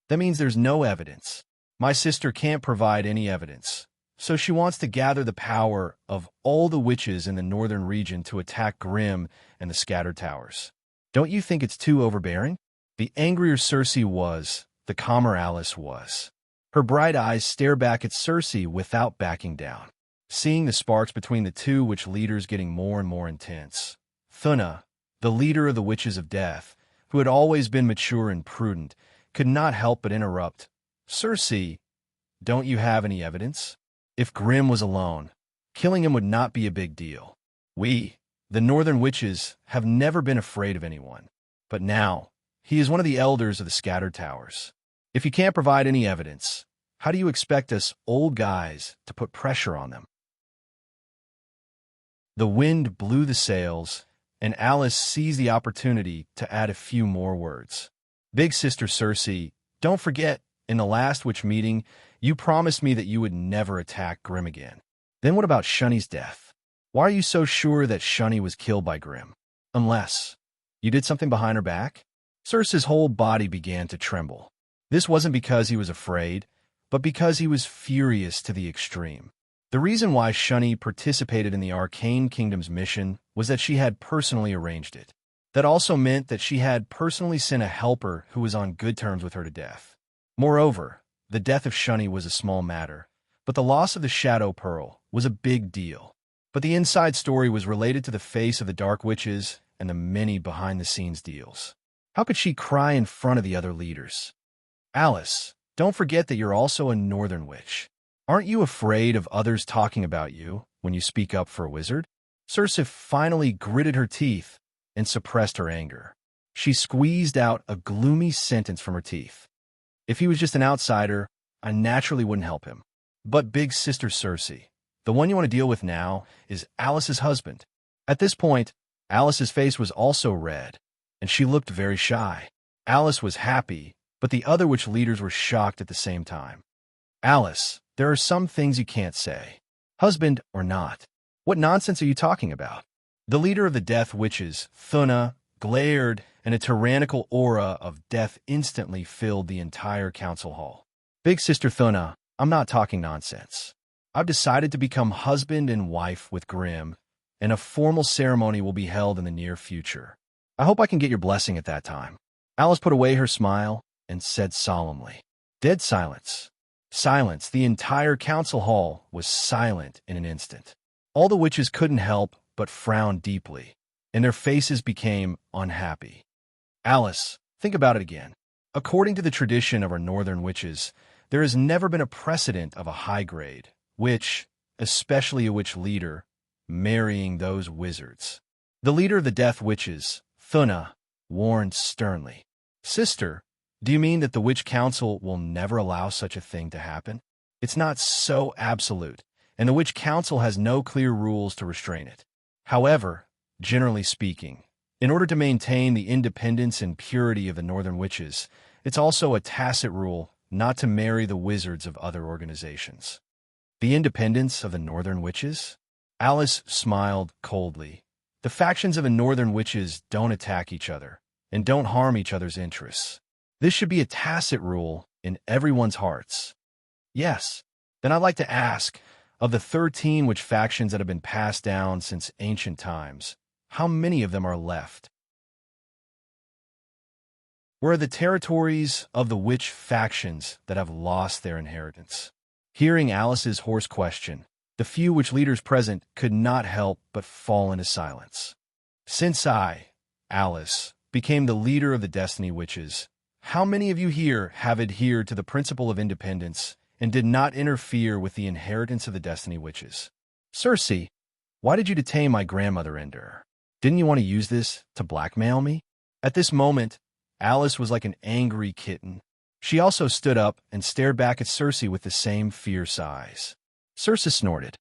That means there's no evidence. My sister can't provide any evidence, so she wants to gather the power of all the witches in the northern region to attack Grim and the Scattered Towers. Don't you think it's too overbearing? The angrier Circe was, the calmer Alice was. Her bright eyes stare back at Circe without backing down. Seeing the sparks between the two witch leaders getting more and more intense, Thuna, the leader of the Witches of Death, who had always been mature and prudent, could not help but interrupt. Circe, don't you have any evidence? If Grim was alone, killing him would not be a big deal. We, the Northern Witches, have never been afraid of anyone. But now, he is one of the elders of the Scattered Towers. If you can't provide any evidence, how do you expect us old guys to put pressure on them? The wind blew the sails, and Alice seized the opportunity to add a few more words. Big Sister Circe, don't forget, in the last witch meeting, you promised me that you would never attack Grim again. Then what about Shuni's death? Why are you so sure that Shuni was killed by Grim? Unless you did something behind her back? Circe's whole body began to tremble. This wasn't because he was afraid, but because he was furious to the extreme. The reason why Shuni participated in the Arcane Kingdom's mission was that she had personally arranged it. That also meant that she had personally sent a helper who was on good terms with her to death. Moreover, the death of Shuni was a small matter, but the loss of the Shadow Pearl was a big deal. But the inside story was related to the face of the Dark Witches and the many behind-the-scenes deals. How could she cry in front of the other leaders? Alice, don't forget that you're also a Northern Witch. Aren't you afraid of others talking about you when you speak up for a wizard? Circe finally gritted her teeth and suppressed her anger. She squeezed out a gloomy sentence from her teeth. If he was just an outsider, I naturally wouldn't help him. But big sister Cersei, the one you want to deal with now, is Alice's husband. At this point, Alice's face was also red, and she looked very shy. Alice was happy, but the other witch leaders were shocked at the same time. Alice, there are some things you can't say. Husband or not. What nonsense are you talking about? The leader of the Death Witches, Thuna, glared, and a tyrannical aura of death instantly filled the entire council hall. Big Sister Thuna, I'm not talking nonsense. I've decided to become husband and wife with Grimm, and a formal ceremony will be held in the near future. I hope I can get your blessing at that time. Alice put away her smile and said solemnly. Dead silence. Silence. The entire council hall was silent in an instant. All the witches couldn't help but frown deeply, and their faces became unhappy. Alice, think about it again. According to the tradition of our northern witches, there has never been a precedent of a high-grade witch, especially a witch leader, marrying those wizards. The leader of the Death Witches, Thuna, warned sternly. Sister, do you mean that the Witch Council will never allow such a thing to happen? It's not so absolute, and the Witch Council has no clear rules to restrain it. However, generally speaking, in order to maintain the independence and purity of the Northern Witches, it's also a tacit rule not to marry the wizards of other organizations. The independence of the Northern Witches? Alice smiled coldly. The factions of the Northern Witches don't attack each other and don't harm each other's interests. This should be a tacit rule in everyone's hearts. Yes. Then I'd like to ask, of the 13 witch factions that have been passed down since ancient times, how many of them are left? Where are the territories of the witch factions that have lost their inheritance? Hearing Alice's hoarse question, the few witch leaders present could not help but fall into silence. Since I, Alice, became the leader of the Destiny Witches, how many of you here have adhered to the principle of independence and did not interfere with the inheritance of the Destiny Witches? Cersei, why did you detain my grandmother Ender? Didn't you want to use this to blackmail me? At this moment, Alice was like an angry kitten. She also stood up and stared back at Cersei with the same fierce eyes. Cersei snorted.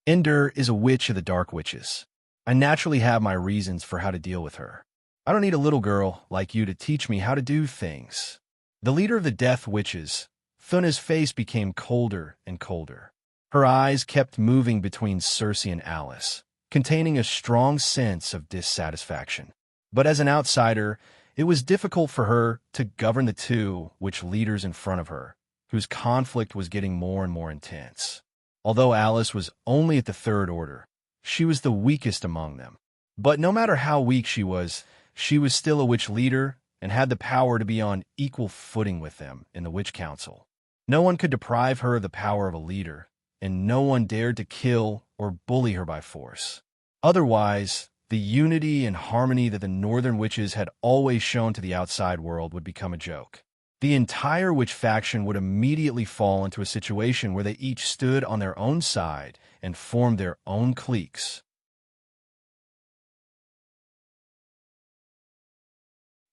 Ender is a witch of the Dark Witches. I naturally have my reasons for how to deal with her. I don't need a little girl like you to teach me how to do things. The leader of the Death Witches, Thuna's face became colder and colder. Her eyes kept moving between Cersei and Alice, containing a strong sense of dissatisfaction. But as an outsider, it was difficult for her to govern the two witch leaders in front of her, whose conflict was getting more and more intense. Although Alice was only at the Third Order, she was the weakest among them. But no matter how weak she was still a witch leader and had the power to be on equal footing with them in the Witch Council. No one could deprive her of the power of a leader, and no one dared to kill or bully her by force. Otherwise, the unity and harmony that the Northern Witches had always shown to the outside world would become a joke. The entire witch faction would immediately fall into a situation where they each stood on their own side and formed their own cliques.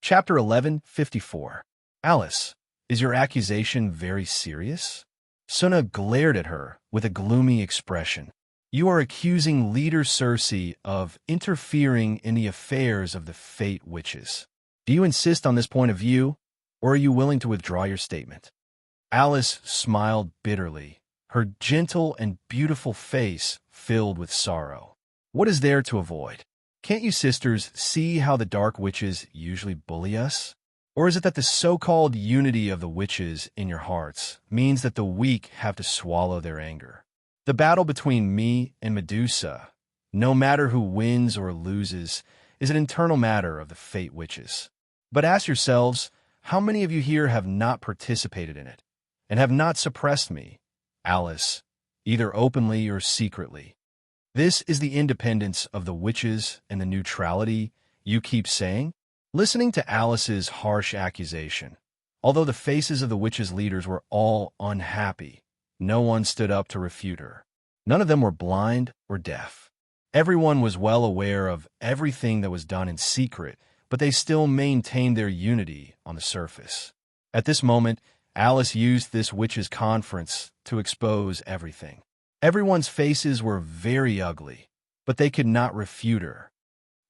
Chapter 11:54. Alice, is your accusation very serious? Suna glared at her with a gloomy expression. You are accusing Leader Cersei of interfering in the affairs of the Fate Witches. Do you insist on this point of view, or are you willing to withdraw your statement? Alice smiled bitterly, her gentle and beautiful face filled with sorrow. What is there to avoid? Can't you sisters see how the Dark Witches usually bully us? Or is it that the so-called unity of the witches in your hearts means that the weak have to swallow their anger? The battle between me and Medusa, no matter who wins or loses, is an internal matter of the Fate Witches. But ask yourselves, how many of you here have not participated in it, and have not suppressed me, Alice, either openly or secretly? This is the independence of the witches and the neutrality you keep saying? Listening to Alice's harsh accusation, although the faces of the witches' leaders were all unhappy, no one stood up to refute her. None of them were blind or deaf. Everyone was well aware of everything that was done in secret but they still maintained their unity on the surface. At this moment, Alice used this witches' conference to expose everything. Everyone's faces were very ugly, but they could not refute her.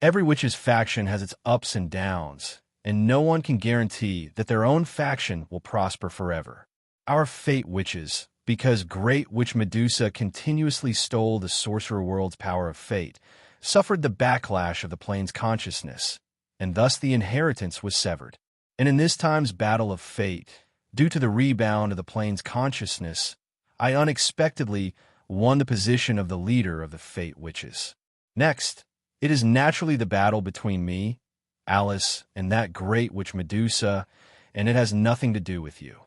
Every witch's faction has its ups and downs, and no one can guarantee that their own faction will prosper forever. Our fate witches, because great witch Medusa continuously stole the sorcerer world's power of fate, suffered the backlash of the plane's consciousness, and thus the inheritance was severed. And in this time's battle of fate, due to the rebound of the plane's consciousness, I unexpectedly won the position of the leader of the fate witches. Next, it is naturally the battle between me, Alice, and that great witch Medusa, and it has nothing to do with you.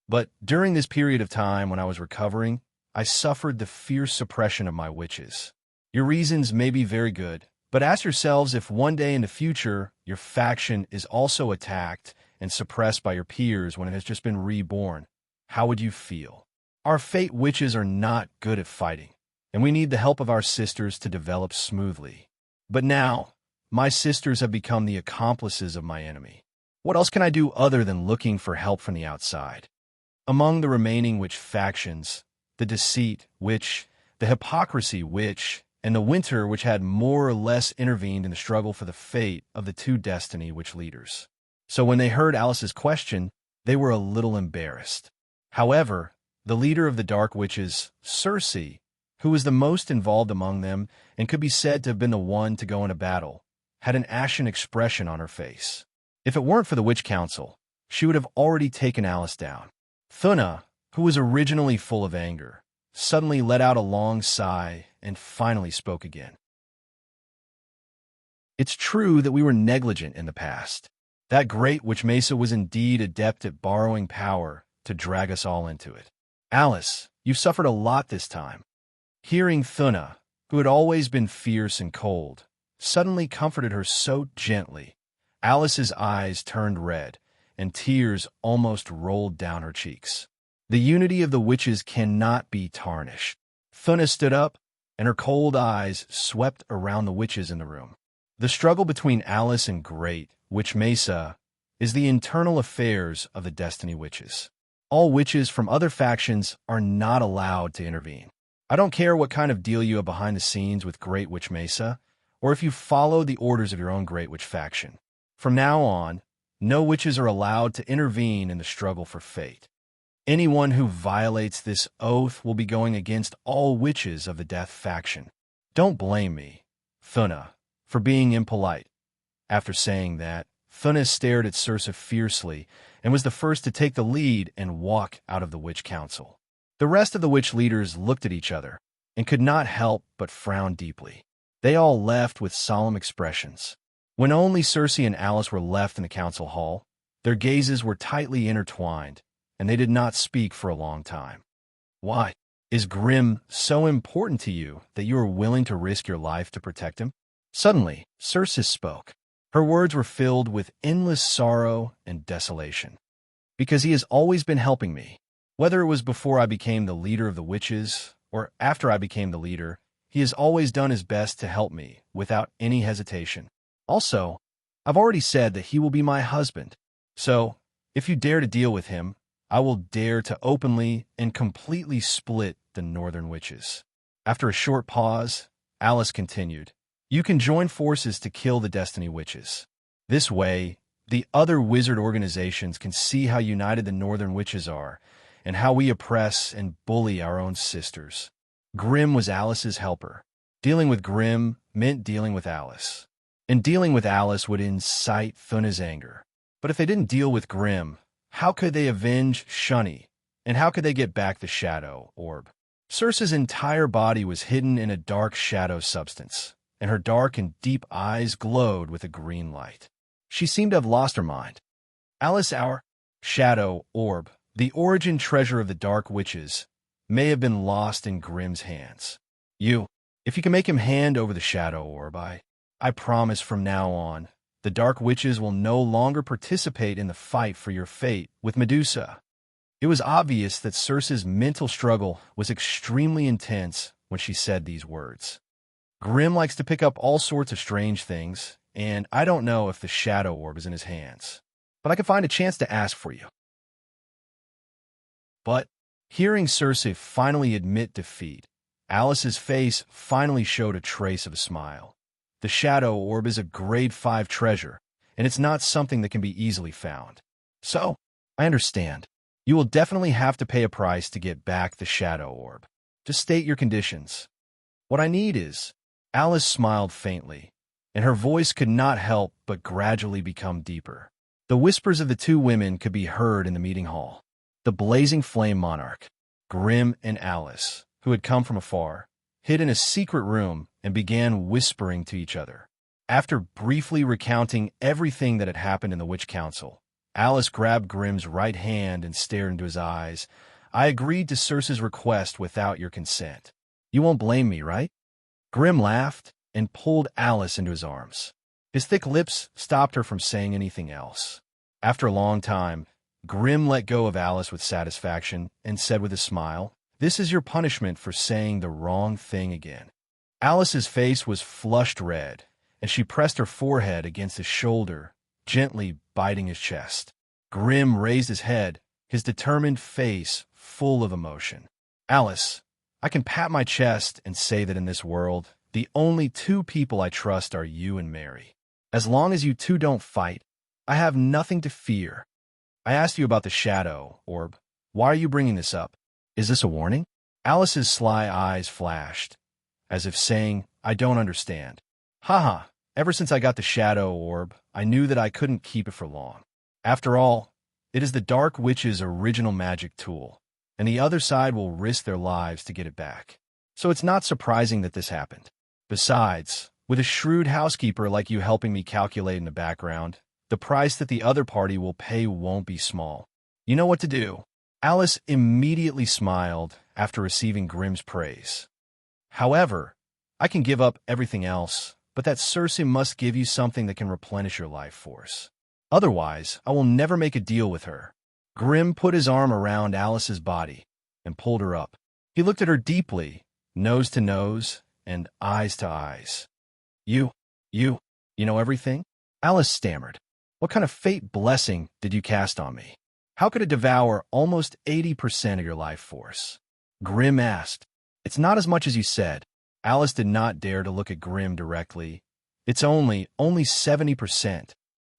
But during this period of time when I was recovering, I suffered the fierce suppression of my witches. Your reasons may be very good, but ask yourselves if one day in the future your faction is also attacked and suppressed by your peers when it has just been reborn. How would you feel? Our fate witches are not good at fighting, and we need the help of our sisters to develop smoothly. But now, my sisters have become the accomplices of my enemy. What else can I do other than looking for help from the outside? Among the remaining witch factions, the deceit witch, the hypocrisy witch, and the winter which had more or less intervened in the struggle for the fate of the two destiny witch leaders. So when they heard Alice's question, they were a little embarrassed. However, the leader of the dark witches, Circe, who was the most involved among them and could be said to have been the one to go into battle, had an ashen expression on her face. If it weren't for the witch council, she would have already taken Alice down. Thuna, who was originally full of anger, suddenly let out a long sigh and finally spoke again. It's true that we were negligent in the past. That great witch Mesa was indeed adept at borrowing power to drag us all into it. Alice, you've suffered a lot this time. Hearing Thuna, who had always been fierce and cold, suddenly comforted her so gently, Alice's eyes turned red, and tears almost rolled down her cheeks. The unity of the witches cannot be tarnished. Thuna stood up, and her cold eyes swept around the witches in the room. The struggle between Alice and Great Witch Mesa is the internal affairs of the Destiny Witches. All witches from other factions are not allowed to intervene. I don't care what kind of deal you have behind the scenes with Great Witch Mesa, or if you follow the orders of your own Great Witch faction. From now on, no witches are allowed to intervene in the struggle for fate. Anyone who violates this oath will be going against all witches of the Death faction. Don't blame me, Thuna, for being impolite. After saying that, Thuna stared at Circe fiercely and was the first to take the lead and walk out of the witch council. The rest of the witch leaders looked at each other and could not help but frown deeply. They all left with solemn expressions. When only Circe and Alice were left in the council hall, their gazes were tightly intertwined, and they did not speak for a long time. Why? Is Grimm so important to you that you are willing to risk your life to protect him? Suddenly, Circe spoke. Her words were filled with endless sorrow and desolation. Because he has always been helping me. Whether it was before I became the leader of the witches, or after I became the leader, he has always done his best to help me, without any hesitation. Also, I've already said that he will be my husband. So, if you dare to deal with him, I will dare to openly and completely split the Northern Witches. After a short pause, Alice continued, You can join forces to kill the Destiny Witches. This way, the other wizard organizations can see how united the Northern Witches are, and how we oppress and bully our own sisters. Grimm was Alice's helper. Dealing with Grimm meant dealing with Alice. And dealing with Alice would incite Thuna's anger. But if they didn't deal with Grimm, how could they avenge Shunny? And how could they get back the shadow orb? Circe's entire body was hidden in a dark shadow substance, and her dark and deep eyes glowed with a green light. She seemed to have lost her mind. Alice, our shadow orb, the origin treasure of the Dark Witches, may have been lost in Grimm's hands. If you can make him hand over the shadow orb, I promise from now on, the Dark Witches will no longer participate in the fight for your fate with Medusa. It was obvious that Circe's mental struggle was extremely intense when she said these words. Grimm likes to pick up all sorts of strange things, and I don't know if the shadow orb is in his hands, but I could find a chance to ask for you. But hearing Cersei finally admit defeat, Alice's face finally showed a trace of a smile. The shadow orb is a grade 5 treasure, and it's not something that can be easily found. So, I understand. You will definitely have to pay a price to get back the shadow orb. Just state your conditions. What I need is... Alice smiled faintly, and her voice could not help but gradually become deeper. The whispers of the two women could be heard in the meeting hall. The blazing flame monarch, Grim and Alice, who had come from afar, hid in a secret room and began whispering to each other. After briefly recounting everything that had happened in the Witch Council, Alice grabbed Grim's right hand and stared into his eyes. I agreed to Cersei's request without your consent. You won't blame me, right? Grim laughed and pulled Alice into his arms. His thick lips stopped her from saying anything else. After a long time, Grim let go of Alice with satisfaction and said with a smile, "This is your punishment for saying the wrong thing again." Alice's face was flushed red, and she pressed her forehead against his shoulder, gently biting his chest. Grim raised his head, his determined face full of emotion. "Alice, I can pat my chest and say that in this world, the only two people I trust are you and Mary. As long as you two don't fight, I have nothing to fear. I asked you about the shadow orb. Why are you bringing this up? Is this a warning?" Alice's sly eyes flashed, as if saying, "I don't understand." "Haha, ever since I got the shadow orb, I knew that I couldn't keep it for long. After all, it is the Dark Witch's original magic tool, and the other side will risk their lives to get it back. So it's not surprising that this happened. Besides, with a shrewd housekeeper like you helping me calculate in the background, the price that the other party will pay won't be small. You know what to do." Alice immediately smiled after receiving Grim's praise. "However, I can give up everything else, but that Cersei must give you something that can replenish your life force. Otherwise, I will never make a deal with her." Grim put his arm around Alice's body and pulled her up. He looked at her deeply, nose to nose and eyes to eyes. You know everything?" Alice stammered. "What kind of fate blessing did you cast on me? How could it devour almost 80% of your life force?" Grim asked. "It's not as much as you said." Alice did not dare to look at Grim directly. "It's only 70%.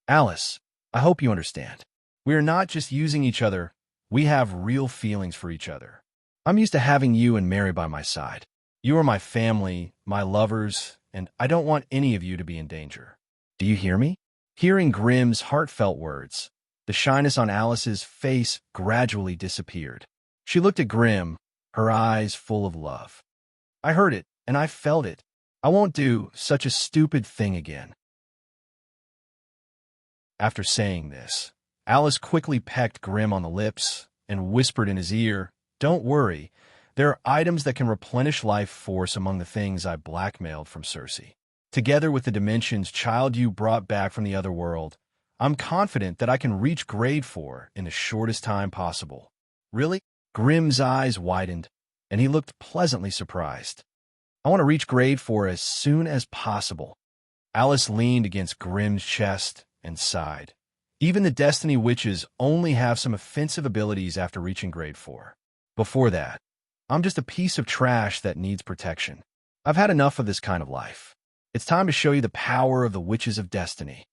Alice, I hope you understand. We are not just using each other. We have real feelings for each other. I'm used to having you and Mary by my side. You are my family, my lovers, and I don't want any of you to be in danger. Do you hear me?" Hearing Grim's heartfelt words, the shyness on Alice's face gradually disappeared. She looked at Grim, her eyes full of love. "I heard it, and I felt it. I won't do such a stupid thing again." After saying this, Alice quickly pecked Grim on the lips and whispered in his ear, "Don't worry, there are items that can replenish life force among the things I blackmailed from Cersei. Together with the dimension's child you brought back from the other world, I'm confident that I can reach grade 4 in the shortest time possible." "Really?" Grim's eyes widened, and he looked pleasantly surprised. "I want to reach grade 4 as soon as possible." Alice leaned against Grim's chest and sighed. "Even the Destiny Witches only have some offensive abilities after reaching grade 4. Before that, I'm just a piece of trash that needs protection. I've had enough of this kind of life. It's time to show you the power of the Witches of Destiny."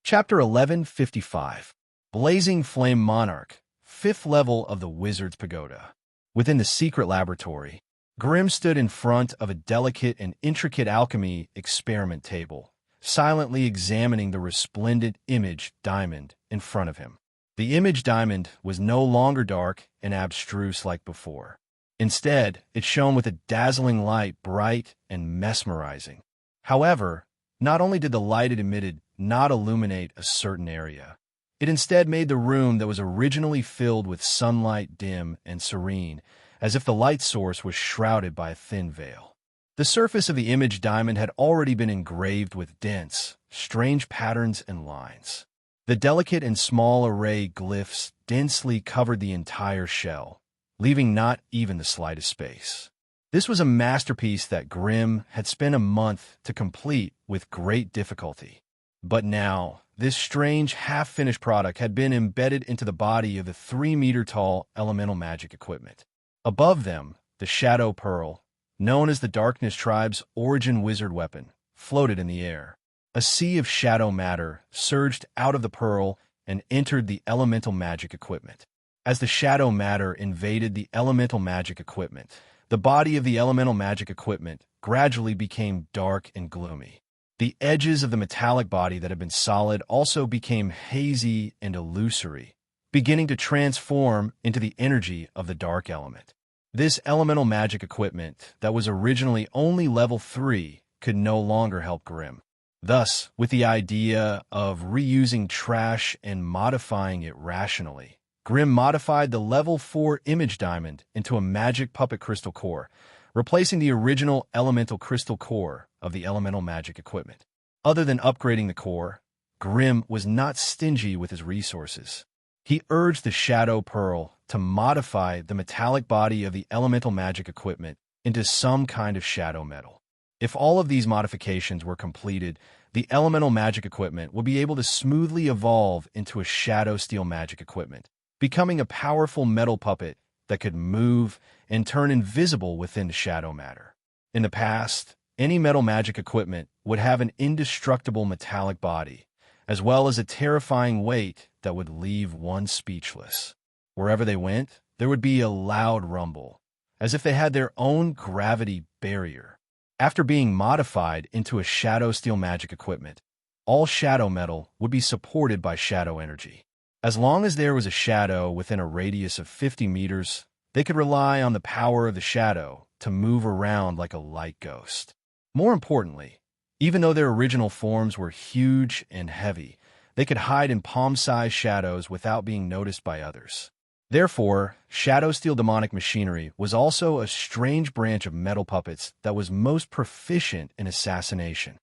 Chapter 1155. Blazing Flame Monarch, 5th level of the Wizard's Pagoda. Within the secret laboratory, Grim stood in front of a delicate and intricate alchemy experiment table, silently examining the resplendent image diamond in front of him. The image diamond was no longer dark and abstruse like before. Instead, it shone with a dazzling light, bright and mesmerizing. However, not only did the light it emitted not illuminate a certain area, it instead made the room that was originally filled with sunlight dim and serene, as if the light source was shrouded by a thin veil. The surface of the image diamond had already been engraved with dense, strange patterns and lines. The delicate and small array glyphs densely covered the entire shell, leaving not even the slightest space. This was a masterpiece that Grimm had spent a month to complete with great difficulty. But now, this strange half-finished product had been embedded into the body of the 3-meter-tall elemental magic equipment. Above them, the Shadow Pearl, known as the Darkness Tribe's origin wizard weapon, floated in the air. A sea of shadow matter surged out of the pearl and entered the elemental magic equipment. As the shadow matter invaded the elemental magic equipment, the body of the elemental magic equipment gradually became dark and gloomy. The edges of the metallic body that had been solid also became hazy and illusory, beginning to transform into the energy of the dark element. This elemental magic equipment that was originally only level 3 could no longer help Grimm. Thus, with the idea of reusing trash and modifying it rationally, Grimm modified the level 4 image diamond into a magic puppet crystal core, replacing the original elemental crystal core of the elemental magic equipment. Other than upgrading the core, Grimm was not stingy with his resources. He urged the Shadow Pearl to modify the metallic body of the elemental magic equipment into some kind of shadow metal. If all of these modifications were completed, the elemental magic equipment would be able to smoothly evolve into a shadow steel magic equipment, becoming a powerful metal puppet that could move and turn invisible within the shadow matter. In the past, any metal magic equipment would have an indestructible metallic body, as well as a terrifying weight that would leave one speechless. Wherever they went, there would be a loud rumble, as if they had their own gravity barrier. After being modified into a shadow steel magic equipment, all shadow metal would be supported by shadow energy. As long as there was a shadow within a radius of 50 meters, they could rely on the power of the shadow to move around like a light ghost. More importantly, even though their original forms were huge and heavy, they could hide in palm-sized shadows without being noticed by others. Therefore, shadow steel demonic machinery was also a strange branch of metal puppets that was most proficient in assassination.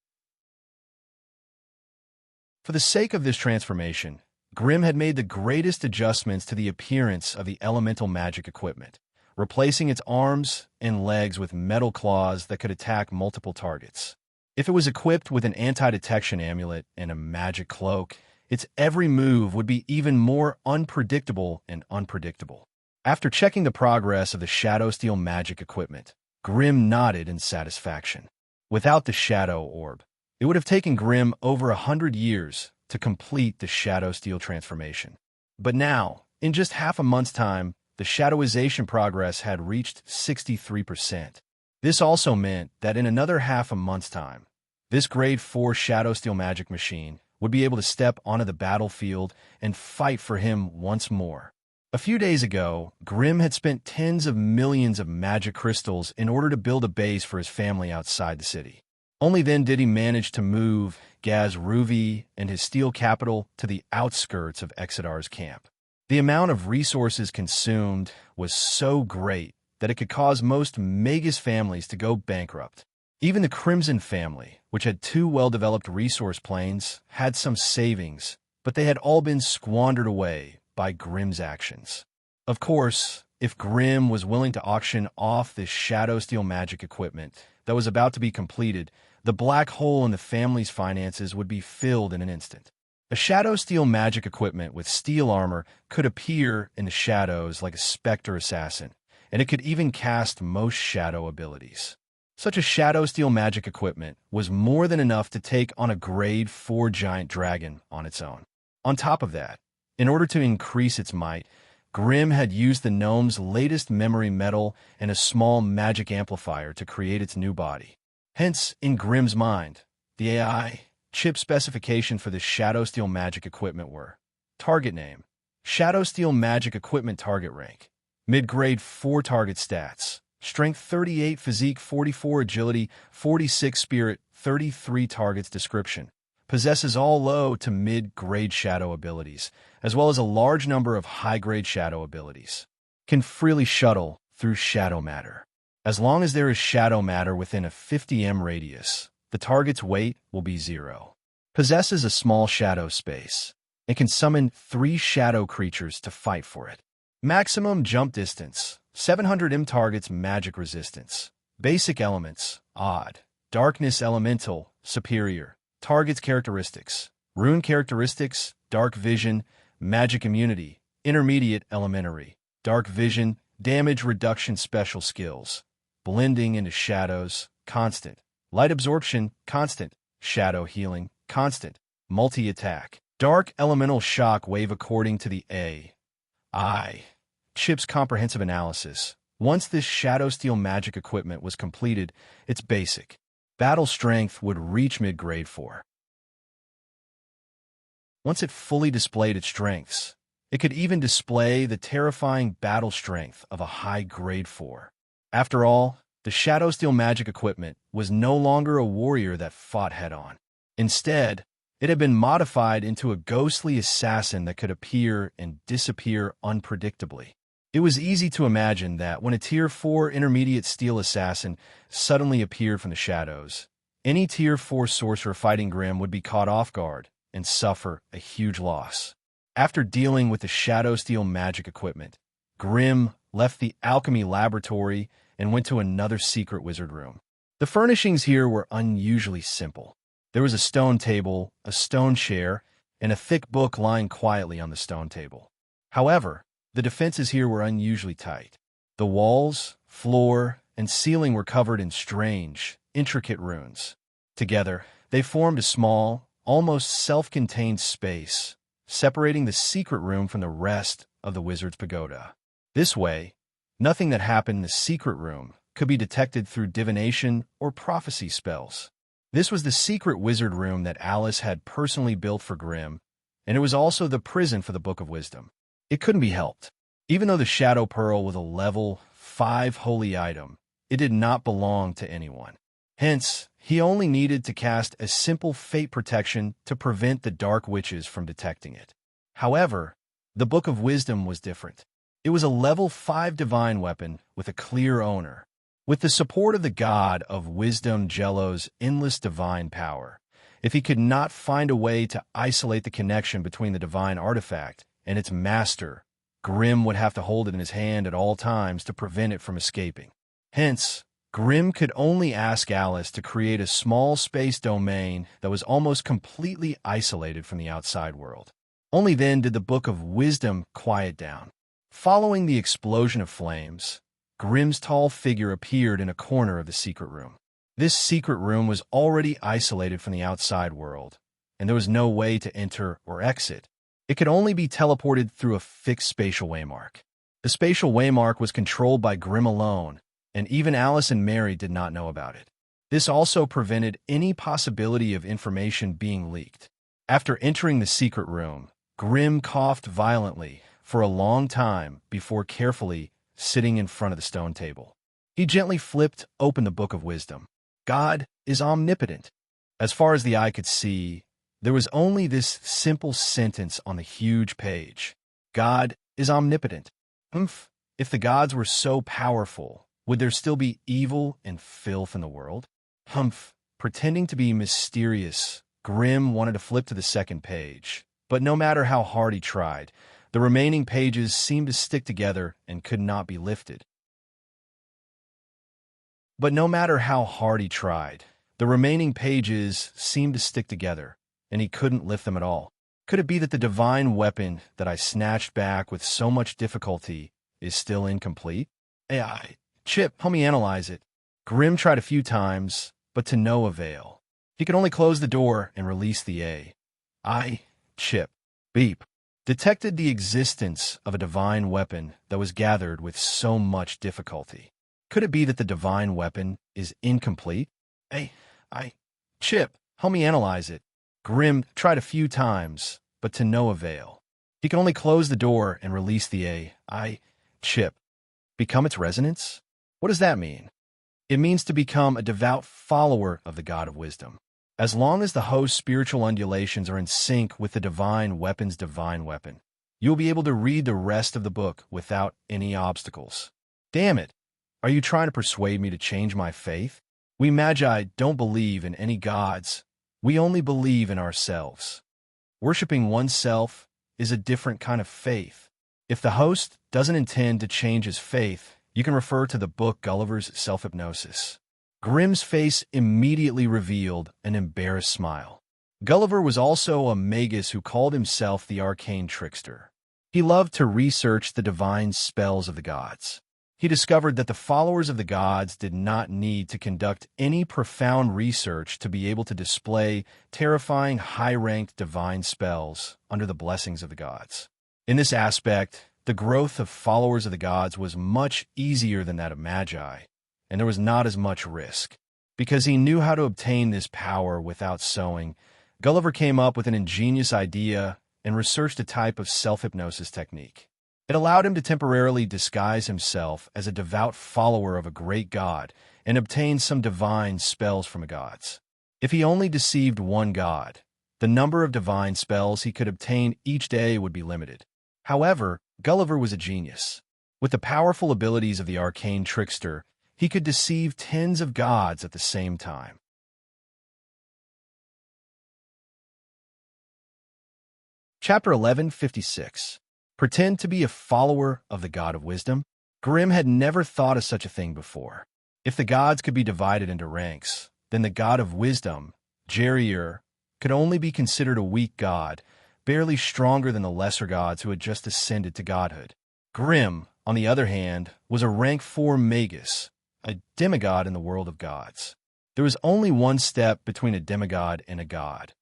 For the sake of this transformation, Grimm had made the greatest adjustments to the appearance of the elemental magic equipment, replacing its arms and legs with metal claws that could attack multiple targets. If it was equipped with an anti-detection amulet and a magic cloak, its every move would be even more unpredictable and unpredictable. After checking the progress of the shadow steel magic equipment, Grimm nodded in satisfaction. Without the shadow orb, it would have taken Grimm over 100 years to complete the shadow steel transformation. But now, in just half a month's time, the shadowization progress had reached 63%. This also meant that in another half a month's time, this grade 4 shadow steel magic machine would be able to step onto the battlefield and fight for him once more. A few days ago, Grimm had spent tens of millions of magic crystals in order to build a base for his family outside the city. Only then did he manage to move Gaz Ruvi and his steel capital to the outskirts of Exidar's camp. The amount of resources consumed was so great that it could cause most Magus families to go bankrupt. Even the Crimson family, which had 2 well-developed resource planes, had some savings, but they had all been squandered away by Grimm's actions. Of course, if Grimm was willing to auction off this shadow steel magic equipment that was about to be completed, the black hole in the family's finances would be filled in an instant. A shadow steel magic equipment with steel armor could appear in the shadows like a specter assassin, and it could even cast most shadow abilities. Such a shadow steel magic equipment was more than enough to take on a grade 4 giant dragon on its own. On top of that, in order to increase its might, Grimm had used the gnome's latest memory metal and a small magic amplifier to create its new body. Hence, in Grimm's mind, the AI chip specification for the shadow steel magic equipment were: target name, shadow steel magic equipment target rank, mid-grade 4 target stats, strength 38, physique 44, agility 46, spirit 33. Target's description: possesses all low to mid-grade shadow abilities, as well as a large number of high-grade shadow abilities. Can freely shuttle through shadow matter. As long as there is shadow matter within a 50 m radius, the target's weight will be 0. Possesses a small shadow space. It can summon 3 shadow creatures to fight for it. Maximum jump distance, 700 m. Target's magic resistance, Basic elements: odd. Darkness elemental, superior. Target's characteristics: rune characteristics, dark vision, magic immunity, intermediate elementary. Dark vision, damage reduction special skills. Blending into shadows, constant. Light absorption, constant. Shadow healing, constant. Multi-attack. Dark elemental shock wave according to the AI. Chip's comprehensive analysis. Once this Shadow Steel magic equipment was completed, its basic battle strength would reach mid-grade 4. Once it fully displayed its strengths, it could even display the terrifying battle strength of a high grade 4. After all, the Shadow Steel magic equipment was no longer a warrior that fought head-on. Instead, it had been modified into a ghostly assassin that could appear and disappear unpredictably. It was easy to imagine that when a Tier 4 intermediate steel assassin suddenly appeared from the shadows, any Tier 4 sorcerer fighting Grimm would be caught off guard and suffer a huge loss. After dealing with the Shadow Steel magic equipment, Grimm left the alchemy laboratory and went to another secret wizard room. The furnishings here were unusually simple. There was a stone table, a stone chair, and a thick book lying quietly on the stone table. However, the defenses here were unusually tight. The walls, floor, and ceiling were covered in strange, intricate runes. Together, they formed a small, almost self-contained space, separating the secret room from the rest of the wizard's pagoda. This way, nothing that happened in the secret room could be detected through divination or prophecy spells. This was the secret wizard room that Alice had personally built for Grimm, and it was also the prison for the Book of Wisdom. It couldn't be helped. Even though the Shadow Pearl was a level 5 holy item, it did not belong to anyone. Hence, he only needed to cast a simple fate protection to prevent the dark witches from detecting it. However, the Book of Wisdom was different. It was a level 5 divine weapon with a clear owner. With the support of the god of wisdom Jello's endless divine power, if he could not find a way to isolate the connection between the divine artifact and its master, Grimm would have to hold it in his hand at all times to prevent it from escaping. Hence, Grimm could only ask Alice to create a small space domain that was almost completely isolated from the outside world. Only then did the Book of Wisdom quiet down. Following the explosion of flames, Grimm's tall figure appeared in a corner of the secret room. This secret room was already isolated from the outside world, and there was no way to enter or exit. It could only be teleported through a fixed spatial waymark. The spatial waymark was controlled by Grimm alone, and even Alice and Mary did not know about it. This also prevented any possibility of information being leaked. After entering the secret room, Grimm coughed violently for a long time before carefully sitting in front of the stone table. He gently flipped open the Book of Wisdom. God is omnipotent. As far as the eye could see, there was only this simple sentence on the huge page. God is omnipotent. If the gods were so powerful, would there still be evil and filth in the world? Pretending to be mysterious, Grimm wanted to flip to the second page, but no matter how hard he tried, the remaining pages seemed to stick together and could not be lifted. But no matter how hard he tried, the remaining pages seemed to stick together, and he couldn't lift them at all. Could it be that the divine weapon that I snatched back with so much difficulty is still incomplete? Chip, help me analyze it. Grimm tried a few times, but to no avail. He could only close the door and release the Chip. Beep. Detected the existence of a divine weapon that was gathered with so much difficulty. Could it be that the divine weapon is incomplete? Chip, help me analyze it. Grimm tried a few times, but to no avail. He could only close the door and release the Chip. Become its resonance? What does that mean? It means to become a devout follower of the God of Wisdom. As long as the host's spiritual undulations are in sync with the divine weapon's divine weapon, you'll be able to read the rest of the book without any obstacles. Damn it! Are you trying to persuade me to change my faith? We Magi don't believe in any gods. We only believe in ourselves. Worshipping oneself is a different kind of faith. If the host doesn't intend to change his faith, You can refer to the book Gulliver's Self-Hypnosis. Grimm's face immediately revealed an embarrassed smile. Gulliver was also a magus who called himself the arcane trickster. He loved to research the divine spells of the gods. He discovered that the followers of the gods did not need to conduct any profound research to be able to display terrifying high-ranked divine spells under the blessings of the gods. In this aspect, the growth of followers of the gods was much easier than that of magi, and there was not as much risk. Because he knew how to obtain this power without sowing, Gulliver came up with an ingenious idea and researched a type of self-hypnosis technique. It allowed him to temporarily disguise himself as a devout follower of a great god and obtain some divine spells from the gods. If he only deceived one god, the number of divine spells he could obtain each day would be limited. However, Gulliver was a genius. With the powerful abilities of the arcane trickster, he could deceive tens of gods at the same time. Chapter 1156. Pretend to be a follower of the god of wisdom? Grimm had never thought of such a thing before. If the gods could be divided into ranks, then the god of wisdom, Jerrier, could only be considered a weak god, barely stronger than the lesser gods who had just ascended to godhood. Grimm, on the other hand, was a rank 4 magus, a demigod in the world of gods. There was only one step between a demigod and a god.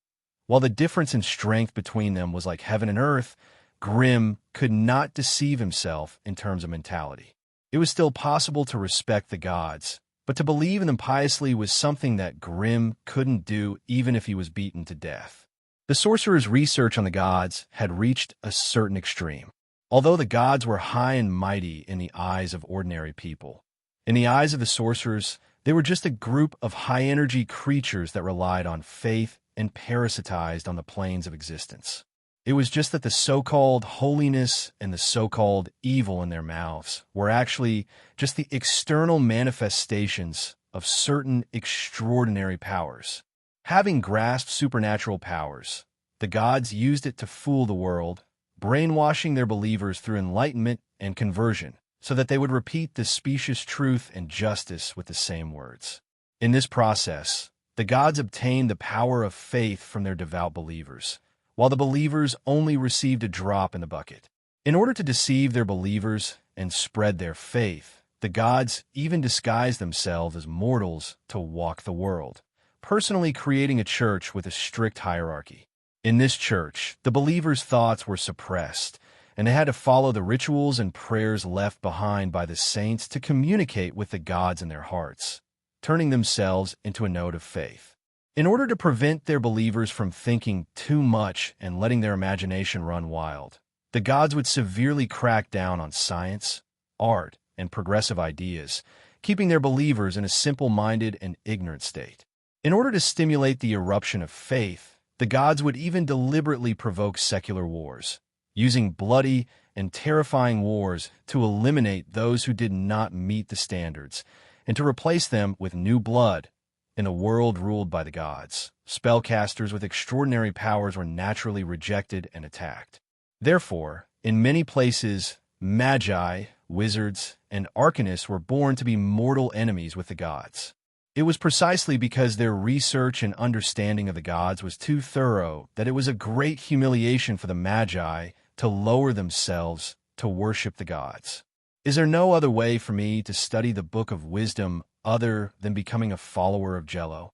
While the difference in strength between them was like heaven and earth, Grimm could not deceive himself in terms of mentality. It was still possible to respect the gods, but to believe in them piously was something that Grimm couldn't do even if he was beaten to death. The sorcerer's research on the gods had reached a certain extreme. Although the gods were high and mighty in the eyes of ordinary people, in the eyes of the sorcerers, they were just a group of high-energy creatures that relied on faith and parasitized on the planes of existence. It was just that the so-called holiness and the so-called evil in their mouths were actually just the external manifestations of certain extraordinary powers. Having grasped supernatural powers, the gods used it to fool the world, brainwashing their believers through enlightenment and conversion, so that they would repeat the specious truth and justice with the same words. In this process, the gods obtained the power of faith from their devout believers, while the believers only received a drop in the bucket. In order to deceive their believers and spread their faith, the gods even disguised themselves as mortals to walk the world, personally creating a church with a strict hierarchy. In this church, the believers' thoughts were suppressed, and they had to follow the rituals and prayers left behind by the saints to communicate with the gods in their hearts, turning themselves into a node of faith. In order to prevent their believers from thinking too much and letting their imagination run wild, the gods would severely crack down on science, art, and progressive ideas, keeping their believers in a simple-minded and ignorant state. In order to stimulate the eruption of faith, the gods would even deliberately provoke secular wars, using bloody and terrifying wars to eliminate those who did not meet the standards, and to replace them with new blood. In a world ruled by the gods, spellcasters with extraordinary powers were naturally rejected and attacked. Therefore, in many places, magi, wizards, and arcanists were born to be mortal enemies with the gods. It was precisely because their research and understanding of the gods was too thorough that it was a great humiliation for the magi to lower themselves to worship the gods. Is there no other way for me to study the book of wisdom other than becoming a follower of Jello?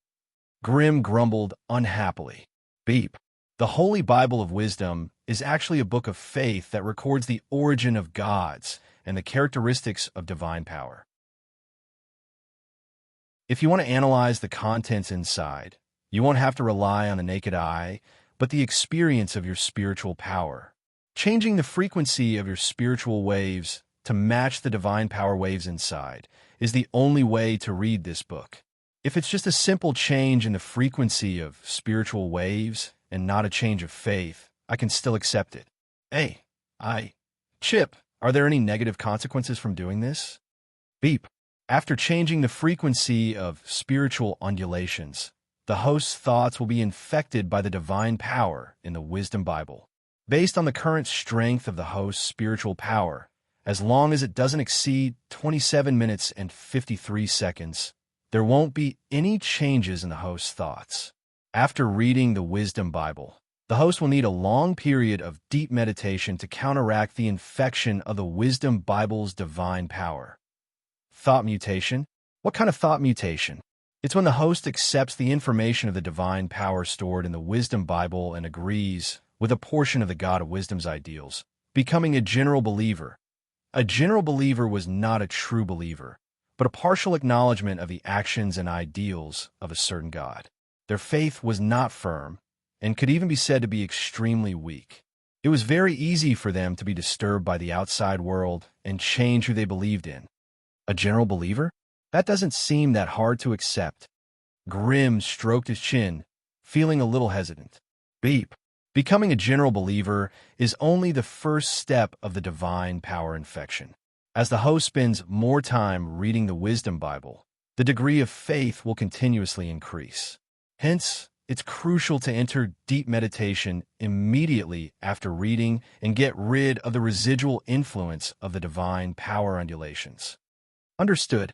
Grimm grumbled unhappily. Beep. The Holy Bible of Wisdom is actually a book of faith that records the origin of gods and the characteristics of divine power. If you want to analyze the contents inside, you won't have to rely on the naked eye, but the experience of your spiritual power. Changing the frequency of your spiritual waves to match the divine power waves inside is the only way to read this book. If it's just a simple change in the frequency of spiritual waves and not a change of faith, I can still accept it. Hey, Chip, are there any negative consequences from doing this? Beep. After changing the frequency of spiritual undulations, the host's thoughts will be infected by the divine power in the Wisdom Bible. Based on the current strength of the host's spiritual power, As long as it doesn't exceed 27 minutes and 53 seconds, there won't be any changes in the host's thoughts. After reading the Wisdom Bible, the host will need a long period of deep meditation to counteract the infection of the Wisdom Bible's divine power. Thought mutation? What kind of thought mutation? It's when the host accepts the information of the divine power stored in the Wisdom Bible and agrees with a portion of the God of Wisdom's ideals, becoming a general believer. A general believer was not a true believer, but a partial acknowledgement of the actions and ideals of a certain God. Their faith was not firm, and could even be said to be extremely weak. It was very easy for them to be disturbed by the outside world and change who they believed in. A general believer? That doesn't seem that hard to accept. Grimm stroked his chin, feeling a little hesitant. Beep. Becoming a general believer is only the first step of the divine power infection. As the host spends more time reading the Wisdom Bible, the degree of faith will continuously increase. Hence, it's crucial to enter deep meditation immediately after reading and get rid of the residual influence of the divine power undulations. Understood.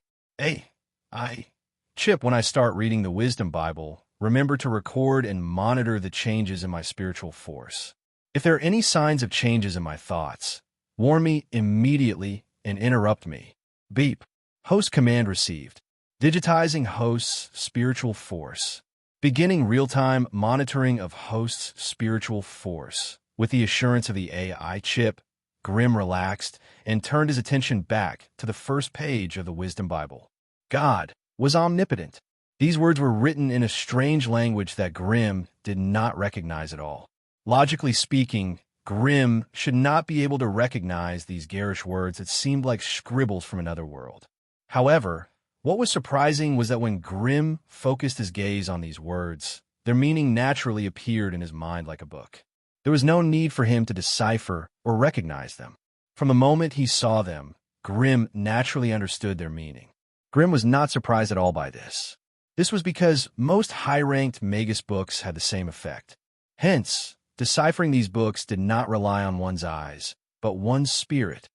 Chip, when I start reading the Wisdom Bible, remember to record and monitor the changes in my spiritual force. If there are any signs of changes in my thoughts, warn me immediately and interrupt me. Beep. Host command received. Digitizing host's spiritual force. Beginning real-time monitoring of host's spiritual force. With the assurance of the AI chip, Grimm relaxed and turned his attention back to the first page of the Wisdom Bible. God was omnipotent. These words were written in a strange language that Grimm did not recognize at all. Logically speaking, Grimm should not be able to recognize these garish words that seemed like scribbles from another world. However, what was surprising was that when Grimm focused his gaze on these words, their meaning naturally appeared in his mind like a book. There was no need for him to decipher or recognize them. From the moment he saw them, Grimm naturally understood their meaning. Grimm was not surprised at all by this. This was because most high-ranked Magus books had the same effect. Hence, deciphering these books did not rely on one's eyes, but one's spirit.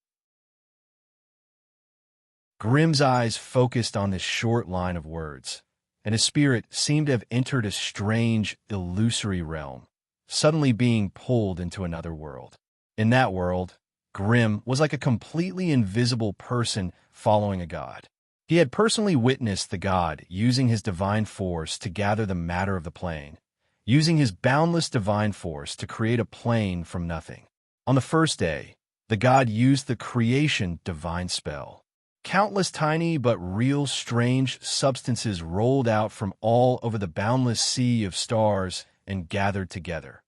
Grimm's eyes focused on this short line of words, and his spirit seemed to have entered a strange, illusory realm, suddenly being pulled into another world. In that world, Grimm was like a completely invisible person following a god. He had personally witnessed the god using his divine force to gather the matter of the plane, using his boundless divine force to create a plane from nothing. On the first day, the god used the creation divine spell. Countless tiny but real strange substances rolled out from all over the boundless sea of stars and gathered together.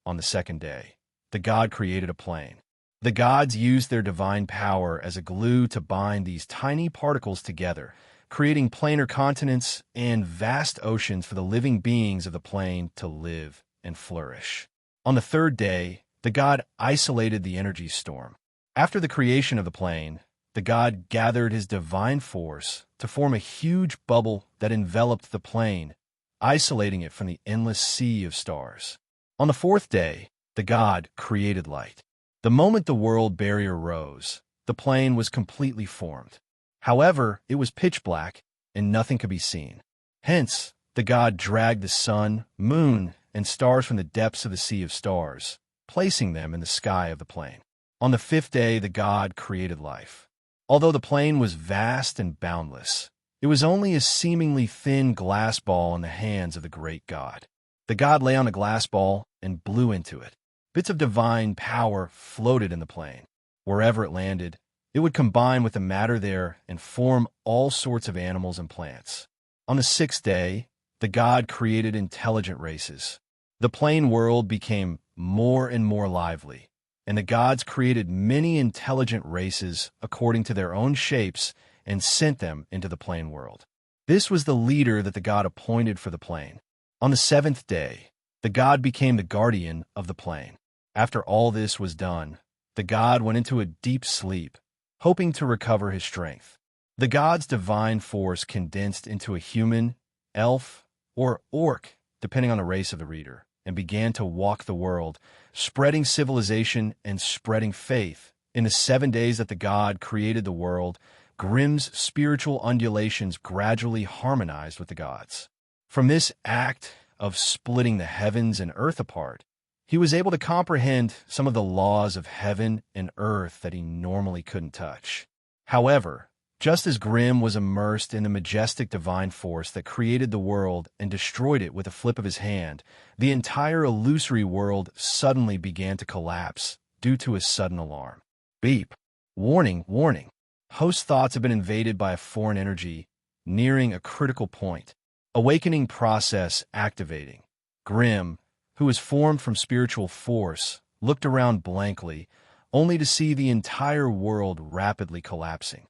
On the second day, the god created a plane. The gods used their divine power as a glue to bind these tiny particles together, creating planar continents and vast oceans for the living beings of the plane to live and flourish. On the third day, the god isolated the energy storm. After the creation of the plane, the god gathered his divine force to form a huge bubble that enveloped the plane, isolating it from the endless sea of stars. On the fourth day, the god created light. The moment the world barrier rose, the plane was completely formed. However, it was pitch black, and nothing could be seen. Hence, the god dragged the sun, moon, and stars from the depths of the sea of stars, placing them in the sky of the plane. On the fifth day, the god created life. Although the plane was vast and boundless, it was only a seemingly thin glass ball in the hands of the great god. The god lay on a glass ball and blew into it. Bits of divine power floated in the plane. Wherever it landed, it would combine with the matter there and form all sorts of animals and plants. On the sixth day, the god created intelligent races. The plane world became more and more lively, and the gods created many intelligent races according to their own shapes and sent them into the plane world. This was the leader that the god appointed for the plane. On the seventh day, the god became the guardian of the plane. After all this was done, the god went into a deep sleep, hoping to recover his strength. The god's divine force condensed into a human, elf, or orc, depending on the race of the reader, and began to walk the world, spreading civilization and spreading faith In the 7 days that the god created the world, Grimm's spiritual undulations gradually harmonized with the gods. From this act of splitting the heavens and earth apart, he was able to comprehend some of the laws of heaven and earth that he normally couldn't touch. However, just as Grimm was immersed in the majestic divine force that created the world and destroyed it with a flip of his hand, the entire illusory world suddenly began to collapse due to a sudden alarm. Beep. Warning, warning. Host thoughts have been invaded by a foreign energy, nearing a critical point. Awakening process activating. Grimm, who was formed from spiritual force, looked around blankly, only to see the entire world rapidly collapsing.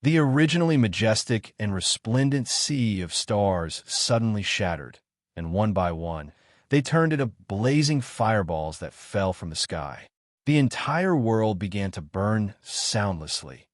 The originally majestic and resplendent sea of stars suddenly shattered, and one by one, they turned into blazing fireballs that fell from the sky. The entire world began to burn soundlessly.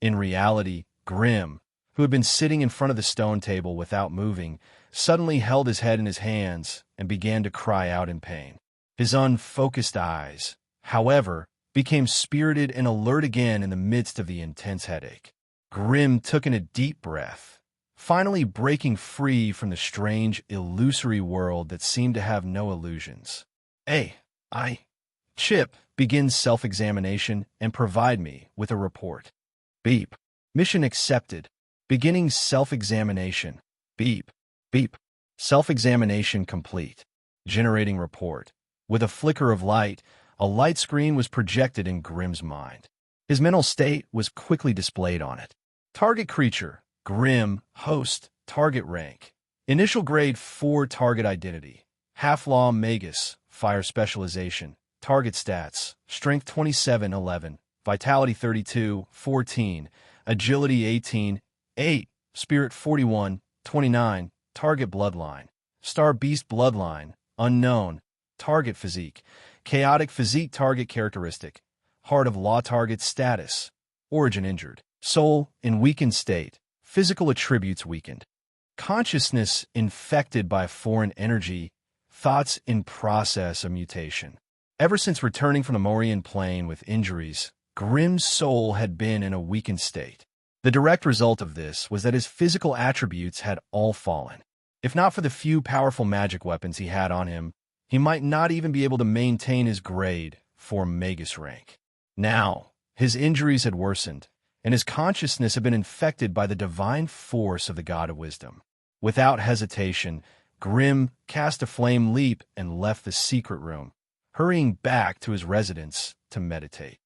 In reality, Grimm, who had been sitting in front of the stone table without moving, suddenly held his head in his hands and began to cry out in pain. His unfocused eyes, however, became spirited and alert again in the midst of the intense headache. Grimm took in a deep breath, finally breaking free from the strange, illusory world that seemed to have no illusions. Chip, begin self-examination and provide me with a report. Beep. Mission accepted. Beginning self-examination. Beep. Beep. Self-examination complete. Generating report. With a flicker of light, a light screen was projected in Grimm's mind. His mental state was quickly displayed on it. Target creature, Grimm, host, target rank. Initial grade 4 target identity. Half-law magus, fire specialization. Target stats, strength 27-11, vitality 32-14, agility 18-8, spirit 41-29, target bloodline. Star beast bloodline, unknown, target physique. Chaotic physique target characteristic. Heart of law target status. Origin injured. Soul in weakened state. Physical attributes weakened. Consciousness infected by foreign energy. Thoughts in process of mutation. Ever since returning from the Morian plane with injuries, Grimm's soul had been in a weakened state. The direct result of this was that his physical attributes had all fallen. If not for the few powerful magic weapons he had on him, he might not even be able to maintain his grade 4 magus rank. Now, his injuries had worsened, and his consciousness had been infected by the divine force of the God of Wisdom. Without hesitation, Grimm cast a flame leap and left the secret room, hurrying back to his residence to meditate.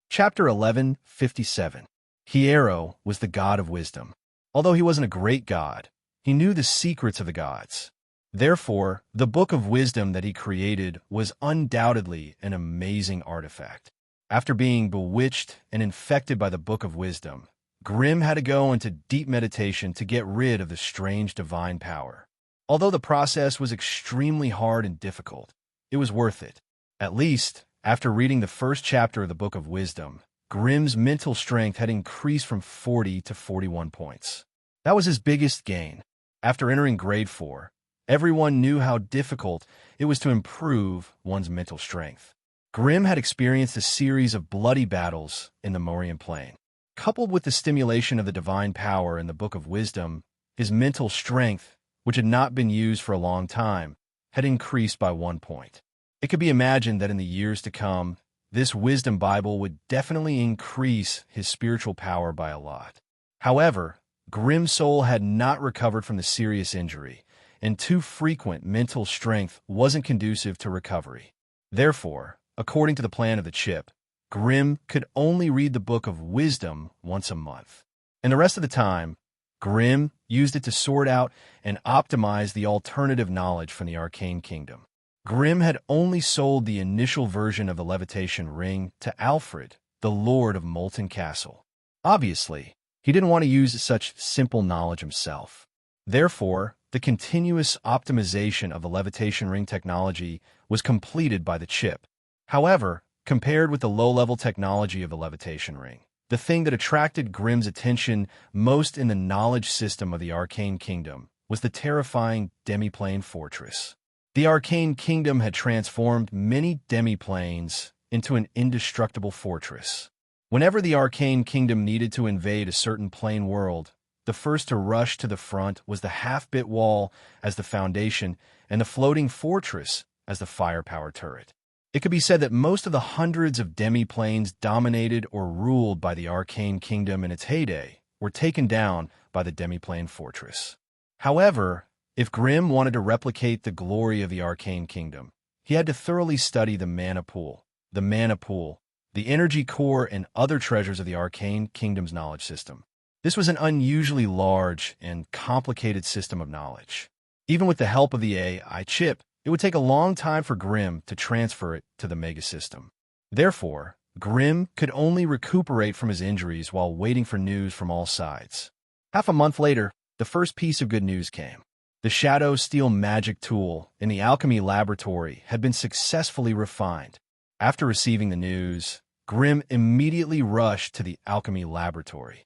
Chapter 11:57. Hiero was the god of wisdom. Although he wasn't a great god, he knew the secrets of the gods. Therefore, the Book of Wisdom that he created was undoubtedly an amazing artifact. After being bewitched and infected by the Book of Wisdom, Grimm had to go into deep meditation to get rid of the strange divine power. Although the process was extremely hard and difficult, it was worth it. At least, after reading the first chapter of the Book of Wisdom, Grimm's mental strength had increased from 40 to 41 points. That was his biggest gain. After entering grade 4, everyone knew how difficult it was to improve one's mental strength. Grimm had experienced a series of bloody battles in the Morian Plain. Coupled with the stimulation of the divine power in the Book of Wisdom, his mental strength, which had not been used for a long time, had increased by 1 point. It could be imagined that in the years to come, this Wisdom Bible would definitely increase his spiritual power by a lot. However, Grimm's soul had not recovered from the serious injury, and too frequent mental strength wasn't conducive to recovery. Therefore, according to the plan of the chip, Grimm could only read the Book of Wisdom once a month. And the rest of the time, Grimm used it to sort out and optimize the alternative knowledge from the Arcane Kingdom. Grimm had only sold the initial version of the levitation ring to Alfred, the Lord of Molten Castle. Obviously, he didn't want to use such simple knowledge himself. Therefore, the continuous optimization of the levitation ring technology was completed by the chip. However, compared with the low-level technology of the levitation ring, the thing that attracted Grimm's attention most in the knowledge system of the Arcane Kingdom was the terrifying demiplane fortress. The arcane kingdom had transformed many demiplanes into an indestructible fortress. Whenever the arcane kingdom needed to invade a certain plane world, the first to rush to the front was the half-bit wall as the foundation and the floating fortress as the firepower turret. It could be said that most of the hundreds of demi-planes dominated or ruled by the arcane kingdom in its heyday were taken down by the demi-plane fortress. However, if Grimm wanted to replicate the glory of the arcane kingdom, he had to thoroughly study the mana pool, the energy core, and other treasures of the arcane kingdom's knowledge system. This was an unusually large and complicated system of knowledge. Even with the help of the AI chip, it would take a long time for Grimm to transfer it to the mega system. Therefore, Grimm could only recuperate from his injuries while waiting for news from all sides. Half a month later, the first piece of good news came. The shadow steel magic tool in the alchemy laboratory had been successfully refined. After receiving the news, Grimm immediately rushed to the alchemy laboratory.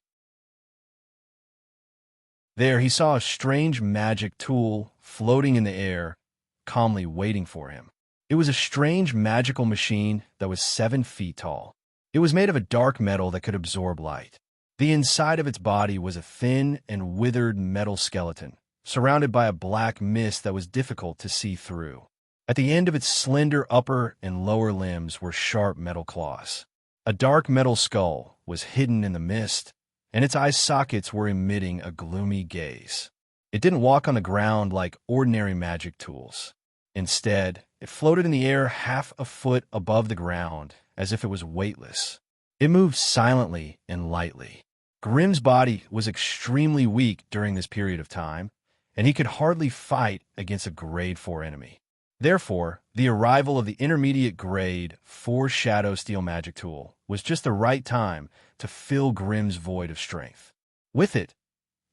There he saw a strange magic tool floating in the air, calmly waiting for him. It was a strange magical machine that was 7 feet tall. It was made of a dark metal that could absorb light. The inside of its body was a thin and withered metal skeleton, surrounded by a black mist that was difficult to see through. At the end of its slender upper and lower limbs were sharp metal claws. A dark metal skull was hidden in the mist, and its eye sockets were emitting a gloomy gaze. It didn't walk on the ground like ordinary magic tools. Instead, it floated in the air half a foot above the ground, as if it was weightless. It moved silently and lightly. Grimm's body was extremely weak during this period of time, and he could hardly fight against a grade 4 enemy. Therefore, the arrival of the intermediate grade 4 shadow steel magic tool was just the right time to fill Grimm's void of strength. With it,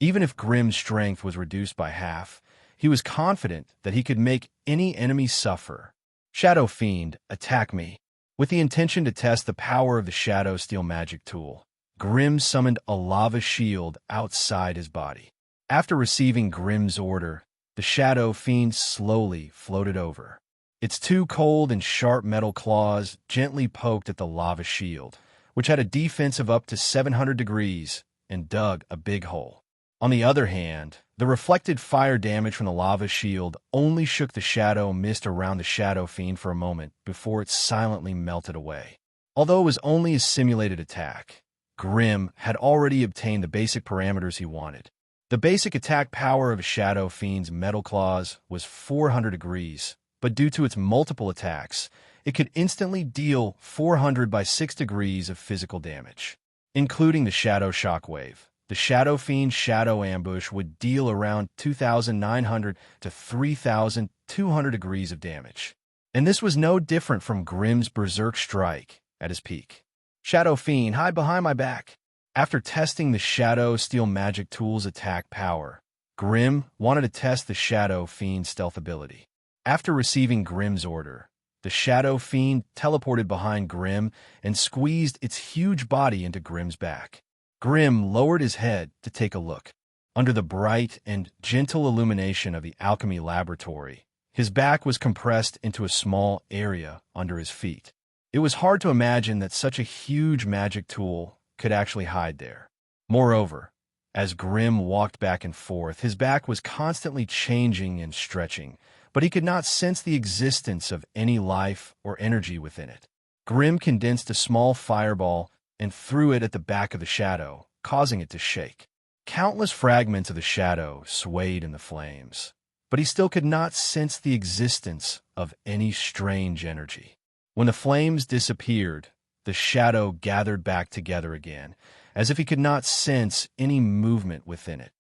even if Grimm's strength was reduced by half, he was confident that he could make any enemy suffer. Shadow Fiend, attack me. With the intention to test the power of the shadow steel magic tool, Grimm summoned a lava shield outside his body. After receiving Grimm's order, the Shadow Fiend slowly floated over. Its 2 cold and sharp metal claws gently poked at the lava shield, which had a defense of up to 700 degrees, and dug a big hole. On the other hand, the reflected fire damage from the lava shield only shook the shadow mist around the Shadow Fiend for a moment before it silently melted away. Although it was only a simulated attack, Grimm had already obtained the basic parameters he wanted. The basic attack power of a Shadow Fiend's metal claws was 400 degrees, but due to its multiple attacks, it could instantly deal 400 by 6 degrees of physical damage. Including the Shadow Shockwave, the Shadow Fiend's Shadow Ambush would deal around 2,900 to 3,200 degrees of damage. And this was no different from Grimm's Berserk Strike at his peak. Shadow Fiend, hide behind my back. After testing the Shadow Steel Magic Tool's attack power, Grimm wanted to test the Shadow Fiend's stealth ability. After receiving Grimm's order, the Shadow Fiend teleported behind Grimm and squeezed its huge body into Grimm's back. Grimm lowered his head to take a look. Under the bright and gentle illumination of the alchemy laboratory, his back was compressed into a small area under his feet. It was hard to imagine that such a huge magic tool could actually hide there. Moreover, as Grimm walked back and forth, his back was constantly changing and stretching, but he could not sense the existence of any life or energy within it. Grimm condensed a small fireball and threw it at the back of the shadow, causing it to shake. Countless fragments of the shadow swayed in the flames, but he still could not sense the existence of any strange energy. When the flames disappeared, the shadow gathered back together again, as if he could not sense any movement within it.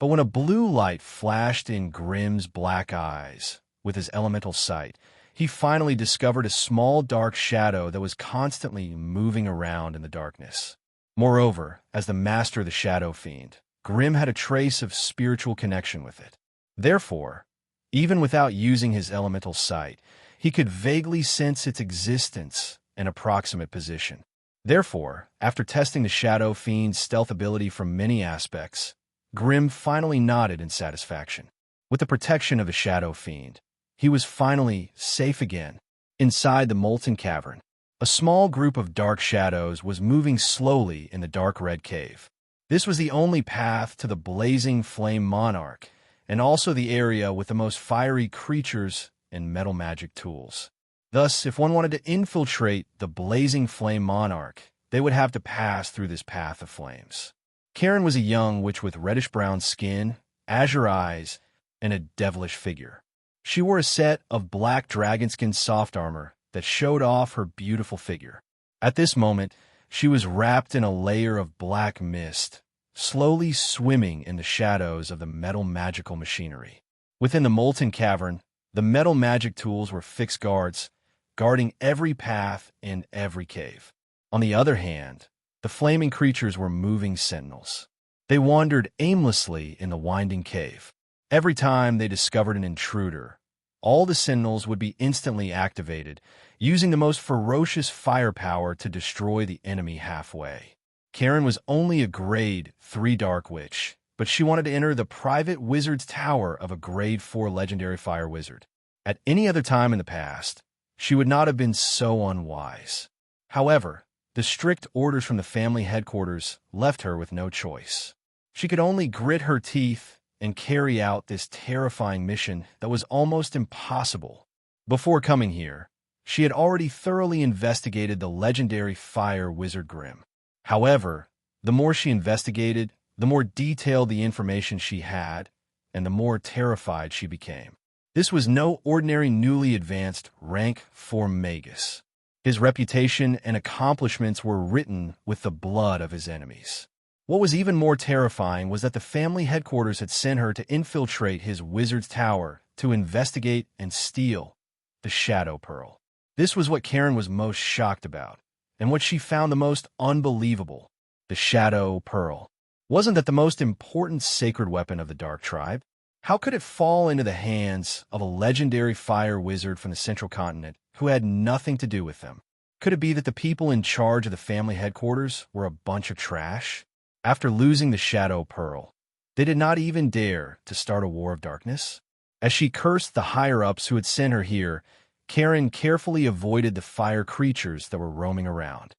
But when a blue light flashed in Grimm's black eyes with his elemental sight, he finally discovered a small dark shadow that was constantly moving around in the darkness. Moreover, as the master of the Shadow Fiend, Grimm had a trace of spiritual connection with it. Therefore, even without using his elemental sight, he could vaguely sense its existence and approximate position. Therefore, after testing the Shadow Fiend's stealth ability from many aspects, Grim finally nodded in satisfaction. With the protection of a shadow fiend, he was finally safe again. Inside the molten cavern, a small group of dark shadows was moving slowly in the dark red cave. This was the only path to the blazing flame monarch, and also the area with the most fiery creatures and metal magic tools. Thus, if one wanted to infiltrate the blazing flame monarch, they would have to pass through this path of flames. Karen was a young witch with reddish-brown skin, azure eyes, and a devilish figure. She wore a set of black dragonskin soft armor that showed off her beautiful figure. At this moment, she was wrapped in a layer of black mist, slowly swimming in the shadows of the metal magical machinery. Within the molten cavern, the metal magic tools were fixed guards, guarding every path in every cave. On the other hand, the flaming creatures were moving sentinels. They wandered aimlessly in the winding cave. Every time they discovered an intruder, all the sentinels would be instantly activated, using the most ferocious firepower to destroy the enemy halfway. Karen was only a Grade 3 Dark Witch, but she wanted to enter the private wizard's tower of a Grade 4 Legendary Fire Wizard. At any other time in the past, she would not have been so unwise. However, the strict orders from the family headquarters left her with no choice. She could only grit her teeth and carry out this terrifying mission that was almost impossible. Before coming here, she had already thoroughly investigated the legendary fire wizard Grim. However, the more she investigated, the more detailed the information she had, and the more terrified she became. This was no ordinary newly advanced rank 4 magus. His reputation and accomplishments were written with the blood of his enemies. What was even more terrifying was that the family headquarters had sent her to infiltrate his wizard's tower to investigate and steal the Shadow Pearl. This was what Karen was most shocked about, and what she found the most unbelievable. The Shadow Pearl. Wasn't that the most important sacred weapon of the Dark Tribe? How could it fall into the hands of a legendary fire wizard from the Central Continent who had nothing to do with them? Could it be that the people in charge of the family headquarters were a bunch of trash? After losing the Shadow Pearl, they did not even dare to start a war of darkness. As she cursed the higher-ups who had sent her here, Karen carefully avoided the fire creatures that were roaming around.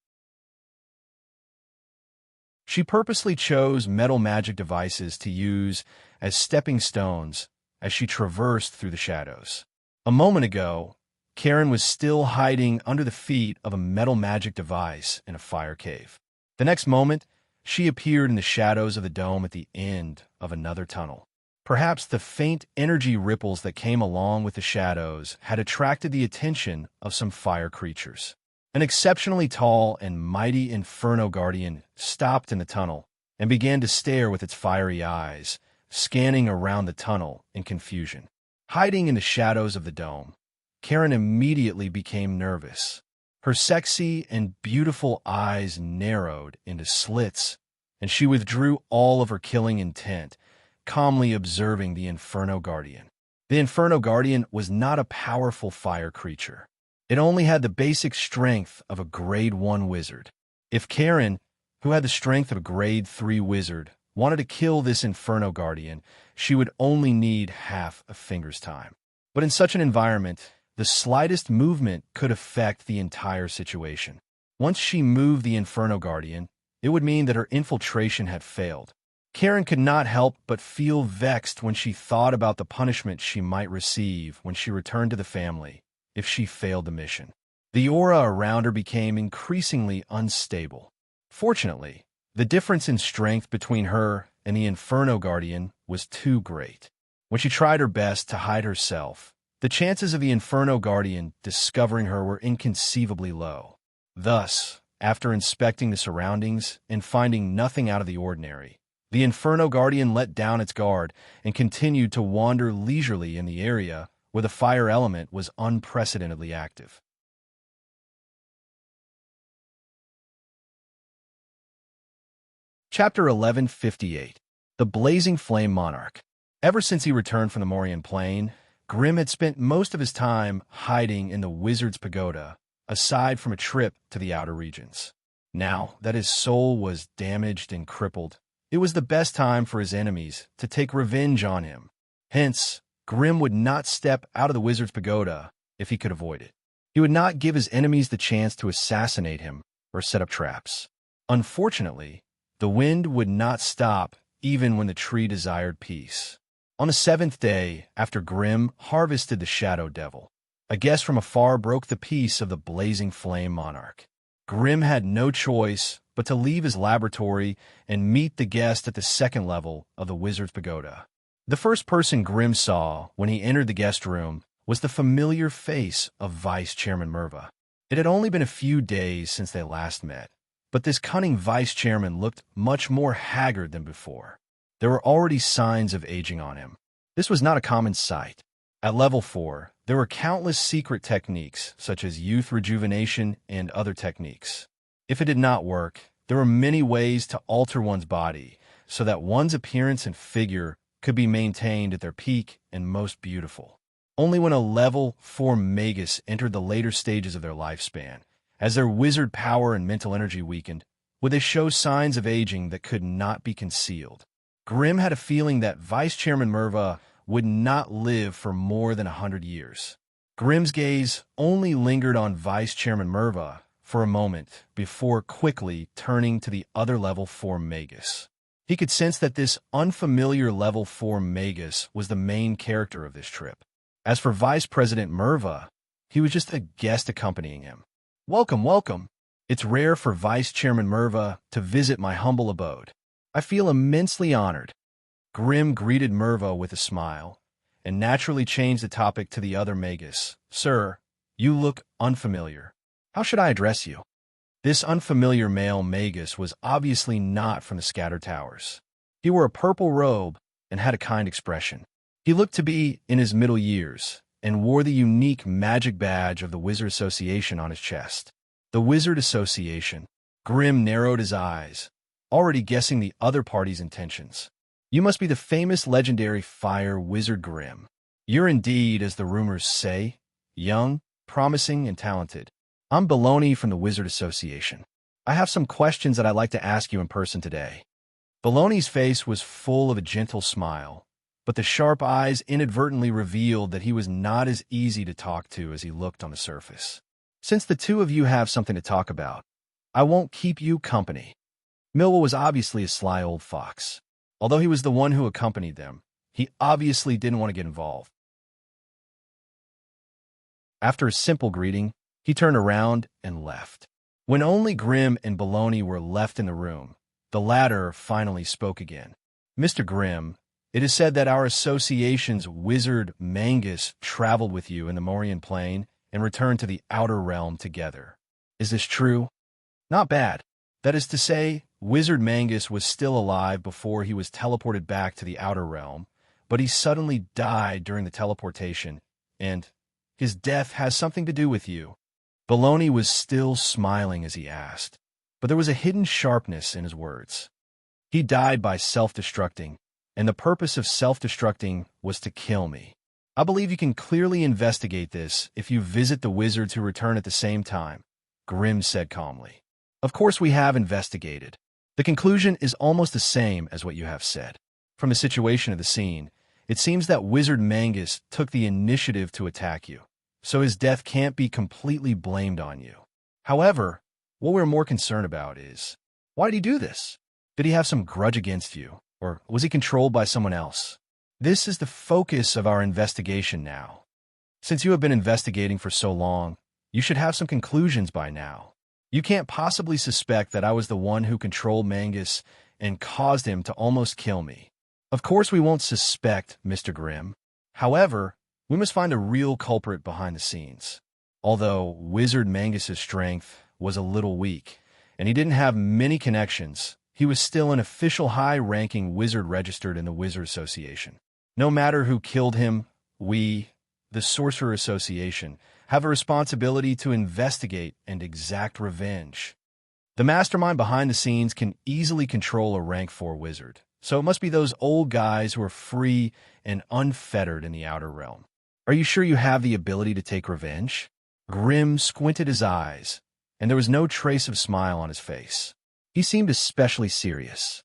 She purposely chose metal magic devices to use as stepping stones as she traversed through the shadows. A moment ago, Karen was still hiding under the feet of a metal magic device in a fire cave. The next moment, she appeared in the shadows of the dome at the end of another tunnel. Perhaps the faint energy ripples that came along with the shadows had attracted the attention of some fire creatures. An exceptionally tall and mighty Inferno Guardian stopped in the tunnel and began to stare with its fiery eyes, scanning around the tunnel in confusion. Hiding in the shadows of the dome, Karen immediately became nervous. Her sexy and beautiful eyes narrowed into slits, and she withdrew all of her killing intent, calmly observing the Inferno Guardian. The Inferno Guardian was not a powerful fire creature. It only had the basic strength of a Grade 1 wizard. If Karen, who had the strength of a Grade 3 wizard, wanted to kill this Inferno Guardian, she would only need half a finger's time. But in such an environment, the slightest movement could affect the entire situation. Once she moved the Inferno Guardian, it would mean that her infiltration had failed. Karen could not help but feel vexed when she thought about the punishment she might receive when she returned to the family if she failed the mission. The aura around her became increasingly unstable. Fortunately, the difference in strength between her and the Inferno Guardian was too great. When she tried her best to hide herself, the chances of the Inferno Guardian discovering her were inconceivably low. Thus, after inspecting the surroundings and finding nothing out of the ordinary, the Inferno Guardian let down its guard and continued to wander leisurely in the area where the fire element was unprecedentedly active. Chapter 1158. The Blazing Flame Monarch. Ever since he returned from the Morian Plain, Grim had spent most of his time hiding in the Wizard's Pagoda, aside from a trip to the outer regions. Now that his soul was damaged and crippled, It was the best time for his enemies to take revenge on him. Hence, Grimm would not step out of the wizard's pagoda if he could avoid it. He would not give his enemies the chance to assassinate him or set up traps. Unfortunately, the wind would not stop even when the tree desired peace. On the seventh day, after Grimm harvested the shadow devil, a guest from afar broke the peace of the blazing flame monarch. Grimm had no choice but to leave his laboratory and meet the guest at the second level of the wizard's pagoda. The first person Grimm saw when he entered the guest room was the familiar face of Vice Chairman Merva. It had only been a few days since they last met, but this cunning vice chairman looked much more haggard than before. There were already signs of aging on him. This was not a common sight. At level 4, there were countless secret techniques, such as youth rejuvenation and other techniques. If it did not work, there were many ways to alter one's body so that one's appearance and figure could be maintained at their peak and most beautiful. Only when a level 4 magus entered the later stages of their lifespan, as their wizard power and mental energy weakened, would they show signs of aging that could not be concealed. Grimm had a feeling that Vice Chairman Merva would not live for more than 100 years. Grimm's gaze only lingered on Vice Chairman Merva for a moment before quickly turning to the other level 4 magus. He could sense that this unfamiliar level 4 magus was the main character of this trip. As for Vice President Merva, he was just a guest accompanying him. Welcome, welcome. It's rare for Vice Chairman Merva to visit my humble abode. I feel immensely honored. Grimm greeted Merva with a smile and naturally changed the topic to the other magus. Sir, you look unfamiliar. How should I address you? This unfamiliar male magus was obviously not from the Scattered Towers. He wore a purple robe and had a kind expression. He looked to be in his middle years and wore the unique magic badge of the Wizard Association on his chest. The Wizard Association. Grimm narrowed his eyes, already guessing the other party's intentions. You must be the famous legendary fire wizard Grimm. You're indeed, as the rumors say, young, promising, and talented. I'm Baloney from the Wizard Association. I have some questions that I'd like to ask you in person today. Baloney's face was full of a gentle smile, but the sharp eyes inadvertently revealed that he was not as easy to talk to as he looked on the surface. Since the two of you have something to talk about, I won't keep you company. Millwall was obviously a sly old fox. Although he was the one who accompanied them, he obviously didn't want to get involved. After a simple greeting, he turned around and left. When only Grimm and Baloney were left in the room, the latter finally spoke again. Mr. Grimm, it is said that our association's wizard Mangus traveled with you in the Morian Plain and returned to the Outer Realm together. Is this true? Not bad. That is to say, Wizard Mangus was still alive before he was teleported back to the Outer Realm, but he suddenly died during the teleportation, and his death has something to do with you. Baloney was still smiling as he asked, but there was a hidden sharpness in his words. He died by self-destructing, and the purpose of self-destructing was to kill me. I believe you can clearly investigate this if you visit the wizards who return at the same time, Grimm said calmly. Of course we have investigated. The conclusion is almost the same as what you have said. From the situation of the scene, it seems that Wizard Mangus took the initiative to attack you, so his death can't be completely blamed on you. However, what we're more concerned about is, why did he do this? Did he have some grudge against you, or was he controlled by someone else? This is the focus of our investigation now. Since you have been investigating for so long, you should have some conclusions by now. You can't possibly suspect that I was the one who controlled Mangus and caused him to almost kill me. Of course we won't suspect, Mr. Grimm. However, we must find a real culprit behind the scenes. Although Wizard Mangus's strength was a little weak, and he didn't have many connections, he was still an official high-ranking wizard registered in the Wizard Association. No matter who killed him, we, the Sorcerer Association, have a responsibility to investigate and exact revenge. The mastermind behind the scenes can easily control a rank 4 wizard, so it must be those old guys who are free and unfettered in the Outer Realm. Are you sure you have the ability to take revenge? Grimm squinted his eyes, and there was no trace of smile on his face. He seemed especially serious.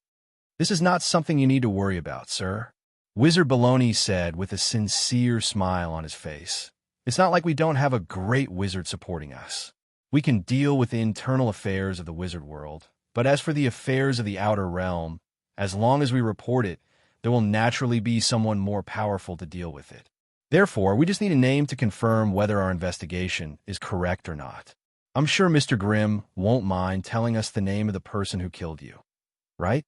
This is not something you need to worry about, sir, Wizard Baloney said with a sincere smile on his face. It's not like we don't have a great wizard supporting us. We can deal with the internal affairs of the wizard world, but as for the affairs of the outer realm, as long as we report it, there will naturally be someone more powerful to deal with it. Therefore, we just need a name to confirm whether our investigation is correct or not. I'm sure Mr. Grimm won't mind telling us the name of the person who killed you, right?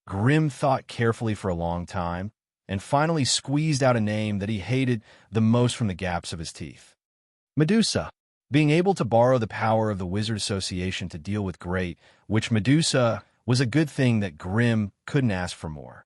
Grimm thought carefully for a long time, and finally squeezed out a name that he hated the most from the gaps of his teeth. Medusa. Being able to borrow the power of the Wizard Association to deal with Great Witch Medusa was a good thing that Grimm couldn't ask for more.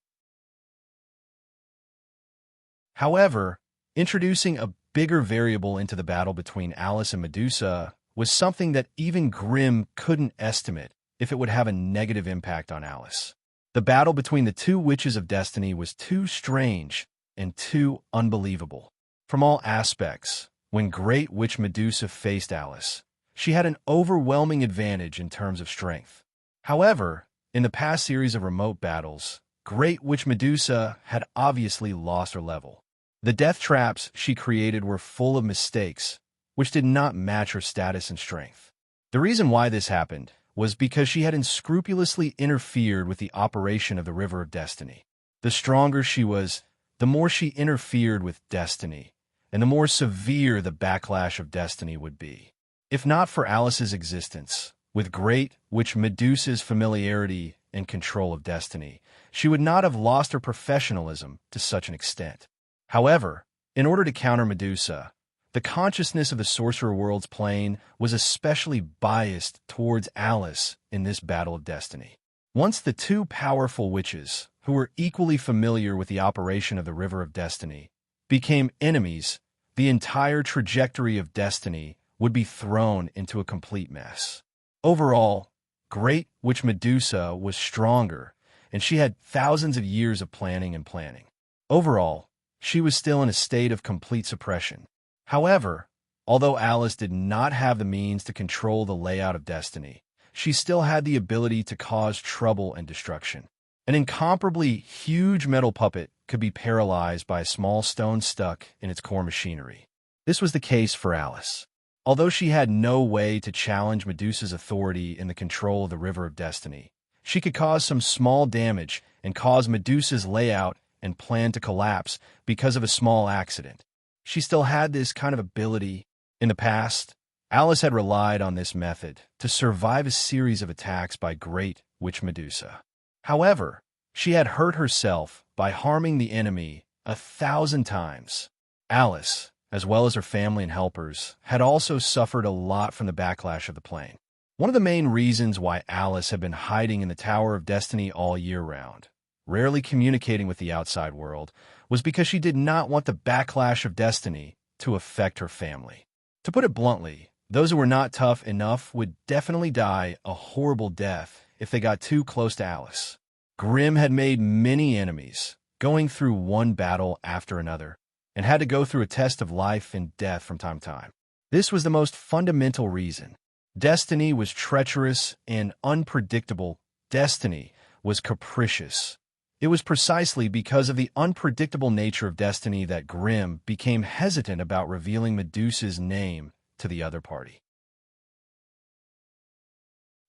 However, introducing a bigger variable into the battle between Alice and Medusa was something that even Grimm couldn't estimate if it would have a negative impact on Alice. The battle between the two Witches of Destiny was too strange and too unbelievable. From all aspects, when Great Witch Medusa faced Alice, she had an overwhelming advantage in terms of strength. However, in the past series of remote battles, Great Witch Medusa had obviously lost her level. The death traps she created were full of mistakes, which did not match her status and strength. The reason why this happened was because she had unscrupulously interfered with the operation of the River of Destiny. The stronger she was, the more she interfered with destiny, and the more severe the backlash of destiny would be. If not for Alice's existence, with Great Witch Medusa's familiarity and control of destiny, she would not have lost her professionalism to such an extent. However, in order to counter Medusa, the consciousness of the Sorcerer World's plane was especially biased towards Alice in this battle of destiny. Once the two powerful witches, who were equally familiar with the operation of the River of Destiny, became enemies, the entire trajectory of destiny would be thrown into a complete mess. Overall, Great Witch Medusa was stronger, and she had thousands of years of planning and planning. Overall, she was still in a state of complete suppression. However, although Alice did not have the means to control the layout of destiny, she still had the ability to cause trouble and destruction. An incomparably huge metal puppet could be paralyzed by a small stone stuck in its core machinery. This was the case for Alice. Although she had no way to challenge Medusa's authority in the control of the River of Destiny, she could cause some small damage and cause Medusa's layout and plan to collapse because of a small accident. She still had this kind of ability. In the past, Alice had relied on this method to survive a series of attacks by Great Witch Medusa. However, she had hurt herself by harming the enemy 1,000 times. Alice, as well as her family and helpers, had also suffered a lot from the backlash of the plane. One of the main reasons why Alice had been hiding in the Tower of Destiny all year round, rarely communicating with the outside world, was because she did not want the backlash of destiny to affect her family. To put it bluntly, those who were not tough enough would definitely die a horrible death if they got too close to Alice. Grimm had made many enemies, going through one battle after another, and had to go through a test of life and death from time to time. This was the most fundamental reason. Destiny was treacherous and unpredictable. Destiny was capricious. It was precisely because of the unpredictable nature of destiny that Grimm became hesitant about revealing Medusa's name to the other party.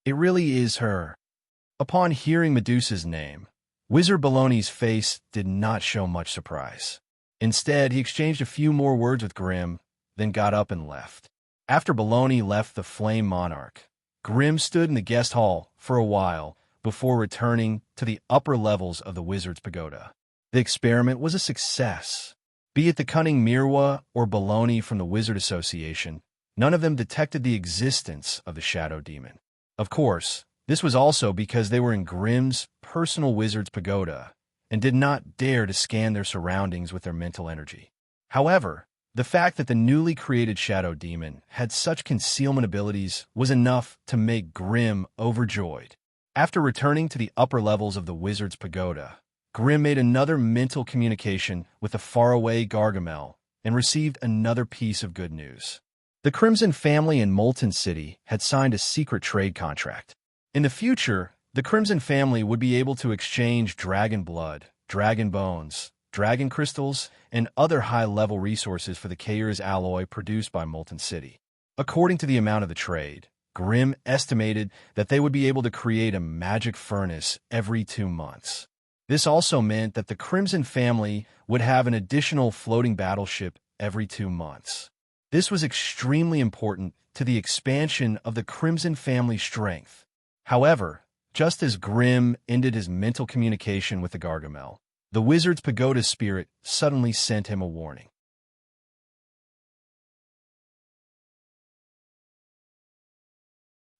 It really is her. Upon hearing Medusa's name, Wizard Baloney's face did not show much surprise. Instead, he exchanged a few more words with Grimm, then got up and left. After Baloney left the Flame Monarch, Grimm stood in the guest hall for a while before returning to the upper levels of the Wizard's Pagoda. The experiment was a success. Be it the cunning Mirwa or Baloney from the Wizard Association, none of them detected the existence of the Shadow Demon. Of course, this was also because they were in Grimm's personal Wizard's Pagoda and did not dare to scan their surroundings with their mental energy. However, the fact that the newly created Shadow Demon had such concealment abilities was enough to make Grimm overjoyed. After returning to the upper levels of the Wizard's Pagoda, Grimm made another mental communication with the faraway Gargamel and received another piece of good news. The Crimson family in Molten City had signed a secret trade contract. In the future, The Crimson family would be able to exchange dragon blood, dragon bones, dragon crystals, and other high-level resources for the Kair's alloy produced by Molten City. According to the amount of the trade, Grimm estimated that they would be able to create a magic furnace every 2 months. This also meant that the Crimson family would have an additional floating battleship every 2 months. This was extremely important to the expansion of the Crimson family's strength. However, just as Grimm ended his mental communication with the Gargamel, the wizard's pagoda spirit suddenly sent him a warning.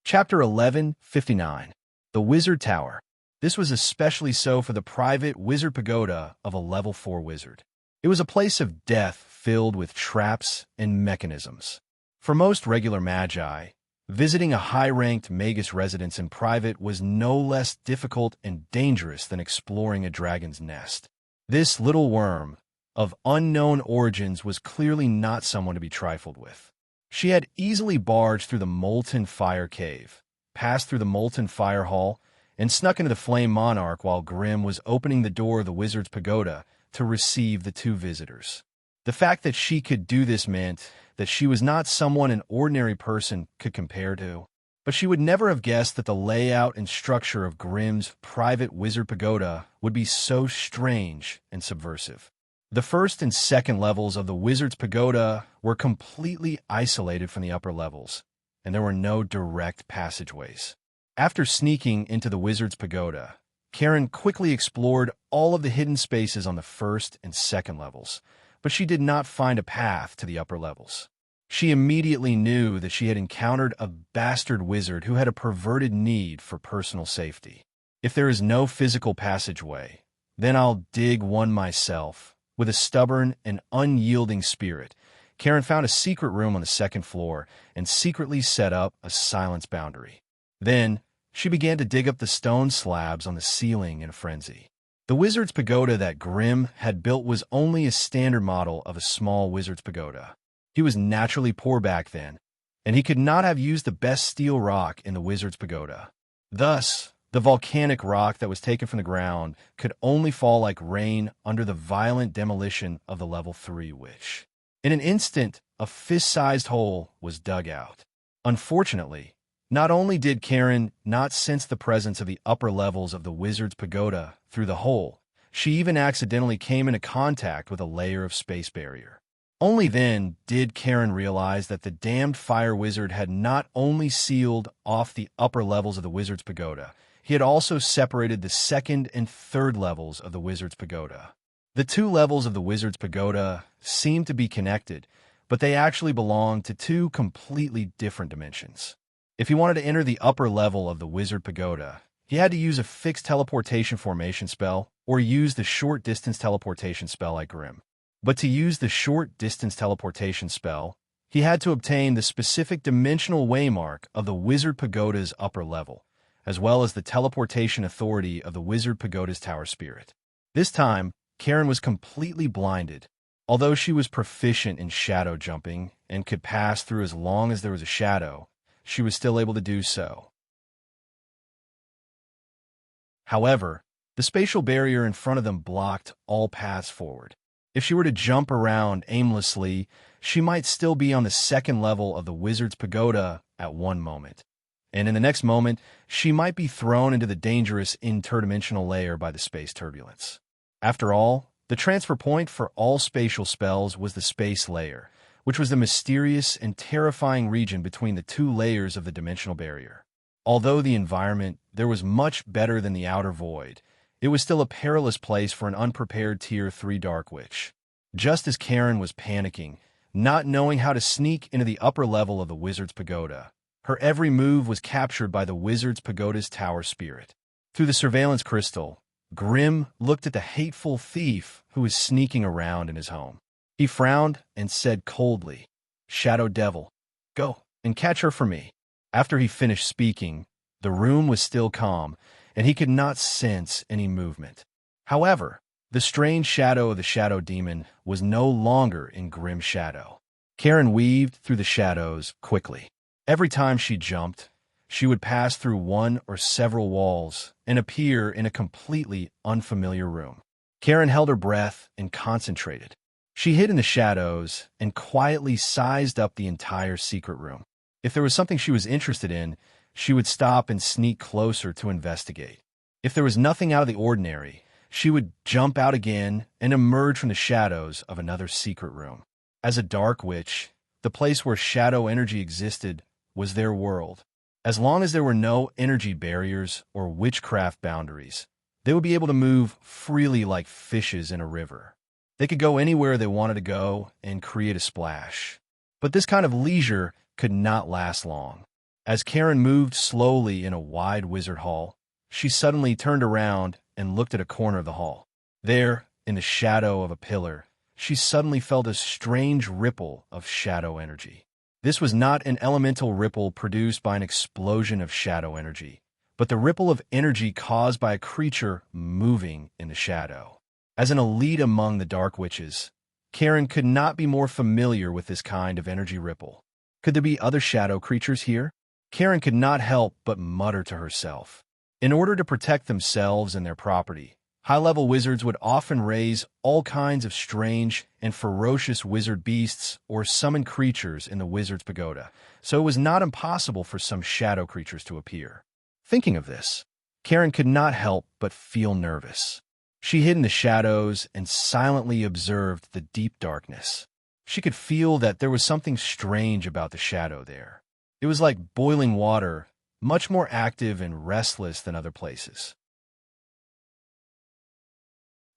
Chapter 11:59. The Wizard Tower. This was especially so for the private wizard pagoda of a level 4 wizard. It was a place of death filled with traps and mechanisms. For most regular magi, visiting a high-ranked magus residence in private was no less difficult and dangerous than exploring a dragon's nest. This little worm, of unknown origins, was clearly not someone to be trifled with. She had easily barged through the Molten Fire Cave, passed through the Molten Fire Hall, and snuck into the Flame Monarch while Grimm was opening the door of the wizard's pagoda to receive the 2 visitors. The fact that she could do this meant that she was not someone an ordinary person could compare to. But she would never have guessed that the layout and structure of Grimm's private wizard pagoda would be so strange and subversive. The first and second levels of the wizard's pagoda were completely isolated from the upper levels, and there were no direct passageways. After sneaking into the wizard's pagoda, Karen quickly explored all of the hidden spaces on the first and second levels, but she did not find a path to the upper levels. She immediately knew that she had encountered a bastard wizard who had a perverted need for personal safety. If there is no physical passageway, then I'll dig one myself. With a stubborn and unyielding spirit, Karen found a secret room on the second floor and secretly set up a silence boundary. Then, she began to dig up the stone slabs on the ceiling in a frenzy. The wizard's pagoda that Grimm had built was only a standard model of a small wizard's pagoda. He was naturally poor back then, and he could not have used the best steel rock in the wizard's pagoda. Thus, the volcanic rock that was taken from the ground could only fall like rain under the violent demolition of the level 3 witch. In an instant, a fist-sized hole was dug out. Unfortunately, not only did Karen not sense the presence of the upper levels of the wizard's pagoda through the hole, she even accidentally came into contact with a layer of space barrier. Only then did Karen realize that the damned fire wizard had not only sealed off the upper levels of the wizard's pagoda, he had also separated the second and third levels of the wizard's pagoda. The 2 levels of the wizard's pagoda seemed to be connected, but they actually belonged to 2 completely different dimensions. If he wanted to enter the upper level of the wizard pagoda, he had to use a fixed teleportation formation spell or use the short-distance teleportation spell like Grimm. But to use the short-distance teleportation spell, he had to obtain the specific dimensional waymark of the wizard pagoda's upper level, as well as the teleportation authority of the wizard pagoda's tower spirit. This time, Karen was completely blinded. Although she was proficient in shadow jumping and could pass through as long as there was a shadow, she was still able to do so. However, the spatial barrier in front of them blocked all paths forward. If she were to jump around aimlessly, she might still be on the second level of the wizard's pagoda at one moment, and in the next moment, she might be thrown into the dangerous interdimensional layer by the space turbulence. After all, the transfer point for all spatial spells was the space layer, which was the mysterious and terrifying region between the 2 layers of the dimensional barrier. Although the environment there was much better than the outer void, it was still a perilous place for an unprepared Tier 3 Dark Witch. Just as Karen was panicking, not knowing how to sneak into the upper level of the wizard's pagoda, her every move was captured by the wizard's pagoda's tower spirit. Through the surveillance crystal, Grimm looked at the hateful thief who was sneaking around in his home. He frowned and said coldly, "Shadow Devil, go and catch her for me." After he finished speaking, the room was still calm, and he could not sense any movement. However, the strange shadow of the shadow demon was no longer in Grimm's shadow. Karen weaved through the shadows quickly. Every time she jumped, she would pass through one or several walls and appear in a completely unfamiliar room. Karen held her breath and concentrated. She hid in the shadows and quietly sized up the entire secret room. If there was something she was interested in, she would stop and sneak closer to investigate. If there was nothing out of the ordinary, she would jump out again and emerge from the shadows of another secret room. As a dark witch, the place where shadow energy existed was their world. As long as there were no energy barriers or witchcraft boundaries, they would be able to move freely like fishes in a river. They could go anywhere they wanted to go and create a splash. But this kind of leisure could not last long. As Karen moved slowly in a wide wizard hall, she suddenly turned around and looked at a corner of the hall. There, in the shadow of a pillar, she suddenly felt a strange ripple of shadow energy. This was not an elemental ripple produced by an explosion of shadow energy, but the ripple of energy caused by a creature moving in the shadow. As an elite among the dark witches, Karen could not be more familiar with this kind of energy ripple. Could there be other shadow creatures here? Karen could not help but mutter to herself. In order to protect themselves and their property, high-level wizards would often raise all kinds of strange and ferocious wizard beasts or summon creatures in the wizard's pagoda, so it was not impossible for some shadow creatures to appear. Thinking of this, Karen could not help but feel nervous. She hid in the shadows and silently observed the deep darkness. She could feel that there was something strange about the shadow there. It was like boiling water, much more active and restless than other places.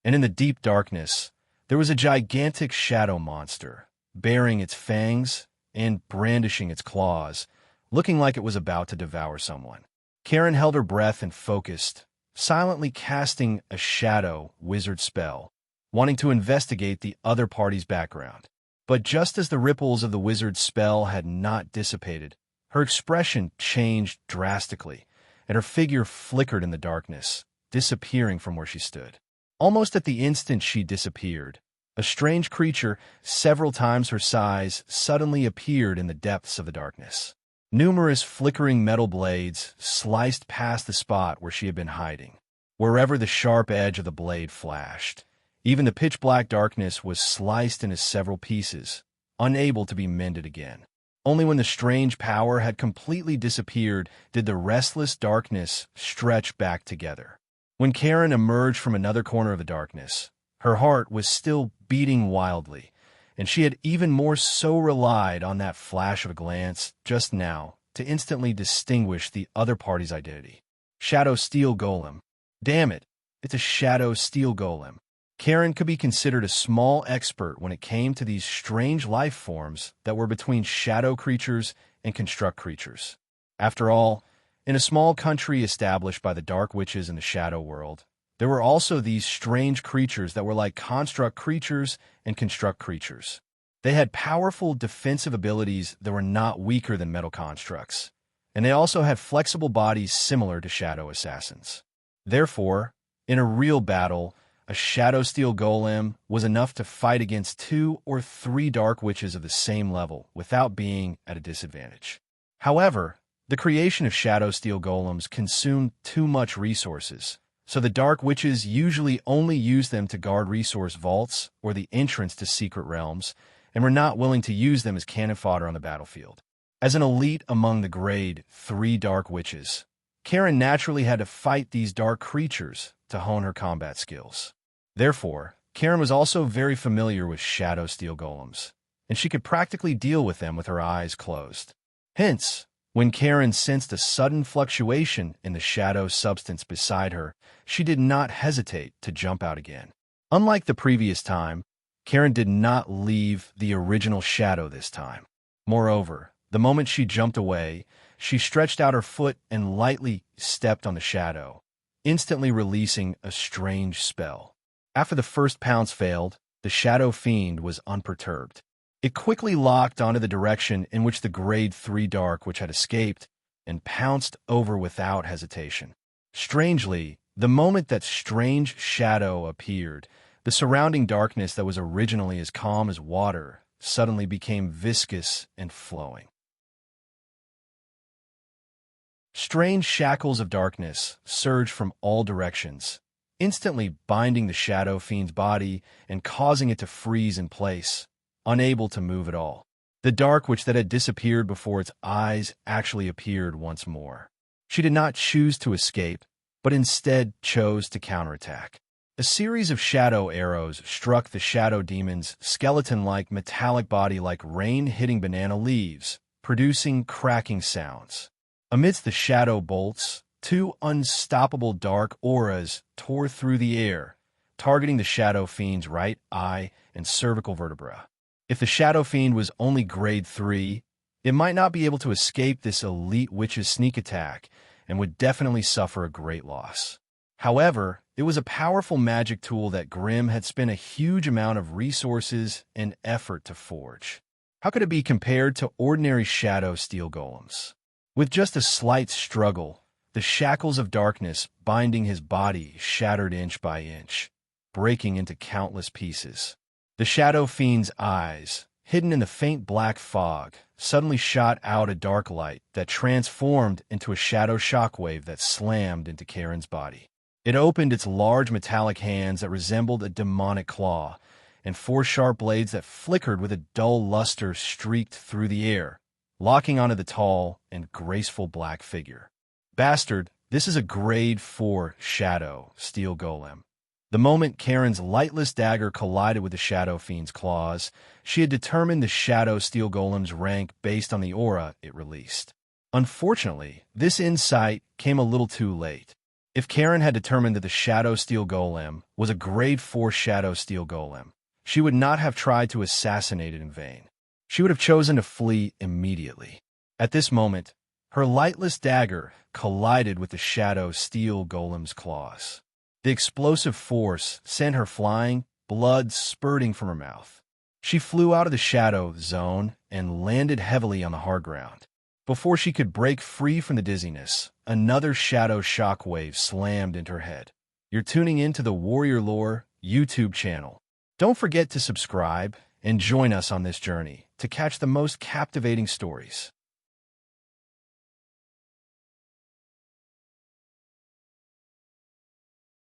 And in the deep darkness, there was a gigantic shadow monster, baring its fangs and brandishing its claws, looking like it was about to devour someone. Karen held her breath and focused, silently casting a shadow wizard spell, wanting to investigate the other party's background. But just as the ripples of the wizard's spell had not dissipated, her expression changed drastically, and her figure flickered in the darkness, disappearing from where she stood. Almost at the instant she disappeared, a strange creature, several times her size, suddenly appeared in the depths of the darkness. Numerous flickering metal blades sliced past the spot where she had been hiding. Wherever the sharp edge of the blade flashed, even the pitch-black darkness was sliced into several pieces, unable to be mended again. Only when the strange power had completely disappeared did the restless darkness stretch back together. When Karen emerged from another corner of the darkness, her heart was still beating wildly, and she had even more so relied on that flash of a glance just now to instantly distinguish the other party's identity. Shadow Steel Golem. Damn it, it's a Shadow Steel Golem. Karen could be considered a small expert when it came to these strange life forms that were between shadow creatures and construct creatures. After all, in a small country established by the dark witches in the shadow world, there were also these strange creatures that were like construct creatures and construct creatures. They had powerful defensive abilities that were not weaker than metal constructs, and they also had flexible bodies similar to shadow assassins. Therefore, in a real battle, a Shadow Steel Golem was enough to fight against 2 or 3 dark witches of the same level without being at a disadvantage. However, the creation of Shadow Steel Golems consumed too much resources, so the dark witches usually only used them to guard resource vaults or the entrance to secret realms, and were not willing to use them as cannon fodder on the battlefield. As an elite among the grade 3 dark witches, Karen naturally had to fight these dark creatures to hone her combat skills. Therefore, Karen was also very familiar with Shadow Steel Golems, and she could practically deal with them with her eyes closed. Hence, when Karen sensed a sudden fluctuation in the shadow substance beside her, she did not hesitate to jump out again. Unlike the previous time, Karen did not leave the original shadow this time. Moreover, the moment she jumped away, she stretched out her foot and lightly stepped on the shadow, instantly releasing a strange spell. After the first pounce failed, the shadow fiend was unperturbed. It quickly locked onto the direction in which the grade 3 dark witch had escaped and pounced over without hesitation. Strangely, the moment that strange shadow appeared, the surrounding darkness that was originally as calm as water suddenly became viscous and flowing. Strange shackles of darkness surged from all directions, instantly binding the shadow fiend's body and causing it to freeze in place, unable to move at all. The dark which that had disappeared before its eyes actually appeared once more. She did not choose to escape, but instead chose to counterattack. A series of shadow arrows struck the shadow demon's skeleton-like metallic body like rain hitting banana leaves, producing cracking sounds. Amidst the shadow bolts, two unstoppable dark auras tore through the air, targeting the shadow fiend's right eye and cervical vertebra. If the shadow fiend was only grade 3, it might not be able to escape this elite witch's sneak attack and would definitely suffer a great loss. However, it was a powerful magic tool that Grimm had spent a huge amount of resources and effort to forge. How could it be compared to ordinary shadow steel golems? With just a slight struggle, the shackles of darkness binding his body shattered inch by inch, breaking into countless pieces. The shadow fiend's eyes, hidden in the faint black fog, suddenly shot out a dark light that transformed into a shadow shockwave that slammed into Karen's body. It opened its large metallic hands that resembled a demonic claw, and four sharp blades that flickered with a dull luster streaked through the air, locking onto the tall and graceful black figure. Bastard, this is a grade 4 shadow steel golem. The moment Karen's lightless dagger collided with the shadow fiend's claws, she had determined the shadow steel golem's rank based on the aura it released. Unfortunately, this insight came a little too late. If Karen had determined that the shadow steel golem was a grade 4 shadow steel golem, she would not have tried to assassinate it in vain. She would have chosen to flee immediately. At this moment, her lightless dagger collided with the shadow steel golem's claws. The explosive force sent her flying, blood spurting from her mouth. She flew out of the shadow zone and landed heavily on the hard ground. Before she could break free from the dizziness, another shadow shockwave slammed into her head. You're tuning in to the Warrior Lore YouTube channel. Don't forget to subscribe and join us on this journey to catch the most captivating stories.